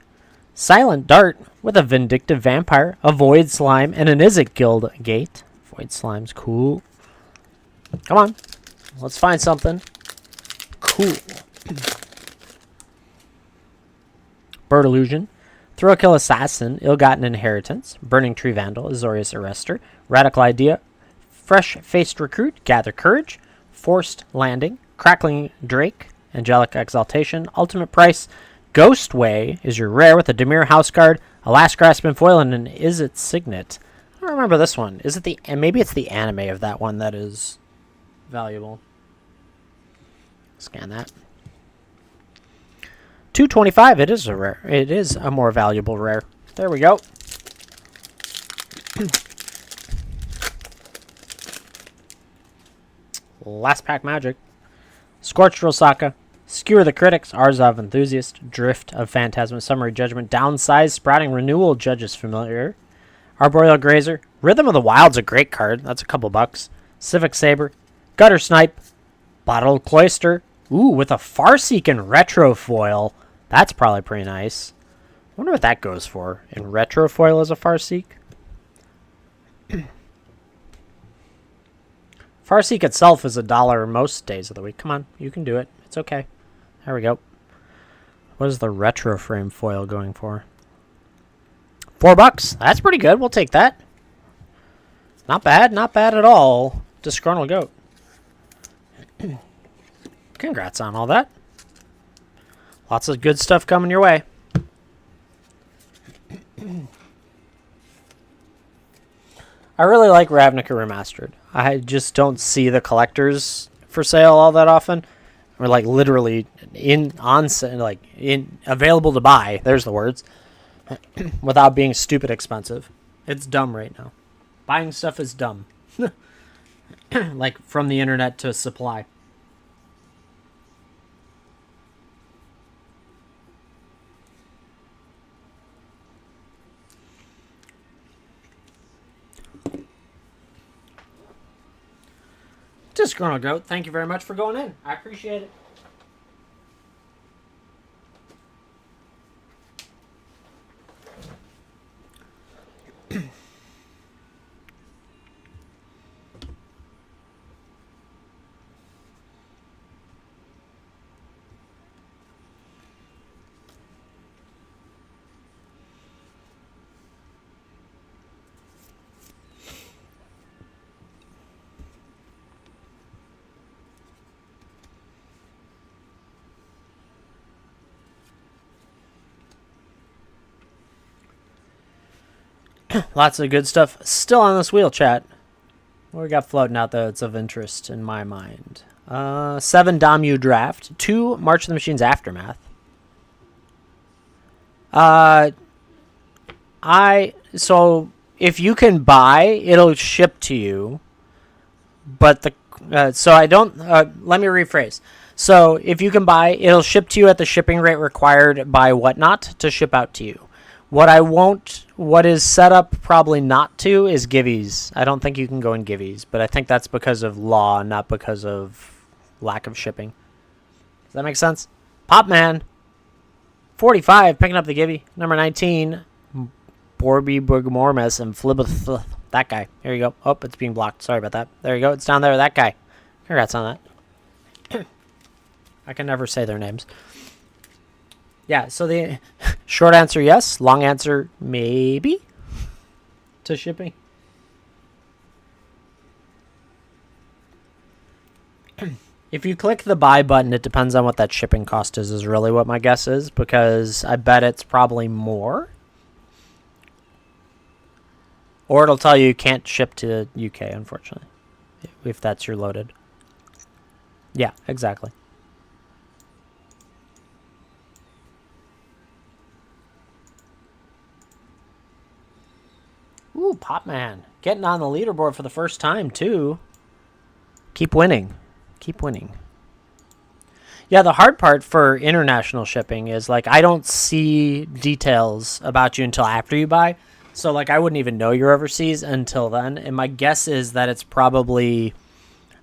Silent Dart with a Vindictive Vampire, a Void Slime, and an Izzet Guildgate. Void Slime's cool. Come on. Let's find something cool. Bird Illusion, Throw-Kill Assassin, Ill-Gotten Inheritance, Burning Tree Vandal, Azorius Arrestor, Radical Idea, Fresh-Faced Recruit, Gather Courage, Forced Landing, Crackling Drake, Angelic Exaltation, Ultimate Price, Ghostway is your rare with a Demir Houseguard, a Last Grasping Foil, and an Izzet Signet. I don't remember this one. Is it the... And maybe it's the anime of that one that is valuable. Scan that. 225. It is a rare. It is a more valuable rare. There we go. Last pack magic. Scorched Rosaka, Skewer the Critics, Arzov Enthusiast, Drift of Phantasma, Summary Judgment, Downsize, Sprouting Renewal, Judge's Familiar, Arboreal Grazer, Rhythm of the Wild's a great card. That's a couple bucks. Civic Saber, Gutter Snipe, Bottled Cloister. Ooh, with a Farseeking retro foil. That's probably pretty nice. Wonder what that goes for. In retro foil as a Farseek. Farseek itself is $1 most days of the week. Come on, you can do it. It's okay. There we go. What is the retro frame foil going for? $4. That's pretty good. We'll take that. Not bad. Not bad at all. Disgruntled Goat. Congrats on all that. Lots of good stuff coming your way. I really like Ravnica Remastered. I just don't see the collectors for sale all that often. Or like literally available to buy. There's the words. Without being stupid expensive. It's dumb right now. Buying stuff is dumb. Like from the internet to supply. Disgruntled Goat, thank you very much for going in. I appreciate it. Lots of good stuff still on this wheel, chat. What we got floating out there that's of interest in my mind? 7 Damu Draft. 2 March of the Machines Aftermath. So if you can buy, it'll ship to you. But let me rephrase. So if you can buy, it'll ship to you at the shipping rate required by WhatNot to ship out to you. What is set up probably not to is Givvies. I don't think you can go in Givvies, but I think that's because of law, not because of lack of shipping. Does that make sense? Popman, 45, picking up the Gibby. Number 19, Borby Burgmormes and Flibeth. That guy. Here you go. Oh, it's being blocked. Sorry about that. There you go. It's down there. That guy. Congrats on that. I can never say their names. Yeah, so the short answer, yes. Long answer, maybe. To shipping. If you click the buy button, it depends on what that shipping cost is really what my guess is, because I bet it's probably more. Or it'll tell you can't ship to UK, unfortunately, if that's your loaded. Yeah, exactly. Ooh, Popman. Getting on the leaderboard for the first time, too. Keep winning. Keep winning. Yeah, the hard part for international shipping is, like, I don't see details about you until after you buy. So, like, I wouldn't even know you're overseas until then. And my guess is that it's probably,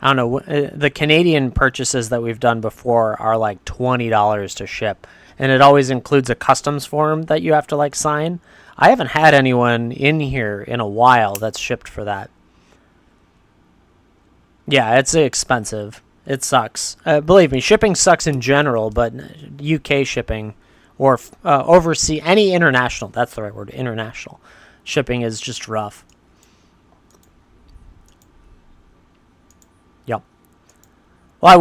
I don't know, the Canadian purchases that we've done before are, like, $20 to ship. And it always includes a customs form that you have to, like, sign. I haven't had anyone in here in a while that's shipped for that. Yeah, it's expensive. It sucks. Believe me, shipping sucks in general, but UK shipping or overseas, any international, that's the right word, international shipping is just rough. Yep. Well, I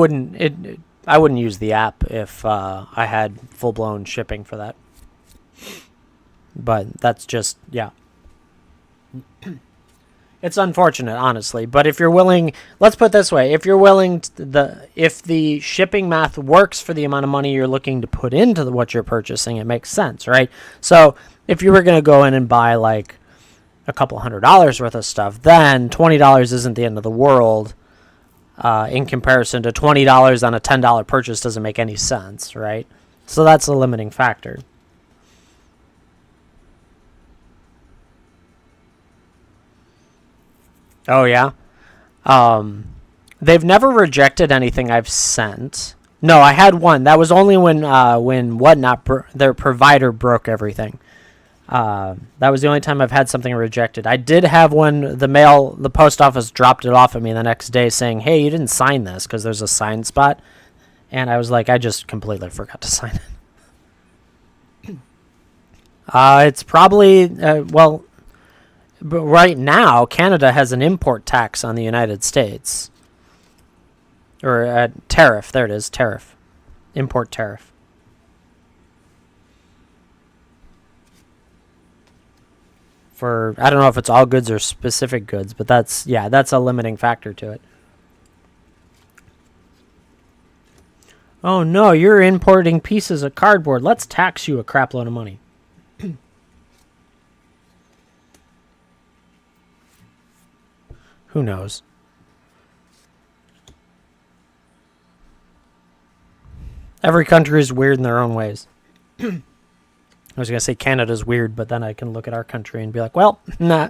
wouldn't use the app if I had full-blown shipping for that. But that's just, yeah. It's unfortunate, honestly. But if you're willing, let's put it this way. If you're willing, if the shipping math works for the amount of money you're looking to put into what you're purchasing, it makes sense, right? So if you were going to go in and buy like a couple $100 worth of stuff, then $20 isn't the end of the world in comparison to $20 on a $10 purchase doesn't make any sense, right? So that's a limiting factor. Oh, yeah? They've never rejected anything I've sent. No, I had one. That was only when WhatNot, their provider, broke everything. That was the only time I've had something rejected. I did have one. The post office dropped it off at me the next day saying, hey, you didn't sign this because there's a sign spot. And I was like, I just completely forgot to sign it. It's probably, but right now, Canada has an import tax on the United States. Or a tariff. There it is. Tariff. Import tariff. For, I don't know if it's all goods or specific goods, but that's a limiting factor to it. Oh no, you're importing pieces of cardboard. Let's tax you a crap load of money. Who knows? Every country is weird in their own ways. I was going to say Canada's weird, but then I can look at our country and be like, well, nah.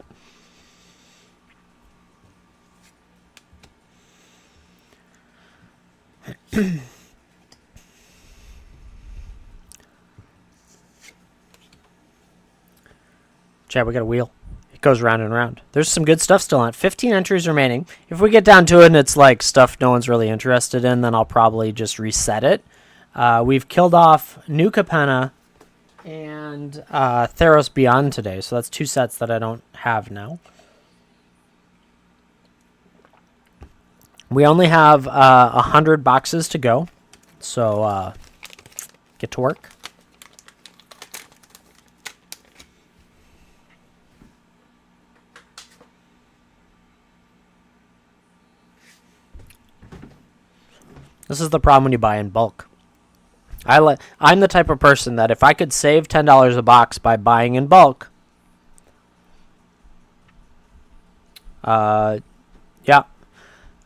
Chad, we got a wheel. It goes round and round. There's some good stuff still on it. 15 entries remaining. If we get down to it and it's like stuff no one's really interested in, then I'll probably just reset it. We've killed off New Capenna and Theros Beyond today, so that's 2 sets that I don't have now. We only have 100 boxes to go, so get to work. This is the problem when you buy in bulk. I'm the type of person that if I could save $10 a box by buying in bulk, yeah,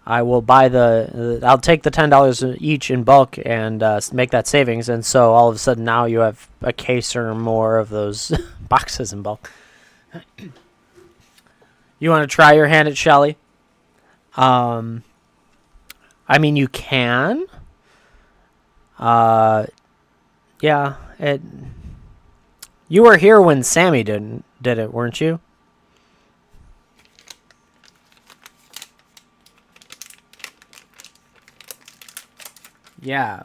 I will buy I'll take the $10 each in bulk and make that savings, and so all of a sudden now you have a case or more of those boxes in bulk. You want to try your hand at Shelly? I mean, you can. Yeah. You were here when Sammy did it, weren't you? Yeah.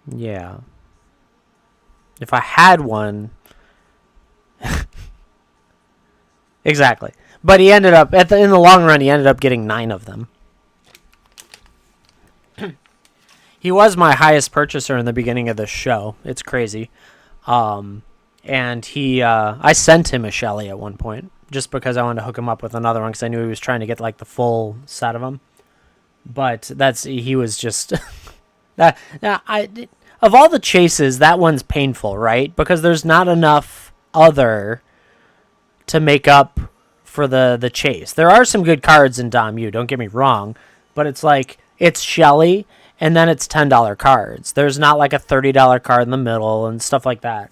Yeah. If I had one. Exactly. But he ended up, in the long run, he ended up getting 9 of them. He was my highest purchaser in the beginning of the show. It's crazy. And I sent him a Shelly at one point, just because I wanted to hook him up with another one, because I knew he was trying to get like the full set of them. But he was just, of all the chases, that one's painful, right? Because there's not enough other to make up for the chase. There are some good cards in Dom U, don't get me wrong, but it's like, it's Shelly, and then it's $10 cards. There's not like a $30 card in the middle and stuff like that.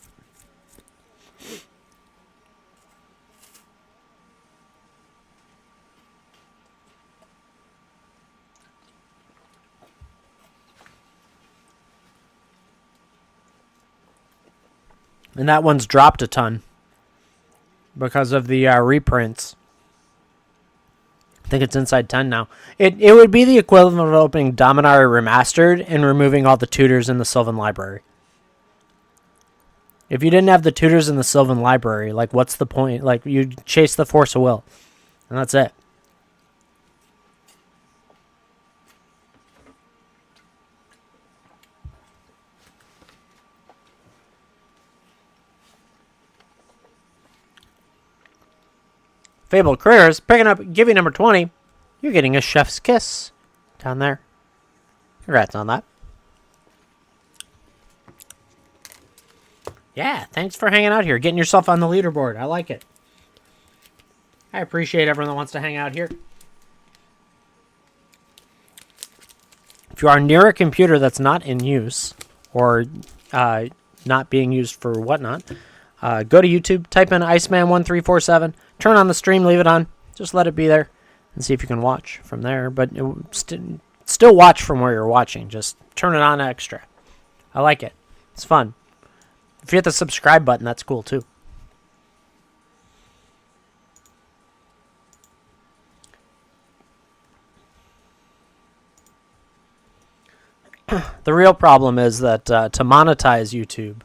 And that one's dropped a ton because of the reprints. I think it's inside 10 now. It would be the equivalent of opening Dominaria Remastered and removing all the tutors in the Sylvan Library. If you didn't have the tutors in the Sylvan Library, like, what's the point? Like, you chase the Force of Will, and that's it. Fabled Careers, picking up Giving number 20. You're getting a chef's kiss down there. Congrats on that. Yeah, thanks for hanging out here, getting yourself on the leaderboard. I like it. I appreciate everyone that wants to hang out here. If you are near a computer that's not in use or not being used for WhatNot, go to YouTube, type in Iceman1347, turn on the stream, leave it on, just let it be there, and see if you can watch from there. But still watch from where you're watching. Just turn it on extra. I like it. It's fun. If you hit the subscribe button, that's cool too. The real problem is that to monetize YouTube,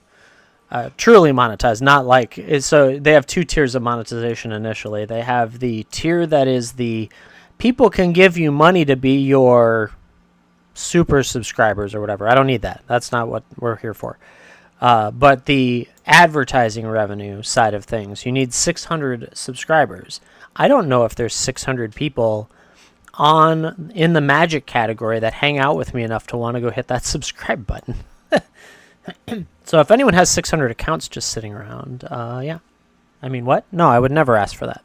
truly monetize, not like, so they have 2 tiers of monetization initially. They have the tier that is the people can give you money to be your super subscribers or whatever. I don't need that. That's not what we're here for. But the advertising revenue side of things, you need 600 subscribers. I don't know if there's 600 people in the Magic category that hang out with me enough to want to go hit that subscribe button. So if anyone has 600 accounts just sitting around, yeah. I mean, what? No, I would never ask for that.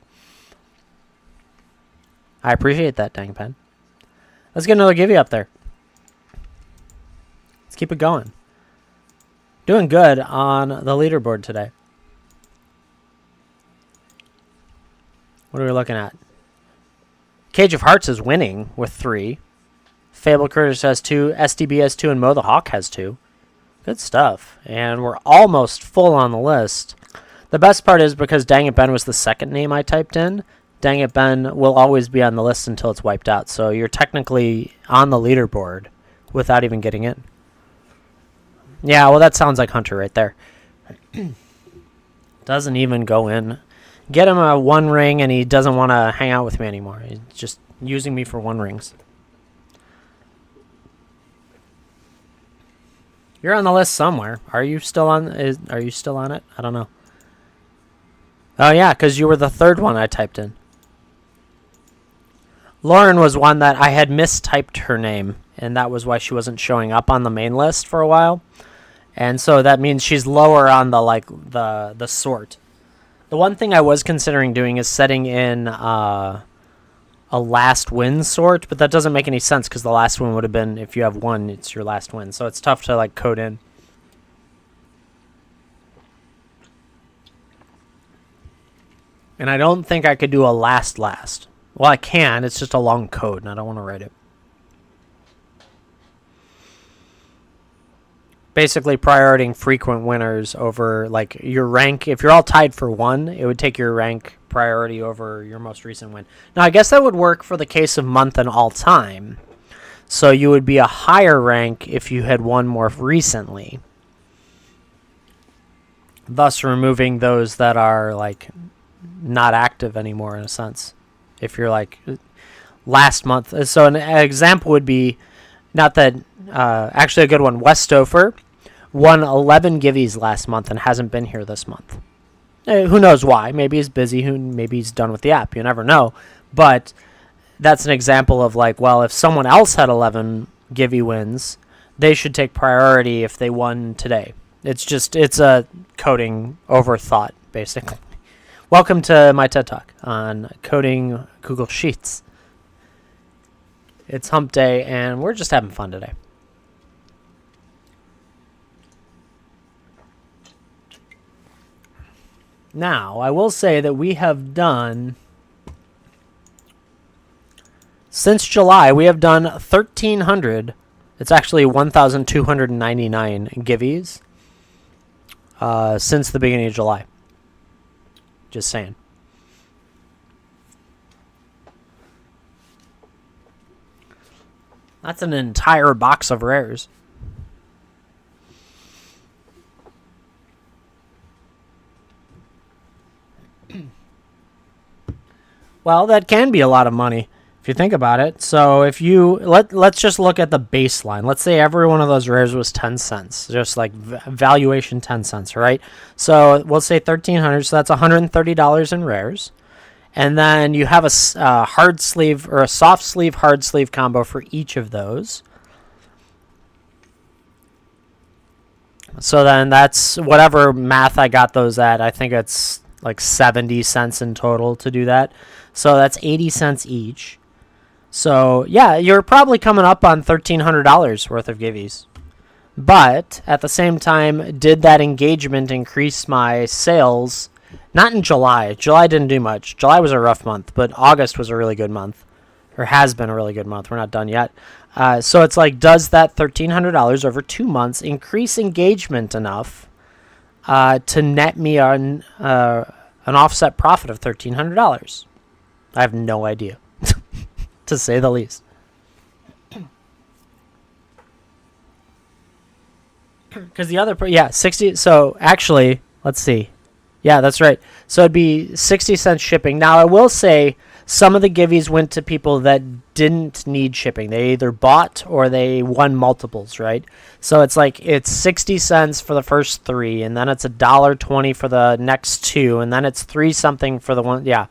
I appreciate that, dang pen. Let's get another Givey up there. Let's keep it going. Doing good on the leaderboard today. What are we looking at? Cage of Hearts is winning with 3. Fable Critters has 2, SDB has 2, and Mo the Hawk has 2. Good stuff. And we're almost full on the list. The best part is because Dang It Ben was the second name I typed in, Dang It Ben will always be on the list until it's wiped out. So you're technically on the leaderboard without even getting in. Yeah, well, that sounds like Hunter right there. Doesn't even go in. Get him a 1 ring, and he doesn't want to hang out with me anymore. He's just using me for 1 rings. You're on the list somewhere. Are you still on? Are you still on it? I don't know. Oh yeah, because you were the 3rd one I typed in. Lauren was one that I had mistyped her name, and that was why she wasn't showing up on the main list for a while. And so that means she's lower on the the sort. The one thing I was considering doing is setting in a last win sort, but that doesn't make any sense because the last win would have been, if you have 1, it's your last win. So it's tough to like code in. And I don't think I could do a last. Well, I can. It's just a long code, and I don't want to write it. Basically, prioritizing frequent winners over like your rank. If you're all tied for 1, it would take your rank priority over your most recent win. Now, I guess that would work for the case of month and all time. So you would be a higher rank if you had won more recently. Thus, removing those that are like not active anymore in a sense. If you're like last month. So an example would be, not that, actually a good one, Wes Stouffer won 11 givvies last month and hasn't been here this month. Who knows why? Maybe he's busy. Maybe he's done with the app. You never know. But that's an example of like, well, if someone else had 11 givvy wins, they should take priority if they won today. It's a coding overthought, basically. Welcome to my TED Talk on coding Google Sheets. It's hump day, and we're just having fun today. Now, I will say that we have done, since July, we have done 1,300. It's actually 1,299 givvies since the beginning of July. Just saying. That's an entire box of rares. Well, that can be a lot of money if you think about it. So if you let's just look at the baseline. Let's say every one of those rares was 10 cents, just like valuation 10 cents, right? So we'll say 1,300, so that's $130 in rares. And then you have a hard sleeve or a soft sleeve, hard sleeve combo for each of those. So then that's whatever math I got those at. I think it's like 70 cents in total to do that. So that's 80 cents each. So yeah, you're probably coming up on $1,300 worth of givvies. But at the same time, did that engagement increase my sales? Not in July. July didn't do much. July was a rough month, but August was a really good month, or has been a really good month. We're not done yet. So it's like, does that $1,300 over 2 months increase engagement enough to net me an offset profit of $1,300? I have no idea, to say the least. Because the other, 60. So actually, let's see. Yeah, that's right. So it'd be 60 cents shipping. Now, I will say some of the givvies went to people that didn't need shipping. They either bought or they won multiples, right? So it's like it's 60 cents for the first 3, and then it's $1.20 for the next 2, and then it's 3 something for the one. Yeah.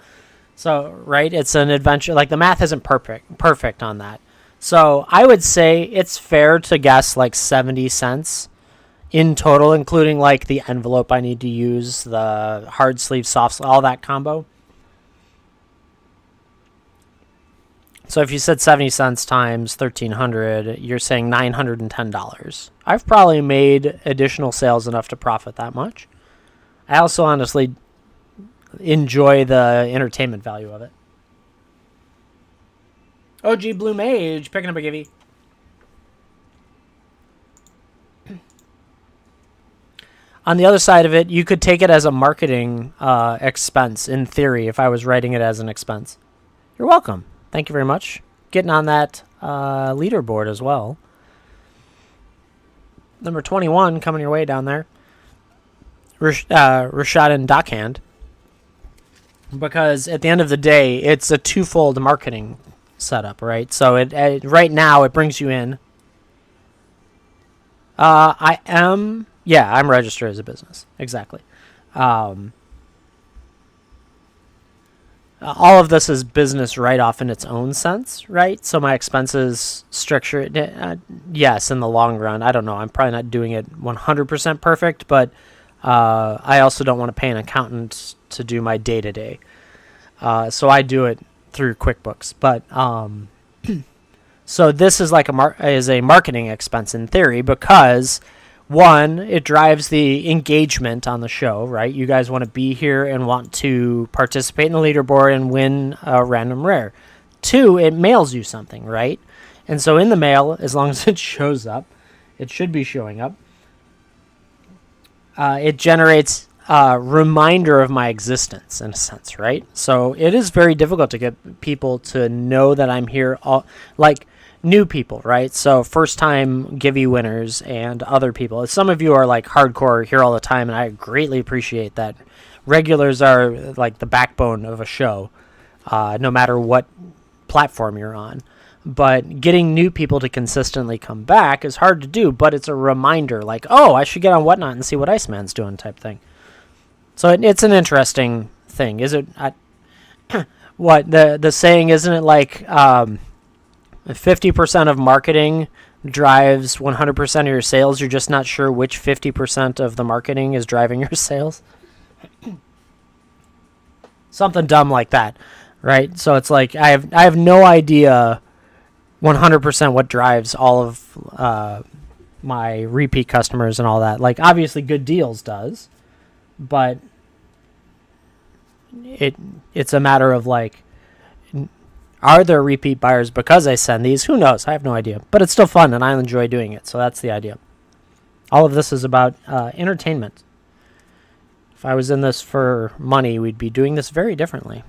So, right, it's an adventure. Like, the math isn't perfect on that. So I would say it's fair to guess like 70 cents in total, including like the envelope I need to use, the hard sleeve, soft sleeve, all that combo. So if you said 70 cents times 1,300, you're saying $910. I've probably made additional sales enough to profit that much. I also honestly enjoy the entertainment value of it. OG Blue Mage picking up a givey. On the other side of it, you could take it as a marketing expense in theory if I was writing it as an expense. You're welcome. Thank you very much. Getting on that leaderboard as well. Number 21 coming your way down there. Rashad and Dockhand. Because at the end of the day, it's a twofold marketing setup, right? So it right now it brings you in. I'm registered as a business. Exactly. All of this is business write-off in its own sense, right? So my expenses structure, yes, in the long run. I don't know. I'm probably not doing it 100% perfect, but I also don't want to pay an accountant to do my day-to-day. So I do it through QuickBooks. But so this is like a marketing expense in theory because, one, it drives the engagement on the show, right? You guys want to be here and want to participate in the leaderboard and win a random rare. Two, it mails you something, right? And so in the mail, as long as it shows up, it should be showing up. It generates a reminder of my existence in a sense, right? So it is very difficult to get people to know that I'm here, like new people, right? So first time Givey winners and other people. Some of you are like hardcore here all the time, and I greatly appreciate that. Regulars are like the backbone of a show, no matter what platform you're on. But getting new people to consistently come back is hard to do, but it's a reminder like, oh, I should get on WhatNot and see what Iceman's doing type thing. So it's an interesting thing. Is it what the saying, isn't it like 50% of marketing drives 100% of your sales? You're just not sure which 50% of the marketing is driving your sales. Something dumb like that, right? So it's like I have no idea 100% what drives all of my repeat customers and all that. Like obviously Good Deals does, but it's a matter of like, are there repeat buyers because I send these? Who knows? I have no idea. But it's still fun, and I enjoy doing it, so that's the idea. All of this is about entertainment. If I was in this for money, we'd be doing this very differently.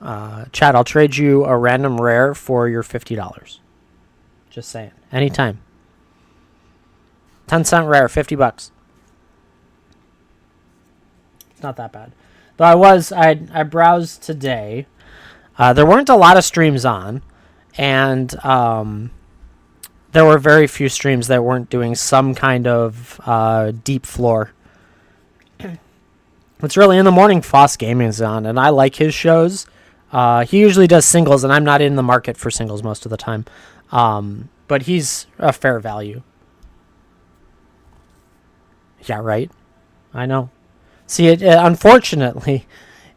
Chad, I'll trade you a random rare for your $50. Just saying. Anytime. 10-cent rare, $50. It's not that bad. Though I browsed today. There weren't a lot of streams on, and there were very few streams that weren't doing some kind of deep floor. It's really in the morning. Foss Gaming is on, and I like his shows. He usually does singles, and I'm not in the market for singles most of the time. But he's a fair value. Yeah, right? I know. See, unfortunately,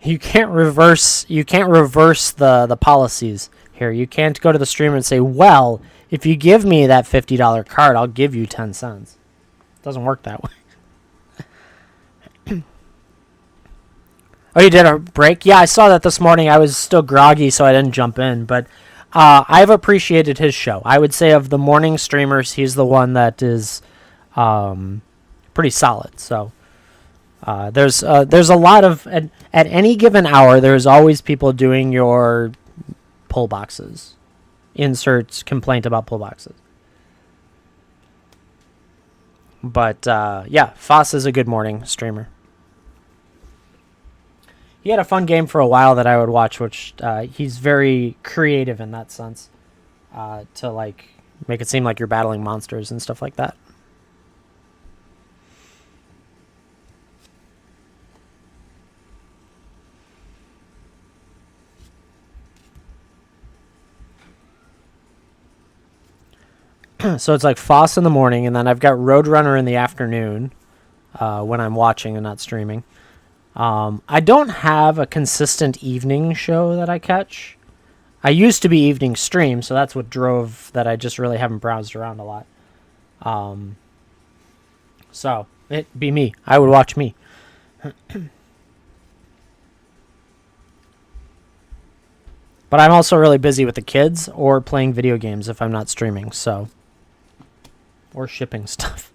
you can't reverse the policies here. You can't go to the streamer and say, well, if you give me that $50 card, I'll give you 10 cents. It doesn't work that way. Oh, you did a break? Yeah, I saw that this morning. I was still groggy, so I didn't jump in. But I've appreciated his show. I would say of the morning streamers, he's the one that is pretty solid. So there's a lot of... At any given hour, there's always people doing your pull boxes. Inserts, complaint about pull boxes. But, yeah, Foss is a good morning streamer. He had a fun game for a while that I would watch, which he's very creative in that sense, to like make it seem like you're battling monsters and stuff like that. So it's like Foss in the morning, and then I've got Roadrunner in the afternoon when I'm watching and not streaming. I don't have a consistent evening show that I catch. I used to be evening stream, so that's what drove that I just really haven't browsed around a lot. So, it'd be me. I would watch me. But I'm also really busy with the kids or playing video games if I'm not streaming, so... Or shipping stuff.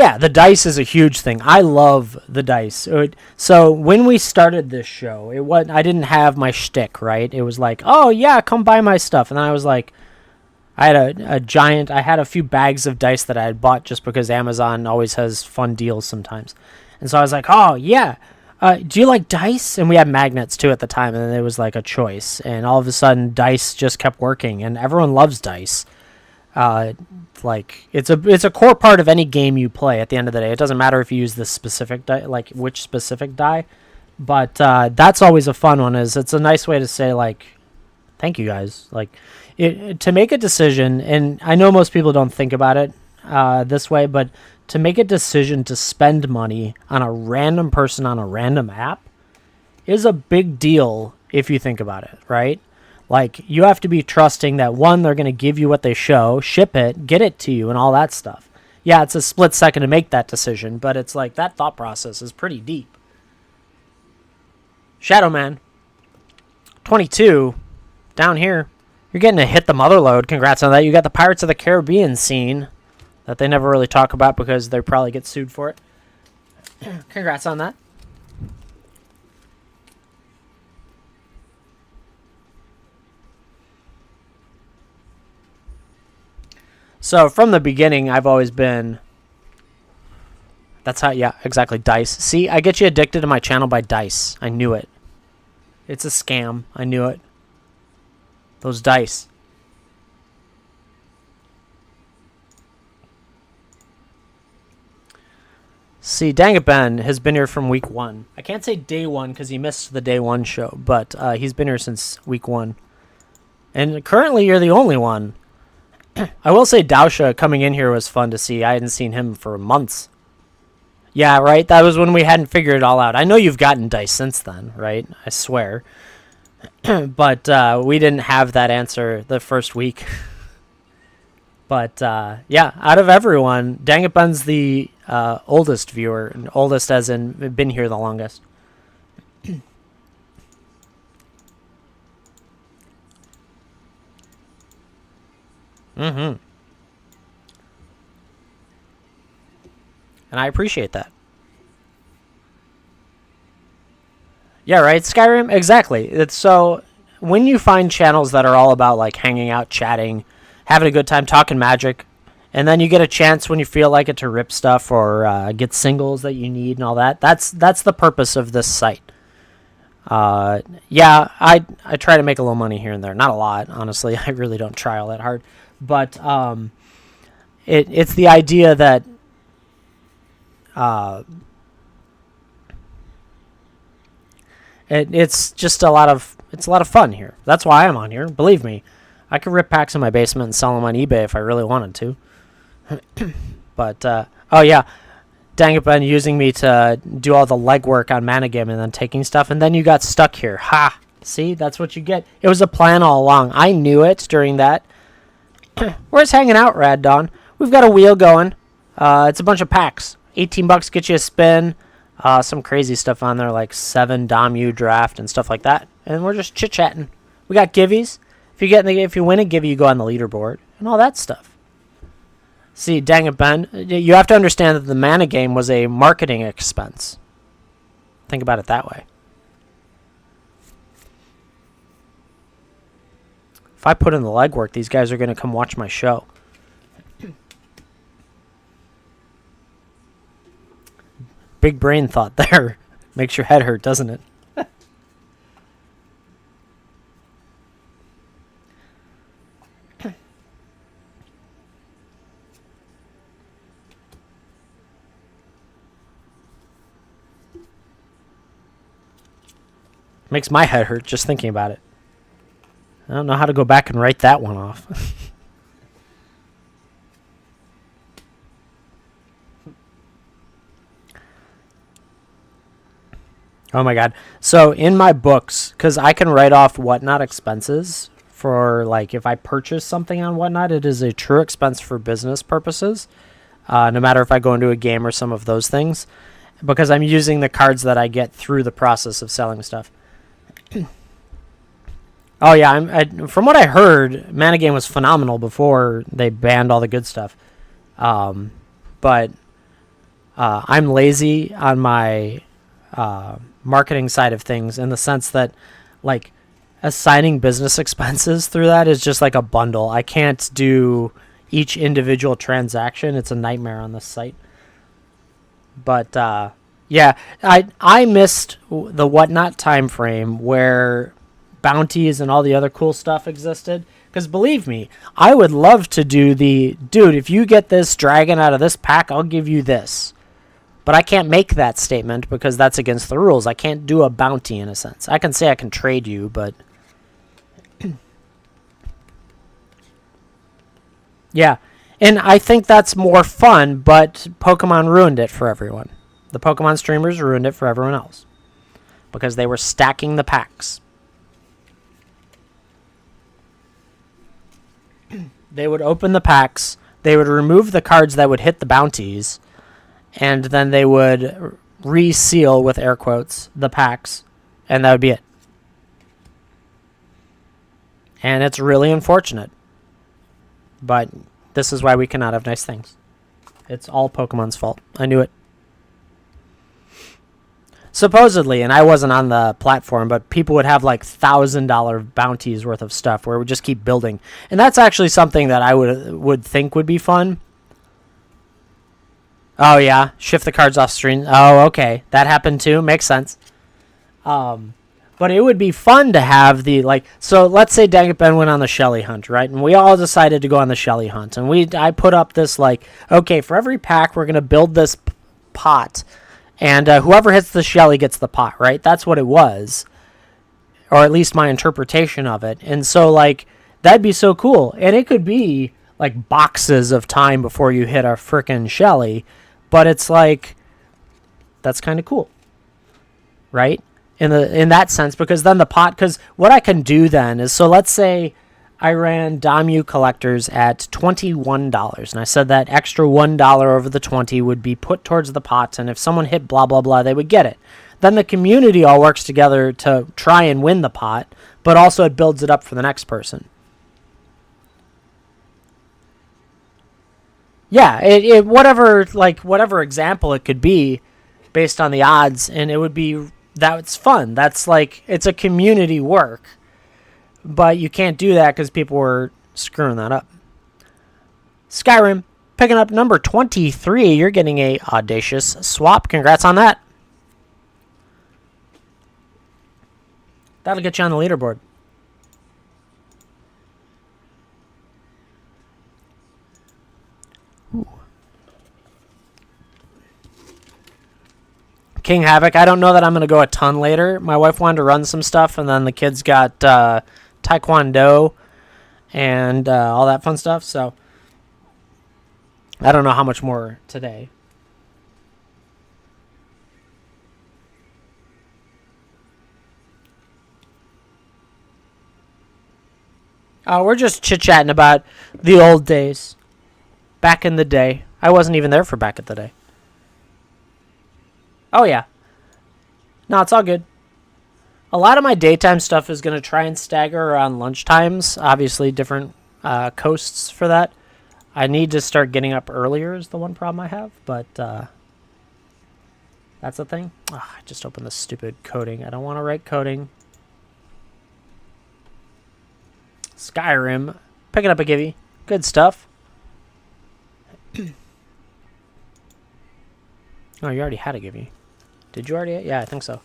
Yeah, the dice is a huge thing. I love the dice. So when we started this show, I didn't have my shtick, right? It was like, oh yeah, come buy my stuff, and then I was like, I had I had a few bags of dice that I had bought just because Amazon always has fun deals sometimes, and so I was like, oh yeah, do you like dice? And we had magnets too at the time, and then it was like a choice, and all of a sudden dice just kept working, and everyone loves dice. Like it's a core part of any game you play. At the end of the day, it doesn't matter if you use the specific die, like which specific die, but that's always a fun one. It's a nice way to say like, thank you guys. Like to make a decision, and I know most people don't think about it this way, but to make a decision to spend money on a random person on a random app is a big deal if you think about it, right? Like, you have to be trusting that, one, they're going to give you what they show, ship it, get it to you, and all that stuff. Yeah, it's a split second to make that decision, but it's like that thought process is pretty deep. Shadowman, 22, down here. You're getting to hit the mother load. Congrats on that. You got the Pirates of the Caribbean scene that they never really talk about because they probably get sued for it. Congrats on that. So from the beginning, I've always been... That's how, yeah, exactly, dice. See, I get you addicted to my channel by dice. I knew it. It's a scam. I knew it. Those dice. See, Dang It Ben has been here from week 1. I can't say day 1 because he missed the day 1 show, but he's been here since week 1. And currently, you're the only one. I will say Dausha coming in here was fun to see. I hadn't seen him for months. Yeah, right? That was when we hadn't figured it all out. I know you've gotten dice since then, right? I swear. But we didn't have that answer the first week. But, yeah, out of everyone, Dang It Ben's the oldest viewer. Oldest as in been here the longest. Mm-hmm. And I appreciate that. Yeah, right, Skyrim? Exactly. It's so when you find channels that are all about like hanging out, chatting, having a good time, talking magic, and then you get a chance when you feel like it to rip stuff or get singles that you need and all that. That's the purpose of this site. Yeah, I try to make a little money here and there. Not a lot, honestly. I really don't try all that hard. But it's the idea that it's just a lot of fun here. That's why I'm on here. Believe me, I could rip packs in my basement and sell them on eBay if I really wanted to. But oh yeah, Dang It Ben using me to do all the legwork on Managame and then taking stuff, and then you got stuck here. Ha! See, that's what you get. It was a plan all along. I knew it during that. We're just hanging out, Rad Dawn. We've got a wheel going. It's a bunch of packs. $18 get you a spin. Some crazy stuff on there like 7 Domu draft and stuff like that. And we're just chit-chatting. We got givvies. If you win a givvy, you go on the leaderboard and all that stuff. See, Dang It Ben, you have to understand that the Managame was a marketing expense. Think about it that way. If I put in the legwork, these guys are going to come watch my show. Big brain thought there. Makes your head hurt, doesn't it? Makes my head hurt just thinking about it. I don't know how to go back and write that one off. Oh my god. So in my books, because I can write off WhatNot expenses for, like, if I purchase something on WhatNot, it is a true expense for business purposes. No matter if I go into a game or some of those things. Because I'm using the cards that I get through the process of selling stuff. Oh yeah, from what I heard, Managame was phenomenal before they banned all the good stuff. But I'm lazy on my marketing side of things in the sense that, like, assigning business expenses through that is just like a bundle. I can't do each individual transaction. It's a nightmare on this site. But yeah, I missed the WhatNot time frame where bounties and all the other cool stuff existed. Because believe me, I would love to do the dude. If you get this dragon out of this pack, I'll give you this. But I can't make that statement because that's against the rules. I can't do a bounty in a sense. I can say I can trade you, but yeah. And I think that's more fun, but Pokemon ruined it for everyone. The Pokemon streamers ruined it for everyone else because they were stacking the packs. They would open the packs, they would remove the cards that would hit the bounties, and then they would reseal, with air quotes, the packs, and that would be it. And it's really unfortunate. But this is why we cannot have nice things. It's all Pokemon's fault. I knew it. Supposedly, and I wasn't on the platform, but people would have like $1,000 bounties worth of stuff where it would just keep building. And that's actually something that I would think would be fun. Oh, yeah. Shift the cards off screen. Oh, okay. That happened too. Makes sense. But it would be fun to have the, like, so let's say Danganben went on the Shelly hunt, right? And we all decided to go on the Shelly hunt. And I put up this, like, okay, for every pack, we're going to build this pot. And whoever hits the Shelly gets the pot, right? That's what it was. Or at least my interpretation of it. And so, like, that'd be so cool. And it could be, like, boxes of time before you hit a frickin' Shelly. But it's like, that's kind of cool. Right? In that sense, because then the pot, because what I can do then is, so let's say I ran Damu collectors at $21, and I said that extra $1 over the 20 would be put towards the pot, and if someone hit blah blah blah, they would get it. Then the community all works together to try and win the pot, but also it builds it up for the next person. Yeah, it whatever example it could be based on the odds, and it would be, that's fun. That's like, it's a community work. But you can't do that because people were screwing that up. Skyrim, picking up number 23. You're getting a audacious swap. Congrats on that. That'll get you on the leaderboard. Ooh. King Havoc, I don't know that I'm going to go a ton later. My wife wanted to run some stuff, and then the kids got Taekwondo and all that fun stuff, so I don't know how much more today. We're just chit-chatting about the old days. Back in the day. I wasn't even there for back in the day. Oh, yeah. No, it's all good. A lot of my daytime stuff is going to try and stagger around lunchtimes. Obviously, different coasts for that. I need to start getting up earlier is the one problem I have, but that's the thing. Oh, I just opened this stupid coding. I don't want to write coding. Skyrim. Picking up a givey. Good stuff. Oh, you already had a givey. Did you already? Yeah, I think so.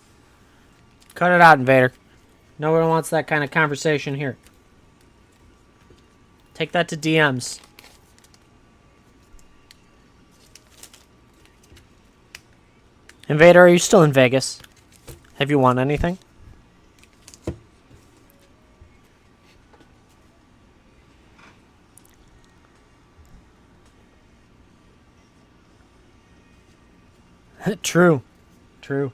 Cut it out, Invader. No one wants that kind of conversation here. Take that to DMs. Invader, are you still in Vegas? Have you won anything? True. True.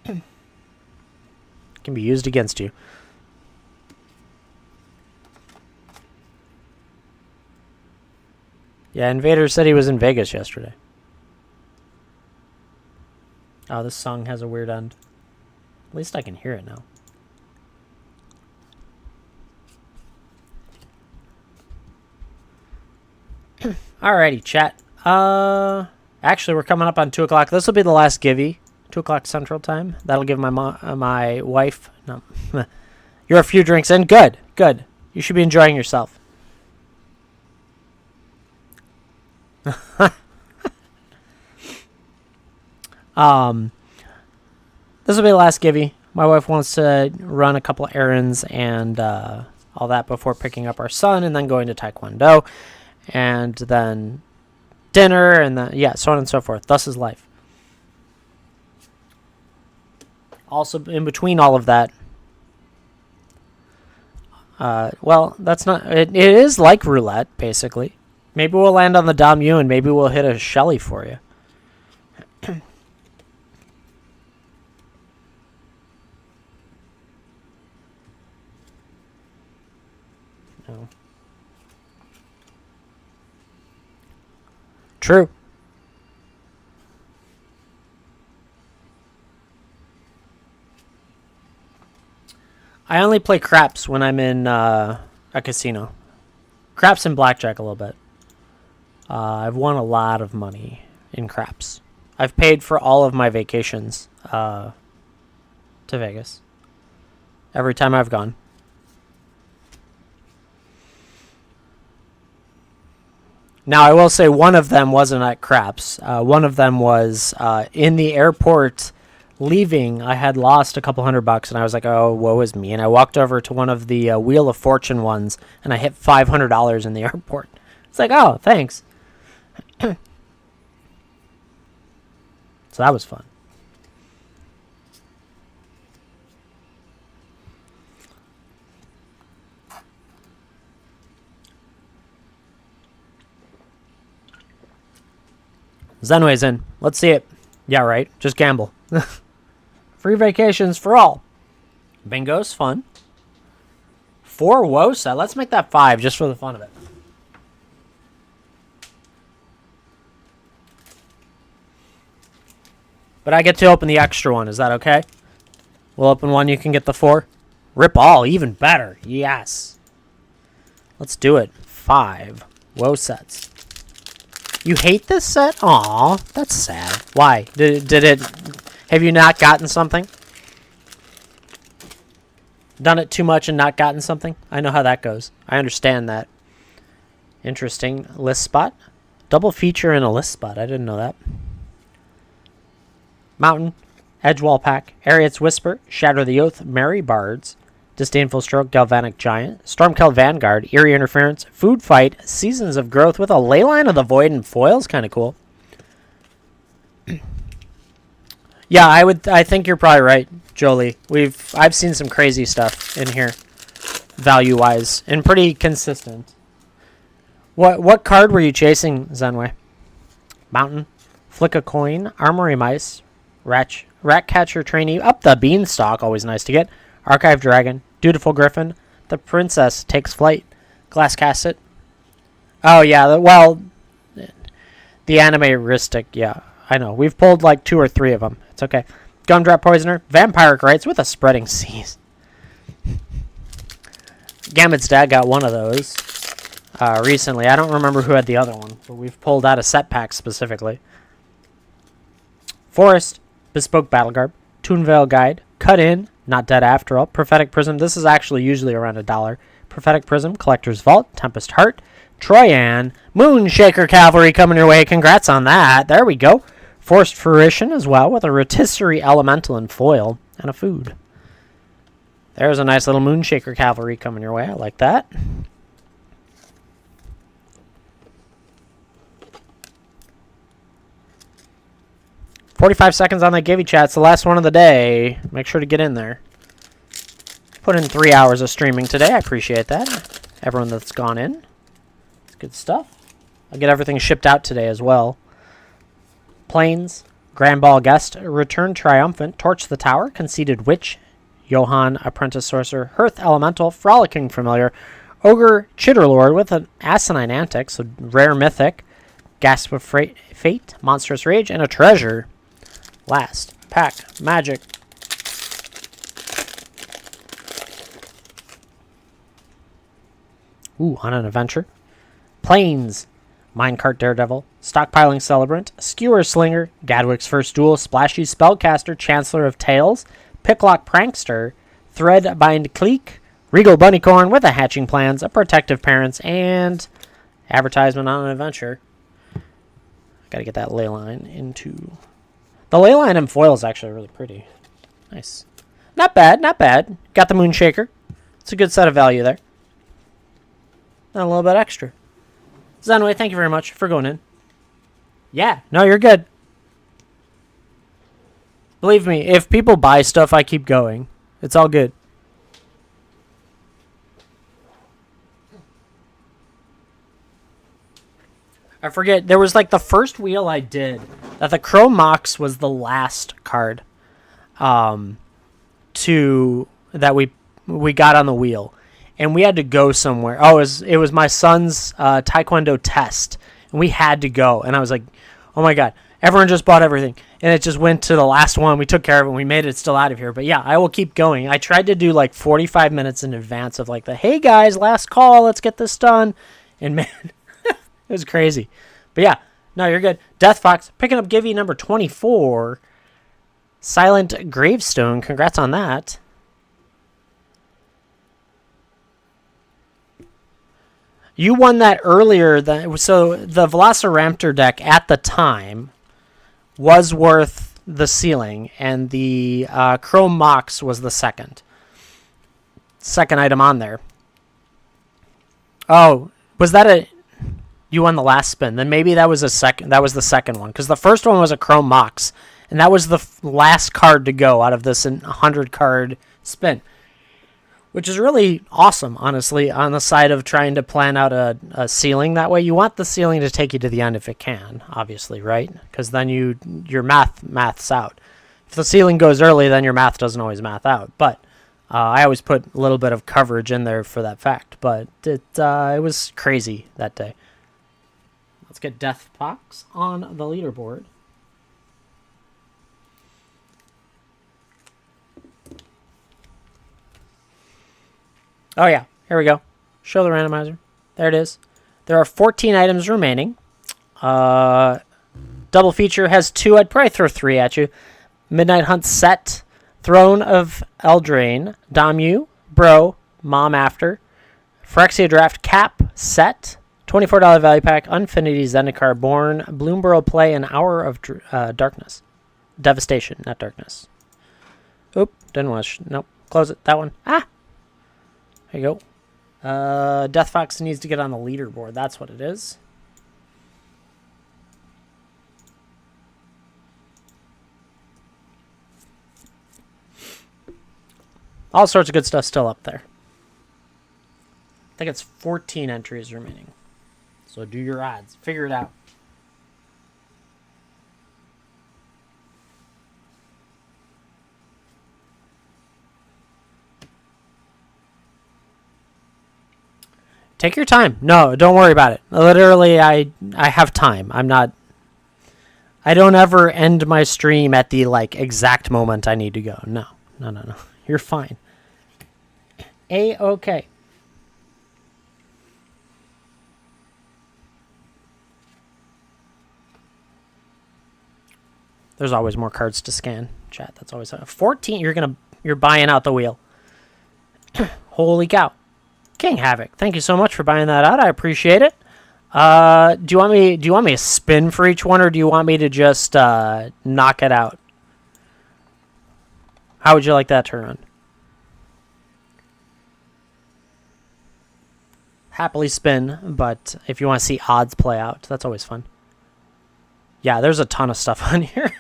Can be used against you. Yeah, Invader said he was in Vegas yesterday. Oh, this song has a weird end. At least I can hear it now. Alrighty, chat. Actually, we're coming up on 2 o'clock. This will be the last givey. 2 o'clock Central Time. That'll give my wife... No. You're a few drinks in. Good. Good. You should be enjoying yourself. This will be the last givey. My wife wants to run a couple errands and all that before picking up our son and then going to Taekwondo and then dinner and then, yeah, so on and so forth. Thus is life. Also, in between all of that, well, that's not, it is like roulette, basically. Maybe we'll land on the Dom U and maybe we'll hit a Shelly for you. No. True. I only play craps when I'm in a casino. Craps and blackjack a little bit. I've won a lot of money in craps. I've paid for all of my vacations to Vegas. Every time I've gone. Now, I will say one of them wasn't at craps. One of them was in the airport leaving. I had lost a couple $100 and I was like, oh, woe is me. And I walked over to one of the Wheel of Fortune ones and I hit $500 in the airport. It's like, oh, thanks. So that was fun. Zenway's in. Let's see it. Yeah, right. Just gamble. Free vacations for all. Bingo's fun. 4 WOSA. Let's make that 5 just for the fun of it. But I get to open the extra one. Is that okay? We'll open one. You can get the 4. Rip all. Even better. Yes. Let's do it. 5 WO sets. You hate this set? Aw, that's sad. Why? Did it... Have you not gotten something? Done it too much and not gotten something? I know how that goes. I understand that. Interesting. List spot. Double feature in a list spot. I didn't know that. Mountain. Edgewall Pack. Ariat's Whisper. Shatter the Oath. Merry Bards. Disdainful Stroke. Galvanic Giant. Stormkill Vanguard. Eerie Interference. Food Fight. Seasons of Growth with a Leyline of the Void and foils. Kind of cool. Yeah, I think you're probably right, Jolie. I've seen some crazy stuff in here, value-wise, and pretty consistent. What card were you chasing, Zenway? Mountain, Flick a Coin, Armory Mice, Ratcatcher Trainee, Up the Beanstalk, always nice to get. Archive Dragon, Dutiful Griffin, The Princess Takes Flight, Glass Casket. Oh yeah, the anime-ristic, yeah. I know. We've pulled like 2 or 3 of them. It's okay. Gumdrop Poisoner. Vampiric Rites with a Spreading Seas. Gambit's dad got one of those recently. I don't remember who had the other one, but we've pulled out a set pack specifically. Forest. Bespoke Battle Garb. Toonvale Guide. Cut In. Not Dead After All. Prophetic Prism. This is actually usually around $1. Prophetic Prism. Collector's Vault. Tempest Heart. Troyan. Moonshaker Cavalry coming your way. Congrats on that. There we go. Forced Fruition as well with a Rotisserie Elemental and foil and a food. There's a nice little Moonshaker Cavalry coming your way. I like that. $45 seconds on that Givey chat. It's the last one of the day. Make sure to get in there. Put in 3 hours of streaming today. I appreciate that. Everyone that's gone in. It's good stuff. I'll get everything shipped out today as well. Plains, Grand Ball Guest, Return Triumphant, Torch the Tower, Conceited Witch, Johann, Apprentice Sorcerer, Hearth Elemental, Frolicking Familiar, Ogre Chitterlord with an Asinine Antics, a Rare Mythic, Gasp of Fate, Monstrous Rage, and a Treasure. Last pack, Magic. Ooh, on an adventure. Plains, Minecart Daredevil, Stockpiling Celebrant, Skewer Slinger, Gadwick's First Duel, Splashy Spellcaster, Chancellor of Tales, Picklock Prankster, Threadbind Clique, Regal Bunnycorn with a Hatching Plans, a Protective Parents, and Advertisement on an Adventure. Gotta get that Leyline into... The Leyline in foil is actually really pretty. Nice. Not bad, not bad. Got the Moonshaker. It's a good set of value there. And a little bit extra. Zenway, thank you very much for going in. Yeah, no, you're good. Believe me, if people buy stuff, I keep going. It's all good. I forget, there was like the first wheel I did that the Chrome Mox was the last card that we got on the wheel. And we had to go somewhere. Oh, it was my son's Taekwondo test. And we had to go. And I was like, oh my God, everyone just bought everything. And it just went to the last one. We took care of it. And we made it still out of here. But yeah, I will keep going. I tried to do like 45 minutes in advance of like hey guys, last call. Let's get this done. And man, it was crazy. But yeah, no, you're good. Death Fox, picking up Givey number 24. Silent Gravestone. Congrats on that. You won that earlier. So the Velociraptor deck at the time was worth the ceiling, and the Chrome Mox was the second item on there. Oh, was that a... You won the last spin. Then maybe that was the second one, because the first one was a Chrome Mox, and that was the last card to go out of this 100-card spin. Which is really awesome, honestly, on the side of trying to plan out a ceiling that way. You want the ceiling to take you to the end if it can, obviously, right? Because then your maths out. If the ceiling goes early, then your math doesn't always math out. But I always put a little bit of coverage in there for that fact. But it was crazy that day. Let's get Death Fox on the leaderboard. Oh, yeah. Here we go. Show the randomizer. There it is. There are 14 items remaining. Double feature has 2. I'd probably throw 3 at you. Midnight Hunt set. Throne of Eldraine. Damu. Bro. Mom After. Phyrexia Draft Cap set. $24 value pack. Infinity Zendikar Born. Bloomborough Play. An Hour of Darkness. Devastation, not Darkness. Oop. Didn't want to... Nope. Close it. That one. Ah! There you go. Death Fox needs to get on the leaderboard. That's what it is. All sorts of good stuff still up there. I think it's 14 entries remaining. So do your odds. Figure it out. Take your time. No, don't worry about it. Literally, I have time. I don't ever end my stream at the exact moment I need to go. No. You're fine. A-okay. There's always more cards to scan. Chat, that's always 14. You're buying out the wheel. Holy cow. King Havoc, thank you so much for buying that out. I appreciate it. Do you want me to spin for each one, or do you want me to just knock it out? How would you like that to run? Happily spin, but if you want to see odds play out, that's always fun. Yeah, there's a ton of stuff on here.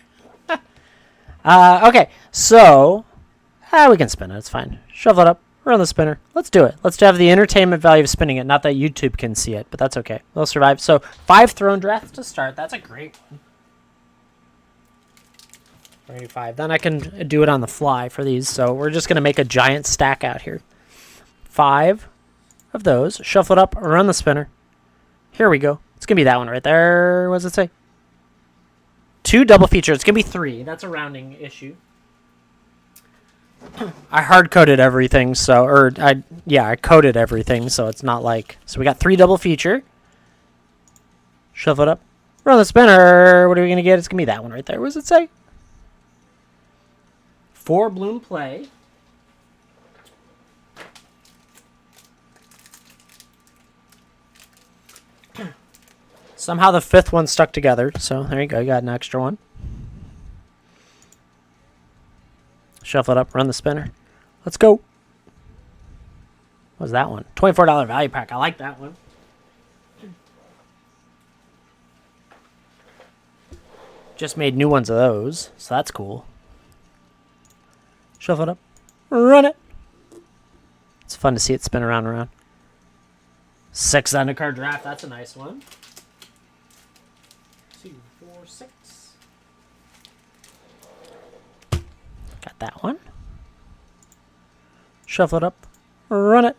Okay, so we can spin it. It's fine. Shovel it up. We're on the spinner. Let's do it. Let's have the entertainment value of spinning it. Not that YouTube can see it, but that's okay. We'll survive. So 5 throne drafts to start. That's a great one. 35. Then I can do it on the fly for these. So we're just going to make a giant stack out here. 5 of those. Shuffle it up. Run the spinner. Here we go. It's going to be that one right there. What does it say? 2 double feature. It's going to be 3. That's a rounding issue. I hard-coded everything, I coded everything, so it's not like... So we got 3 double feature. Shuffle it up. Run the spinner. What are we going to get? It's going to be that one right there. What does it say? 4 bloom play. Somehow the 5th one stuck together. So there you go. You got an extra one. Shuffle it up. Run the spinner. Let's go. What was that one? $24 value pack. I like that one. Just made new ones of those, so that's cool. Shuffle it up. Run it. It's fun to see it spin around and around. 6 undercard draft. That's a nice one. 2, 4, 6. Got that one. Shuffle it up. Run it.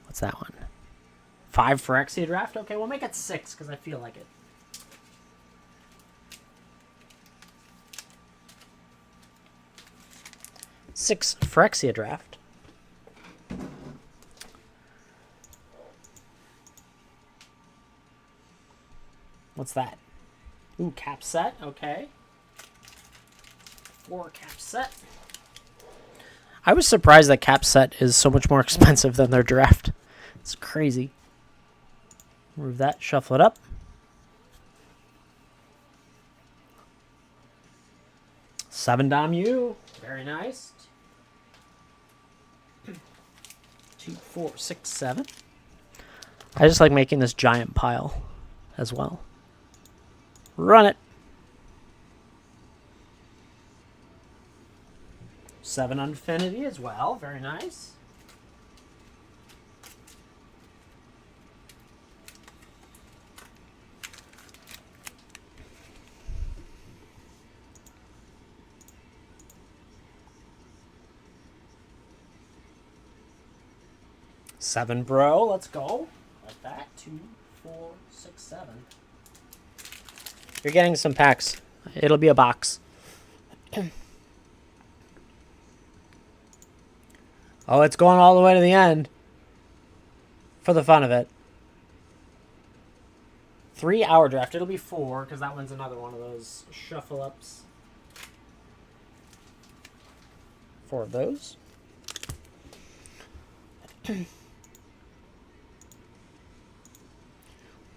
What's that one? 5 Phyrexia draft? Okay, we'll make it 6 because I feel like it. Six Phyrexia draft. What's that? Ooh, cap set. Okay. 4 cap set. I was surprised that cap set is so much more expensive than their draft. It's crazy. Move that. Shuffle it up. Seven Dom U. Very nice. 2, 4, 6, 7. I just like making this giant pile as well. Run it. 7 Infinity as well. Very nice. Seven, bro. Let's go. Like that. 2, 4, 6, 7. You're getting some packs. It'll be a box. Oh, it's going all the way to the end. For the fun of it. 3-hour draft. It'll be 4, because that one's another one of those shuffle ups. 4 of those.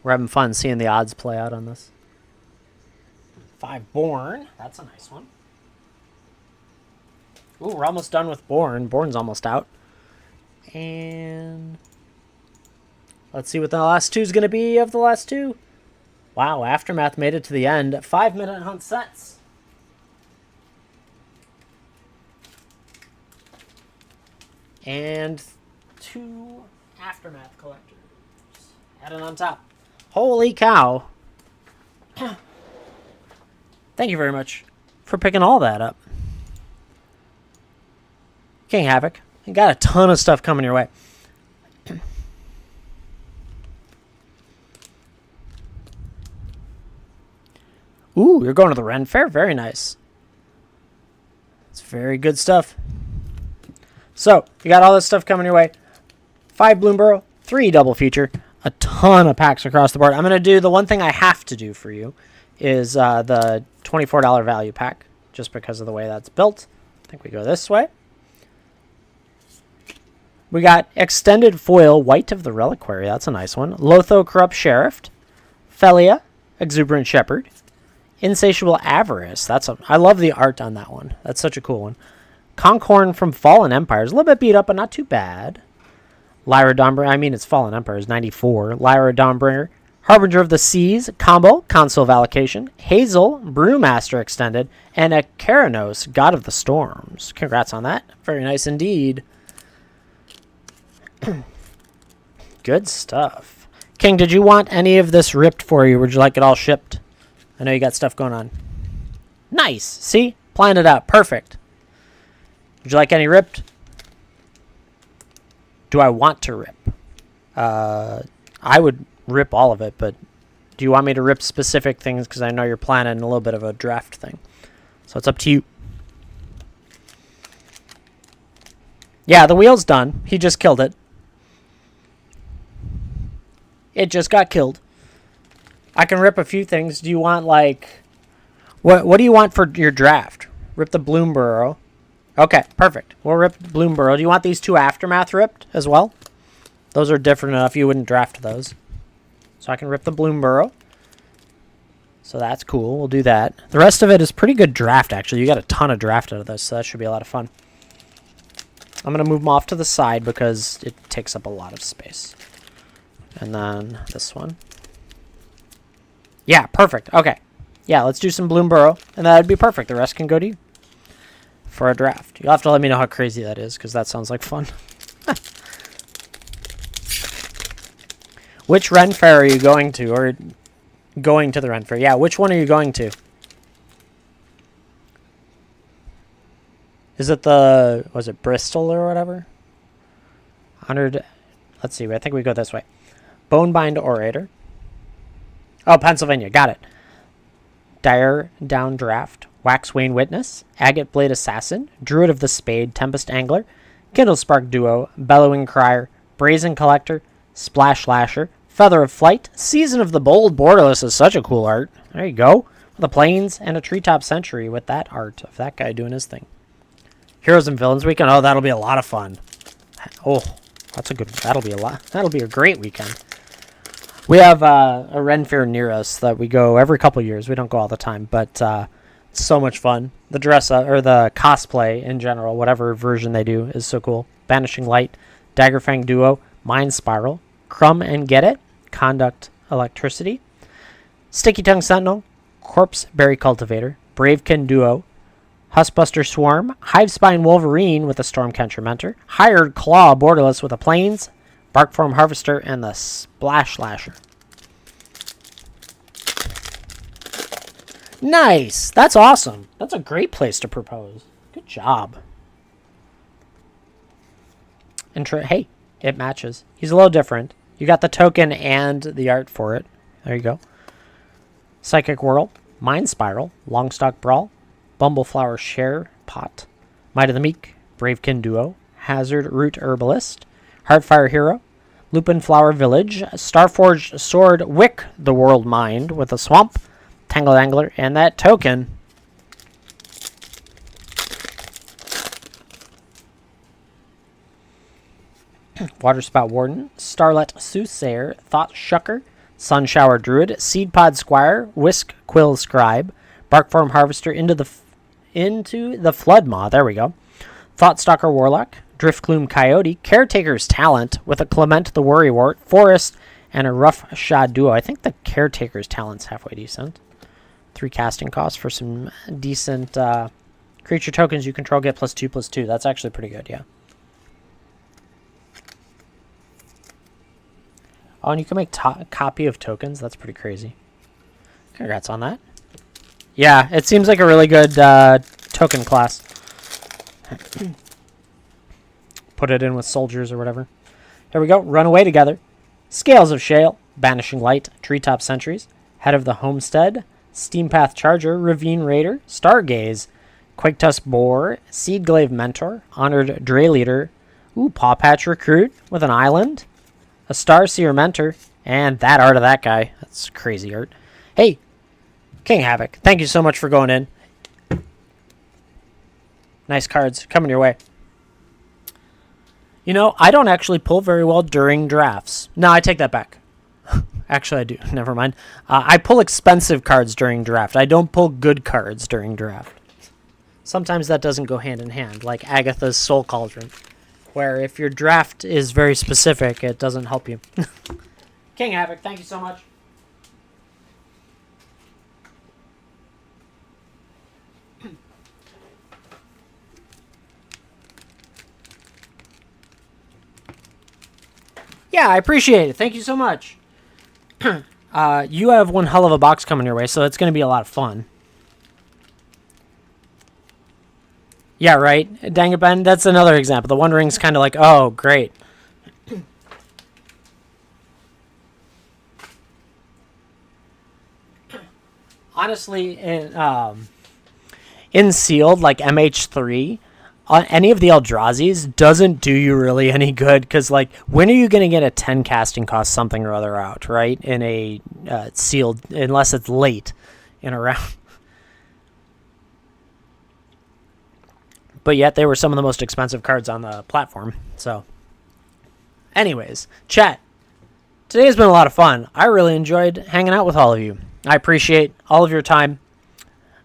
We're having fun seeing the odds play out on this. 5 Born. That's a nice one. Ooh, we're almost done with Born. Born's almost out. And let's see what the last 2 is going to be of the last 2. Wow, Aftermath made it to the end. 5-minute hunt sets. And 2 Aftermath collectors. Added on top. Holy cow. Thank you very much for picking all that up. King Havoc. You got a ton of stuff coming your way. Ooh, you're going to the Ren Fair. Very nice. It's very good stuff. So, you got all this stuff coming your way. 5 Bloomborough, 3 double feature. A ton of packs across the board. I'm going to do the one thing I have to do for you is the $24 value pack, just because of the way that's built. I think we go this way. We got Extended Foil White of the Reliquary. That's a nice one. Lotho Corrupt Sheriff. Felia, Exuberant Shepherd. Insatiable Avarice. I love the art on that one. That's such a cool one. Conkhorn from Fallen Empires. A little bit beat up, but not too bad. Lyra Dawnbringer. I mean, it's Fallen Empires, 94. Lyra Dawnbringer. Harbinger of the Seas. Combo. Console of Allocation. Hazel. Brewmaster Extended. And a Keranos, God of the Storms. Congrats on that. Very nice indeed. Good stuff. King, did you want any of this ripped for you? Would you like it all shipped? I know you got stuff going on. Nice. See? Planned it out. Perfect. Would you like any ripped? Do I want to rip? I would rip all of it, but do you want me to rip specific things? Because I know you're planning a little bit of a draft thing. So it's up to you. Yeah, the wheel's done. He just killed it. It just got killed. I can rip a few things. Do you want, like... What do you want for your draft? Rip the Bloomborough. Okay, perfect. We'll rip Bloomborough. Do you want these two Aftermath ripped as well? Those are different enough. You wouldn't draft those. So I can rip the Bloomborough. So that's cool. We'll do that. The rest of it is pretty good draft, actually. You got a ton of draft out of this, so that should be a lot of fun. I'm going to move them off to the side because it takes up a lot of space. And then this one. Yeah, perfect. Okay. Yeah, let's do some Bloomborough, and that would be perfect. The rest can go to you for a draft. You'll have to let me know how crazy that is, because that sounds like fun. Which Ren Fair are you going to, or going to the Ren Fair? Yeah, which one are you going to? Is it the, was it Bristol or whatever? 100, let's see, I think we go this way. Bonebind Orator. Oh, Pennsylvania, got it. Dire Down Draft, Waxwane Witness, Agate Blade Assassin, Druid of the Spade, Tempest Angler, Kindle Spark Duo, Bellowing Crier, Brazen Collector, Splash Lasher, Feather of Flight, Season of the Bold. Borderless is such a cool art. There you go. The Plains and a Treetop Century with that art of that guy doing his thing. Heroes and Villains Weekend. Oh, that'll be a lot of fun. Oh, that's a good, that'll be a lot. That'll be a great weekend. We have a Ren Fair near us that we go every couple years. We don't go all the time, but it's so much fun. The dress up, or the cosplay in general, whatever version they do, is so cool. Banishing Light, Daggerfang Duo, Mind Spiral, Crumb and Get It, Conduct Electricity, Sticky Tongue Sentinel, Corpse Berry Cultivator, Bravekin Duo, Huskbuster Swarm, Hivespine Wolverine with a Stormcatcher Mentor, Hired Claw Borderless with a Plains, Barkform Harvester, and the Splash Lasher. Nice! That's awesome. That's a great place to propose. Good job. And hey, it matches. He's a little different. You got the token and the art for it. There you go. Psychic Whirl, Mind Spiral, Longstock Brawl, Bumbleflower Share Pot, Might of the Meek, Bravekin Duo, Hazard Root Herbalist, Heartfire Hero, Lupin Flower Village, Starforged Sword Wick the World Mind with a Swamp, Tangled Angler, and that token. Waterspout Warden, Starlet Soothsayer, Thought Shucker, Sunshower Druid, Seedpod Squire, Whisk Quill Scribe, Barkform Harvester into the Flood Maw. There we go. Thoughtstalker Warlock, Driftgloom Coyote, Caretaker's Talent with a Clement the Worrywart, Forest, and a Rough Shod Duo. I think the Caretaker's Talent's halfway decent. 3 casting costs for some decent creature tokens you control get +2/+2. That's actually pretty good, yeah. Oh, and you can make a copy of tokens. That's pretty crazy. Congrats on that. Yeah, it seems like a really good token class. Put it in with soldiers or whatever. Here we go. Run away together. Scales of Shale, Banishing Light, Treetop Sentries, Head of the Homestead, Steampath Charger, Ravine Raider, Stargaze, Quaketusk Boar, Seedglaive Mentor, Honored Dray Leader, Pawpatch Recruit with an Island, a Starseer Mentor, and that art of that guy. That's crazy art. Hey, King Havoc, thank you so much for going in. Nice cards coming your way. You know, I don't actually pull very well during drafts. No, I take that back. Actually, I do. Never mind. I pull expensive cards during draft. I don't pull good cards during draft. Sometimes that doesn't go hand in hand, like Agatha's Soul Cauldron, where if your draft is very specific, it doesn't help you. King Havoc, thank you so much. Yeah, I appreciate it. Thank you so much. You have one hell of a box coming your way, so it's going to be a lot of fun. Yeah, right? Dang it, Ben. That's another example. The One Ring's kind of like, oh, great. Honestly, in Sealed, like MH3, any of the Eldrazi's doesn't do you really any good, because, like, when are you going to get a 10 casting cost something or other out, right? In a sealed, unless it's late in a round. But yet they were some of the most expensive cards on the platform. So, anyways, chat. Today has been a lot of fun. I really enjoyed hanging out with all of you. I appreciate all of your time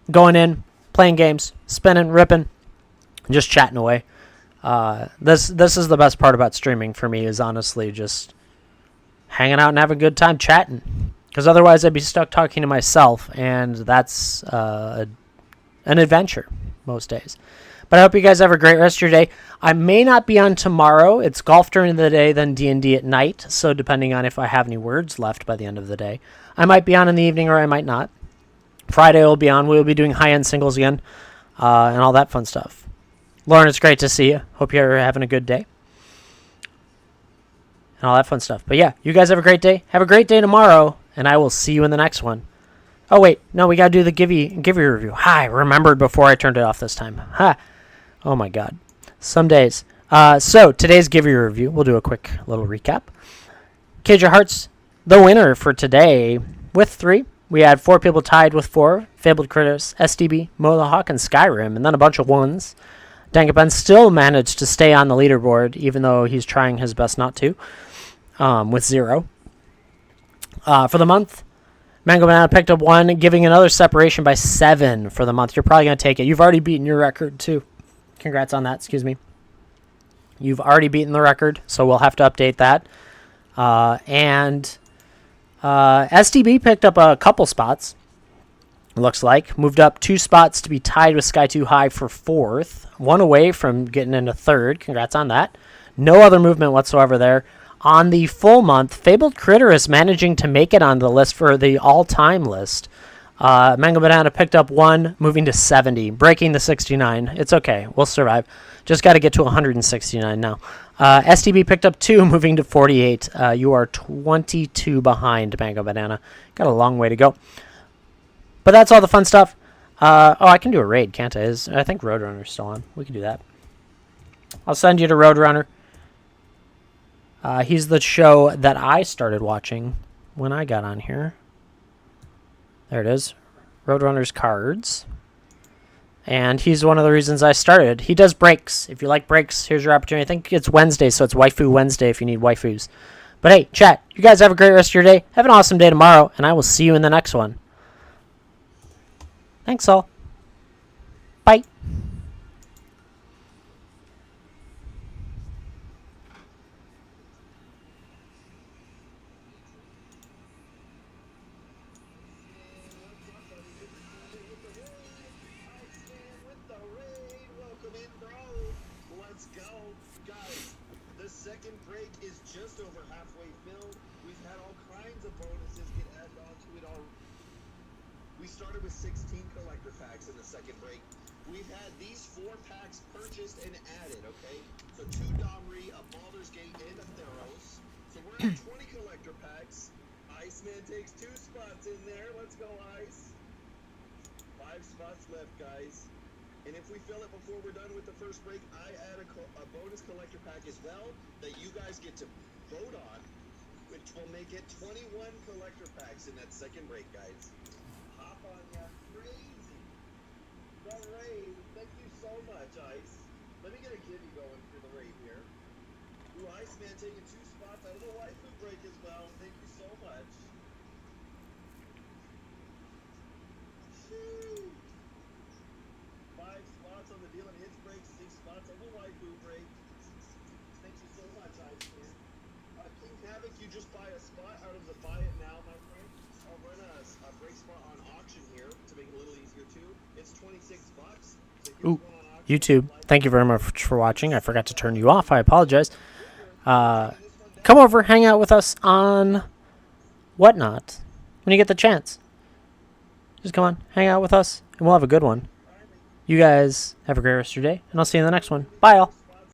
going in, playing games, spinning, ripping, just chatting away. This is the best part about streaming for me, is honestly just hanging out and having a good time chatting. Because otherwise I'd be stuck talking to myself, and that's an adventure most days. But I hope you guys have a great rest of your day. I may not be on tomorrow. It's golf during the day, then D&D at night. So depending on if I have any words left by the end of the day, I might be on in the evening or I might not. Friday will be on. We'll be doing high-end singles again and all that fun stuff. Lauren, it's great to see you. Hope you're having a good day. And all that fun stuff. But yeah, you guys have a great day. Have a great day tomorrow, and I will see you in the next one. Oh, wait. No, we got to do the Givey review. Hi, remembered before I turned it off this time. Ha. Oh, my God. Some days. So, today's Givey review. We'll do a quick little recap. Cage Your Hearts, the winner for today with 3. We had 4 people tied with 4. Fabled Critters, SDB, Mohawk, and Skyrim, and then a bunch of 1s. Dangaben still managed to stay on the leaderboard, even though he's trying his best not to, with 0. For the month, Mango Banana picked up 1, giving another separation by 7 for the month. You're probably going to take it. You've already beaten your record, too. Congrats on that. Excuse me. You've already beaten the record, so we'll have to update that. SDB picked up a couple spots, it looks like. Moved up 2 spots to be tied with Sky 2 High for 4th. 1 away from getting into 3rd. Congrats on that. No other movement whatsoever there. On the full month, Fabled Critter is managing to make it on the list for the all-time list. Mango Banana picked up 1, moving to 70, breaking the 69. It's okay. We'll survive. Just got to get to 169 now. STB picked up 2, moving to 48. You are 22 behind Mango Banana. Got a long way to go. But that's all the fun stuff. I can do a raid, can't I? I think Roadrunner's still on. We can do that. I'll send you to Roadrunner. He's the show that I started watching when I got on here. There it is. Roadrunner's cards. And he's one of the reasons I started. He does breaks. If you like breaks, here's your opportunity. I think it's Wednesday, so it's Waifu Wednesday if you need waifus. But hey, chat, you guys have a great rest of your day. Have an awesome day tomorrow, and I will see you in the next one. Thanks all. Bye.
Second break is just over halfway filled. We've had all kinds of bonuses get added onto it all. We started with 16 collector packs in the second break. We've had these 4 packs purchased and added, okay? So 2 Domri, a Baldur's Gate, and a Theros. So we're at 20 collector packs. Iceman takes 2 spots in there. Let's go, Ice. 5 spots left, guys. And if we fill it before we're done with the first break, I add a bonus collector pack as well that you guys get to vote on, which will make it 21 collector packs in that second break, guys. Hop on ya. Crazy. The raid. Thank you so much, Ice. Let me get a giddy going for the raid here. Ooh, Iceman taking 2 spots out of the waifu break as well. Thank you so much. Shoo. 5 spots on the deal and hits break, 6 spots on the waifu break. Thank you so much, Iceman. King Havoc, you just buy a spot out of the buy it now, my friend. I'll run a break spot on auction here to make it a little easier too. It's $26. So
ooh, YouTube, thank you very much for watching. I forgot to turn you off. I apologize. Come over, hang out with us on WhatNot when you get the chance. Just come on, hang out with us, and we'll have a good one. You guys have a great rest of your day, and I'll see you in the next one. Bye, all.